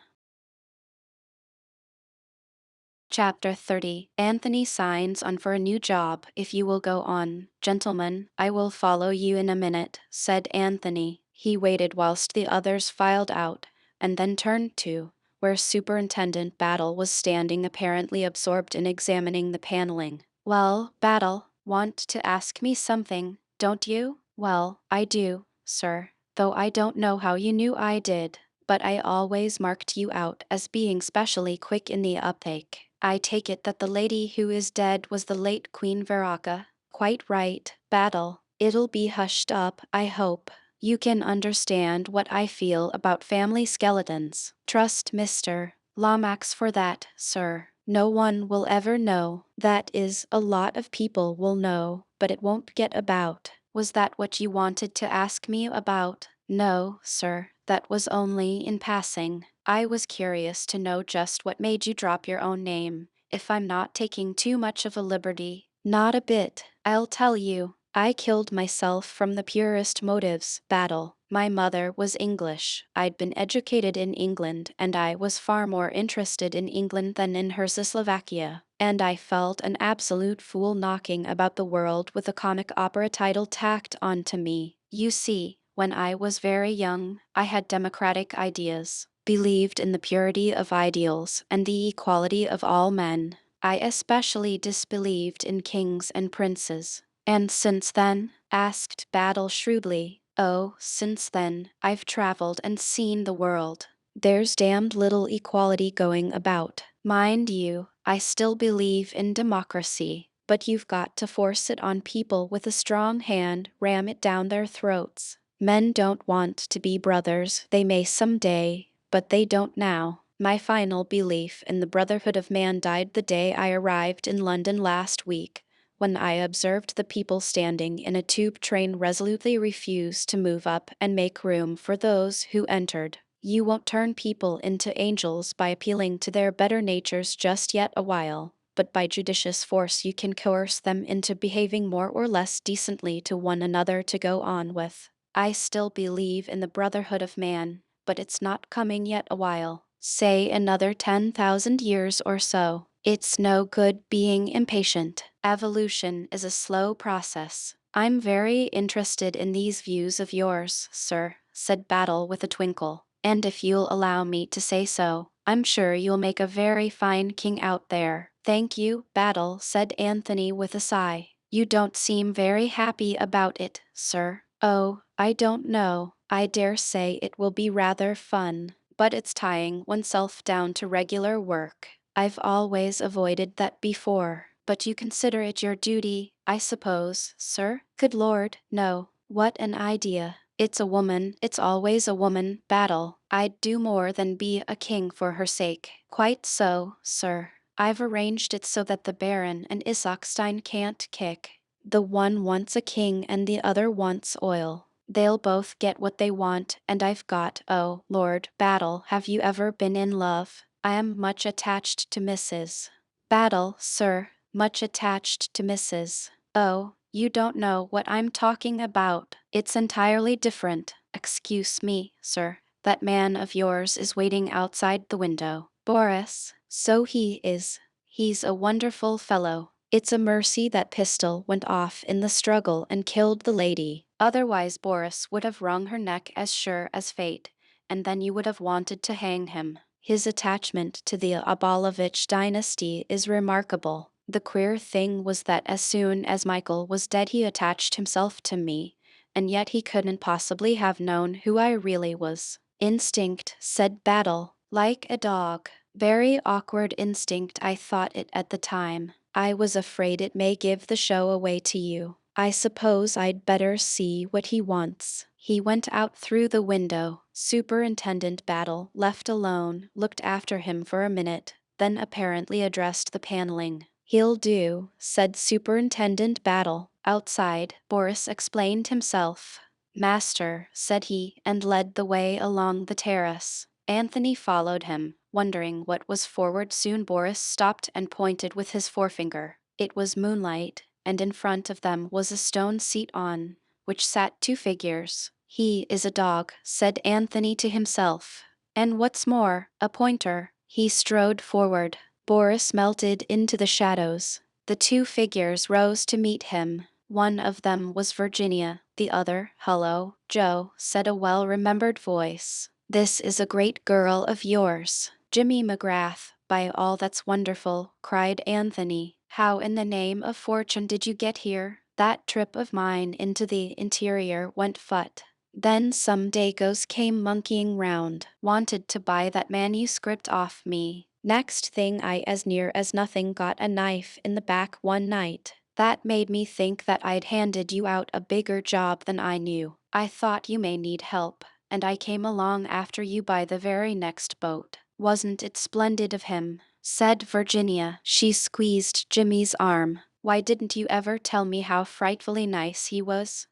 Speaker 1: Chapter 30. Anthony signs on for a new job if you will go on. Gentlemen, I will follow you in a minute, said Anthony. He waited whilst the others filed out, and then turned to where Superintendent Battle was standing, apparently absorbed in examining the paneling. Well, Battle, want to ask me something, don't you? Well, I do, sir, though I don't know how you knew I did, but I always marked you out as being specially quick in the uptake. I take it that the lady who is dead was the late Queen Veraka. Quite right, Battle. It'll be hushed up, I hope. You can understand what I feel about family skeletons. Trust Mr. Lomax for that, sir. No one will ever know. That is, a lot of people will know, but it won't get about. Was that what you wanted to ask me about? No, sir, that was only in passing. I was curious to know just what made you drop your own name, if I'm not taking too much of a liberty. Not a bit, I'll tell you. I killed myself from the purest motives, Battle. My mother was English. I'd been educated in England, and I was far more interested in England than in Czechoslovakia. And I felt an absolute fool knocking about the world with a comic opera title tacked onto me. You see, when I was very young, I had democratic ideas, believed in the purity of ideals and the equality of all men. I especially disbelieved in kings and princes. And since then? Asked Battle shrewdly. Oh, since then, I've traveled and seen the world. There's damned little equality going about. Mind you, I still believe in democracy, but you've got to force it on people with a strong hand, ram it down their throats. Men don't want to be brothers, they may someday, but they don't now. My final belief in the brotherhood of man died the day I arrived in London last week, when I observed the people standing in a tube train resolutely refuse to move up and make room for those who entered. You won't turn people into angels by appealing to their better natures just yet a while, but by judicious force you can coerce them into behaving more or less decently to one another to go on with. I still believe in the brotherhood of man, but it's not coming yet a while. Say another 10,000 years or so. It's no good being impatient. Evolution is a slow process. I'm very interested in these views of yours, sir, said Battle with a twinkle. And if you'll allow me to say so, I'm sure you'll make a very fine king out there. Thank you, Battle, said Anthony with a sigh. You don't seem very happy about it, sir. Oh, I don't know. I dare say it will be rather fun, but it's tying oneself down to regular work. I've always avoided that before, but you consider it your duty, I suppose, sir? Good Lord, no. What an idea. It's a woman, it's always a woman, Battle. I'd do more than be a king for her sake. Quite so, sir. I've arranged it so that the Baron and Isaacstein can't kick. The one wants a king and the other wants oil. They'll both get what they want, and I've got, oh, Lord, Battle, have you ever been in love? I am much attached to Mrs. Battle, sir, much attached to Mrs. Oh, you don't know what I'm talking about. It's entirely different. Excuse me, sir. That man of yours is waiting outside the window. Boris, so he is. He's a wonderful fellow. It's a mercy that pistol went off in the struggle and killed the lady. Otherwise Boris would have wrung her neck as sure as fate, and then you would have wanted to hang him. His attachment to the Abalovich dynasty is remarkable. The queer thing was that as soon as Michael was dead he attached himself to me, and yet he couldn't possibly have known who I really was. Instinct, said Battle, like a dog. Very awkward instinct, I thought it at the time. I was afraid it may give the show away to you. I suppose I'd better see what he wants. He went out through the window. Superintendent Battle, left alone, looked after him for a minute, then apparently addressed the paneling. He'll do, said Superintendent Battle. Outside, Boris explained himself. Master, said he, and led the way along the terrace. Anthony followed him, wondering what was forward. Soon Boris stopped and pointed with his forefinger. It was moonlight, and in front of them was a stone seat on which sat two figures. He is a dog, said Anthony to himself. And what's more, a pointer. He strode forward. Boris melted into the shadows. The two figures rose to meet him. One of them was Virginia, the other. "Hello, Joe," said a well-remembered voice. "This is a great girl of yours." "Jimmy McGrath, by all that's wonderful," cried Anthony. "How in the name of fortune did you get here?" "That trip of mine into the interior went fut. Then some Dagos came monkeying round, wanted to buy that manuscript off me. Next thing I as near as nothing got a knife in the back one night. That made me think that I'd handed you out a bigger job than I knew. I thought you may need help, and I came along after you by the very next boat." "Wasn't it splendid of him?" said Virginia. She squeezed Jimmy's arm. "Why didn't you ever tell me how frightfully nice he was?"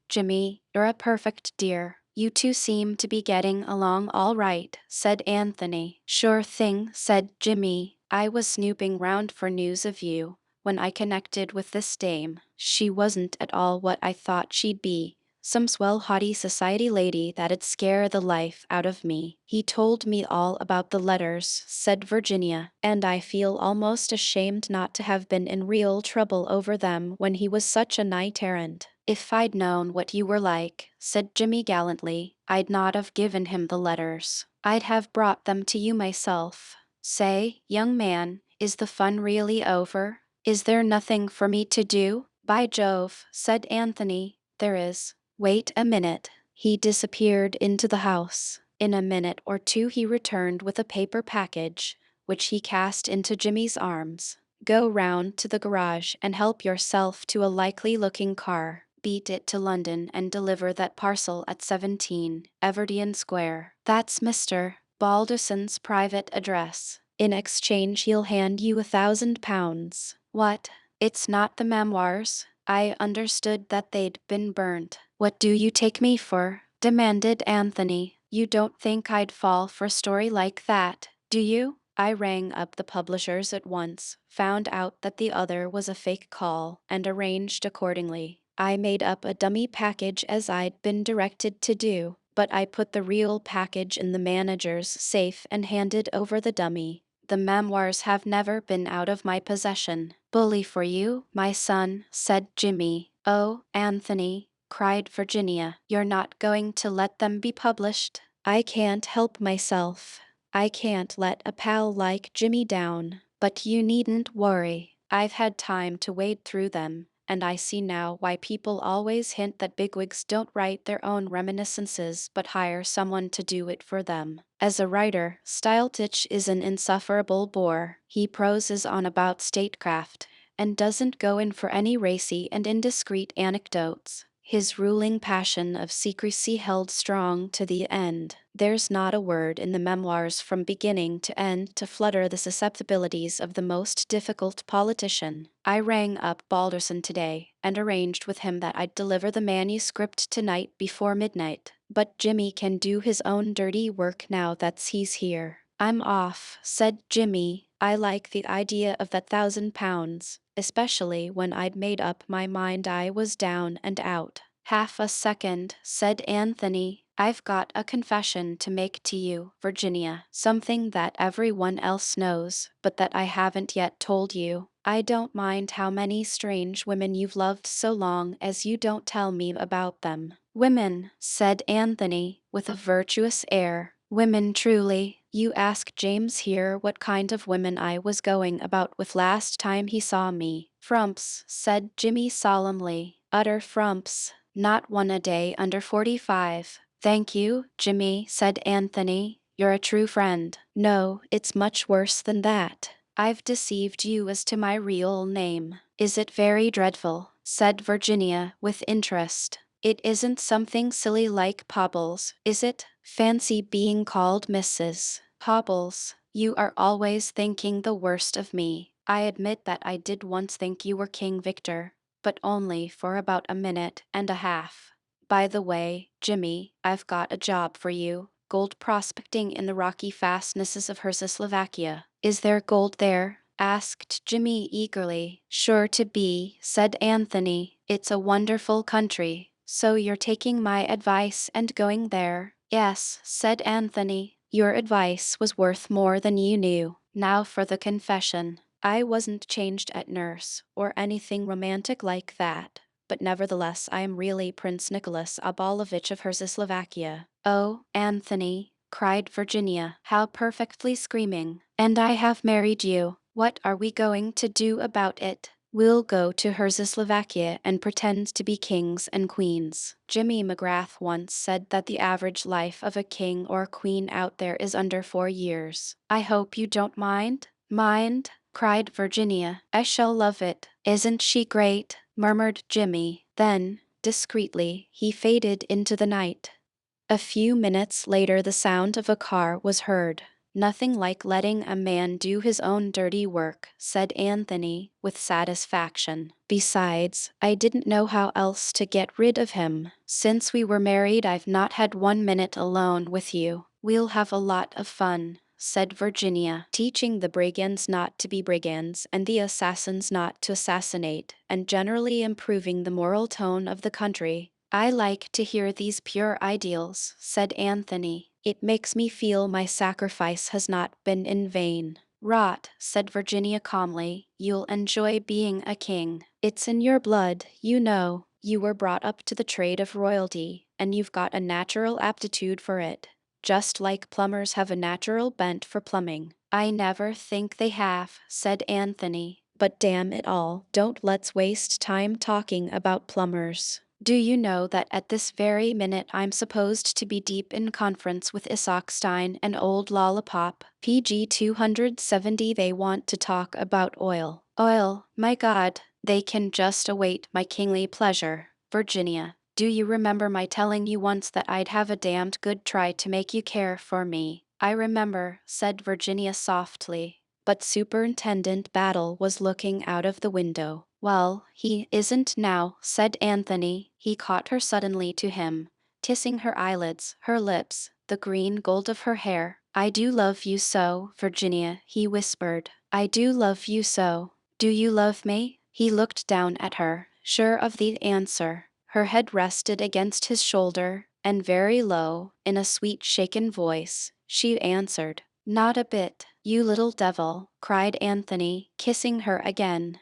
Speaker 1: Jimmy, you're a perfect dear. You two seem to be getting along all right," said Anthony. "Sure thing," said Jimmy. "I was snooping round for news of you when I connected with this dame. She wasn't at all what I thought she'd be. Some swell haughty society lady that'd scare the life out of me." "He told me all about the letters," said Virginia, "and I feel almost ashamed not to have been in real trouble over them when he was such a knight errant." "If I'd known what you were like," said Jimmy gallantly, "I'd not have given him the letters. I'd have brought them to you myself. Say, young man, is the fun really over? Is there nothing for me to do?" "By Jove," said Anthony, "there is. Wait a minute." He disappeared into the house. In a minute or two he returned with a paper package, which he cast into Jimmy's arms. "Go round to the garage and help yourself to a likely-looking car. Beat it to London and deliver that parcel at 17 Everdean Square. That's Mr. Balderson's private address. In exchange he'll hand you £1,000. What? It's not the memoirs? I understood that they'd been burnt." "What do you take me for?" demanded Anthony. "You don't think I'd fall for a story like that, do you?" "I rang up the publishers at once, found out that the other was a fake call, and arranged accordingly. I made up a dummy package as I'd been directed to do, but I put the real package in the manager's safe and handed over the dummy. The memoirs have never been out of my possession." "Bully for you, my son," said Jimmy. "Oh, Anthony," cried Virginia, "you're not going to let them be published?" "I can't help myself. I can't let a pal like Jimmy down. But you needn't worry. I've had time to wade through them, and I see now why people always hint that bigwigs don't write their own reminiscences but hire someone to do it for them. As a writer, Styletich is an insufferable bore. He proses on about statecraft, and doesn't go in for any racy and indiscreet anecdotes. His ruling passion of secrecy held strong to the end. There's not a word in the memoirs from beginning to end to flutter the susceptibilities of the most difficult politician. I rang up Balderson today and arranged with him that I'd deliver the manuscript tonight before midnight. But Jimmy can do his own dirty work now that he's here." "I'm off," said Jimmy. "I like the idea of that £1,000, especially when I'd made up my mind I was down and out." "Half a second," said Anthony. "I've got a confession to make to you, Virginia. Something that everyone else knows, but that I haven't yet told you. I don't mind how many strange women you've loved so long as you don't tell me about them." "Women," said Anthony, with a virtuous air. "Women truly. You ask James here what kind of women I was going about with last time he saw me." "Frumps," said Jimmy solemnly. "Utter frumps. Not one a day under 45. "Thank you, Jimmy," said Anthony. "You're a true friend." "No, it's much worse than that. I've deceived you as to my real name." "Is it very dreadful?" said Virginia, with interest. "It isn't something silly like Pobbles, is it? Fancy being called Mrs. Pobbles. You are always thinking the worst of me. I admit that I did once think you were King Victor, but only for about a minute and a half. By the way, Jimmy, I've got a job for you. Gold prospecting in the rocky fastnesses of Czechoslovakia." "Is there gold there?" asked Jimmy eagerly. "Sure to be," said Anthony. "It's a wonderful country. So you're taking my advice and going there?" "Yes," said Anthony. "Your advice was worth more than you knew. Now for the confession. I wasn't changed at nurse, or anything romantic like that. but nevertheless I am really Prince Nicholas Abalovich of Herzoslovakia. Oh, Anthony, cried Virginia, how perfectly screaming. And I have married you. What are we going to do about it? We'll go to Herzoslovakia and pretend to be kings and queens. Jimmy McGrath once said that the average life of a king or queen out there is under 4 years. I hope you don't mind? Mind? Cried Virginia. I shall love it. Isn't she great? Murmured Jimmy. Then, discreetly, he faded into the night. A few minutes later the sound of a car was heard. Nothing like letting a man do his own dirty work, said Anthony, with satisfaction. Besides, I didn't know how else to get rid of him. Since we were married, I've not had 1 minute alone with you. We'll have a lot of fun, said Virginia, teaching the brigands not to be brigands and the assassins not to assassinate, and generally improving the moral tone of the country. I like to hear these pure ideals, said Anthony. It makes me feel my sacrifice has not been in vain. Rot, said Virginia calmly. You'll enjoy being a king. It's in your blood, you know. You were brought up to the trade of royalty, and you've got a natural aptitude for it. Just like plumbers have a natural bent for plumbing. I never think they have, said Anthony. But damn it all, don't let's waste time talking about plumbers. Do you know that at this very minute I'm supposed to be deep in conference with Isak Stein and old Lollipop, PG 270? They want to talk about oil. Oil, my God, they can just await my kingly pleasure. Virginia, do you remember my telling you once that I'd have a damned good try to make you care for me? I remember, said Virginia softly. But Superintendent Battle was looking out of the window. Well, he isn't now, said Anthony. He caught her suddenly to him, kissing her eyelids, her lips, the green gold of her hair. I do love you so, Virginia, he whispered. I do love you so. Do you love me? He looked down at her, sure of the answer. Her head rested against his shoulder, and very low, in a sweet shaken voice, she answered, not a bit, you little devil, cried Anthony, kissing her again.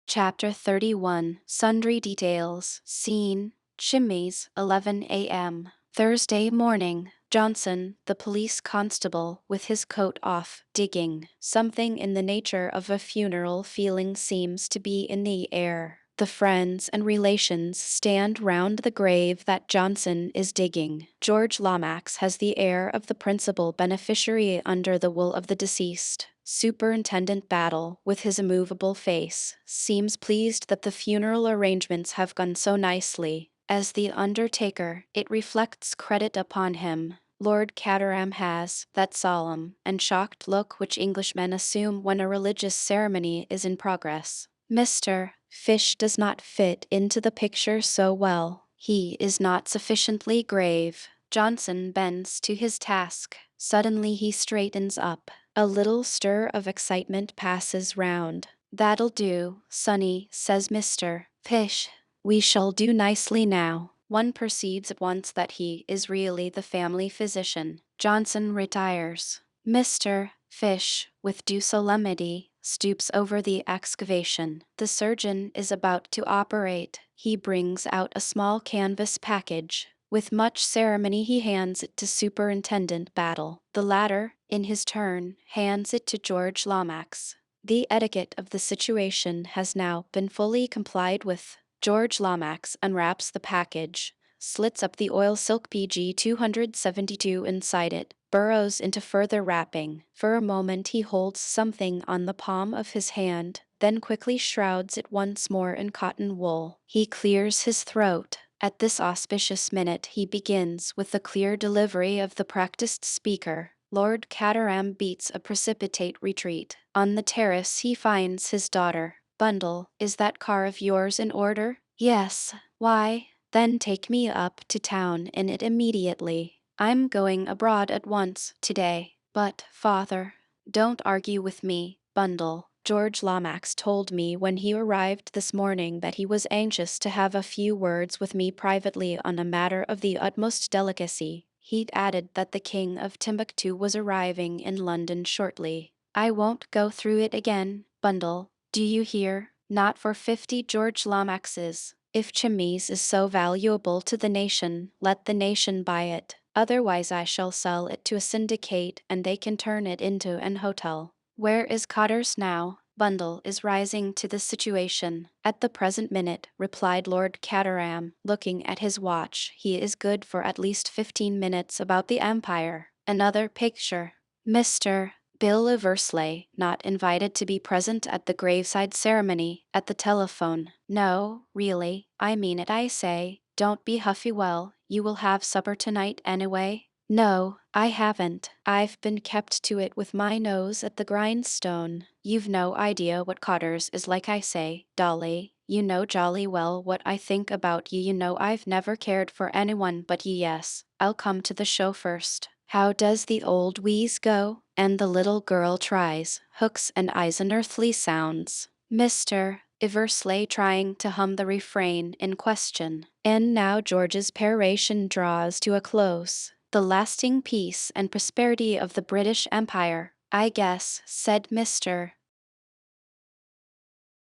Speaker 1: Chapter 31. Sundry Details. Scene, Chimneys, 11 a.m. Thursday morning. Johnson, the police constable, with his coat off, digging. Something in the nature of a funeral feeling seems to be in the air. The friends and relations stand round the grave that Johnson is digging. George Lomax has the air of the principal beneficiary under the will of the deceased. Superintendent Battle, with his immovable face, seems pleased that the funeral arrangements have gone so nicely. As the undertaker, it reflects credit upon him. Lord Caterham has that solemn and shocked look which Englishmen assume when a religious ceremony is in progress. Mr. Fish does not fit into the picture so well. He is not sufficiently grave. Johnson bends to his task. Suddenly he straightens up. A little stir of excitement passes round. That'll do, Sonny, says Mr. Fish. We shall do nicely now. One perceives at once that he is really the family physician. Johnson retires. Mr. Fish, with due solemnity, stoops over the excavation. The surgeon is about to operate. He brings out a small canvas package. With much ceremony he hands it to Superintendent Battle. The latter, in his turn, hands it to George Lomax. The etiquette of the situation has now been fully complied with. George Lomax unwraps the package, slits up the oil silk PG 272 inside it, burrows into further wrapping. For a moment he holds something on the palm of his hand, then quickly shrouds it once more in cotton wool. He clears his throat. At this auspicious minute he begins with the clear delivery of the practiced speaker. Lord Caterham beats a precipitate retreat. On the terrace he finds his daughter. Bundle, is that car of yours in order? Yes. Why, then take me up to town in it immediately. I'm going abroad at once, today. But, father, don't argue with me, Bundle. George Lomax told me when he arrived this morning that he was anxious to have a few words with me privately on a matter of the utmost delicacy. He'd added that the King of Timbuktu was arriving in London shortly. I won't go through it again, Bundle. Do you hear? Not for 50 George Lomaxes. If Chimneys is so valuable to the nation, let the nation buy it. Otherwise I shall sell it to a syndicate and they can turn it into an hotel. Where is Cotters now? Bundle is rising to the situation. At the present minute, replied Lord Caterham, looking at his watch, he is good for at least 15 minutes about the Empire. Another picture. Mr. Bill Eversley, not invited to be present at the graveside ceremony, at the telephone. No, really, I mean it, I say. Don't be huffy. Well, you will have supper tonight anyway? No, I haven't. I've been kept to it with my nose at the grindstone. You've no idea what Cotters is like, I say, Dolly. You know jolly well what I think about ye. You know I've never cared for anyone but ye. Yes, I'll come to the show first. How does the old wheeze go? And the little girl tries, hooks and eyes unearthly sounds. Mr. Eversley trying to hum the refrain in question. And now George's peroration draws to a close. The lasting peace and prosperity of the British Empire, I guess, said Mr.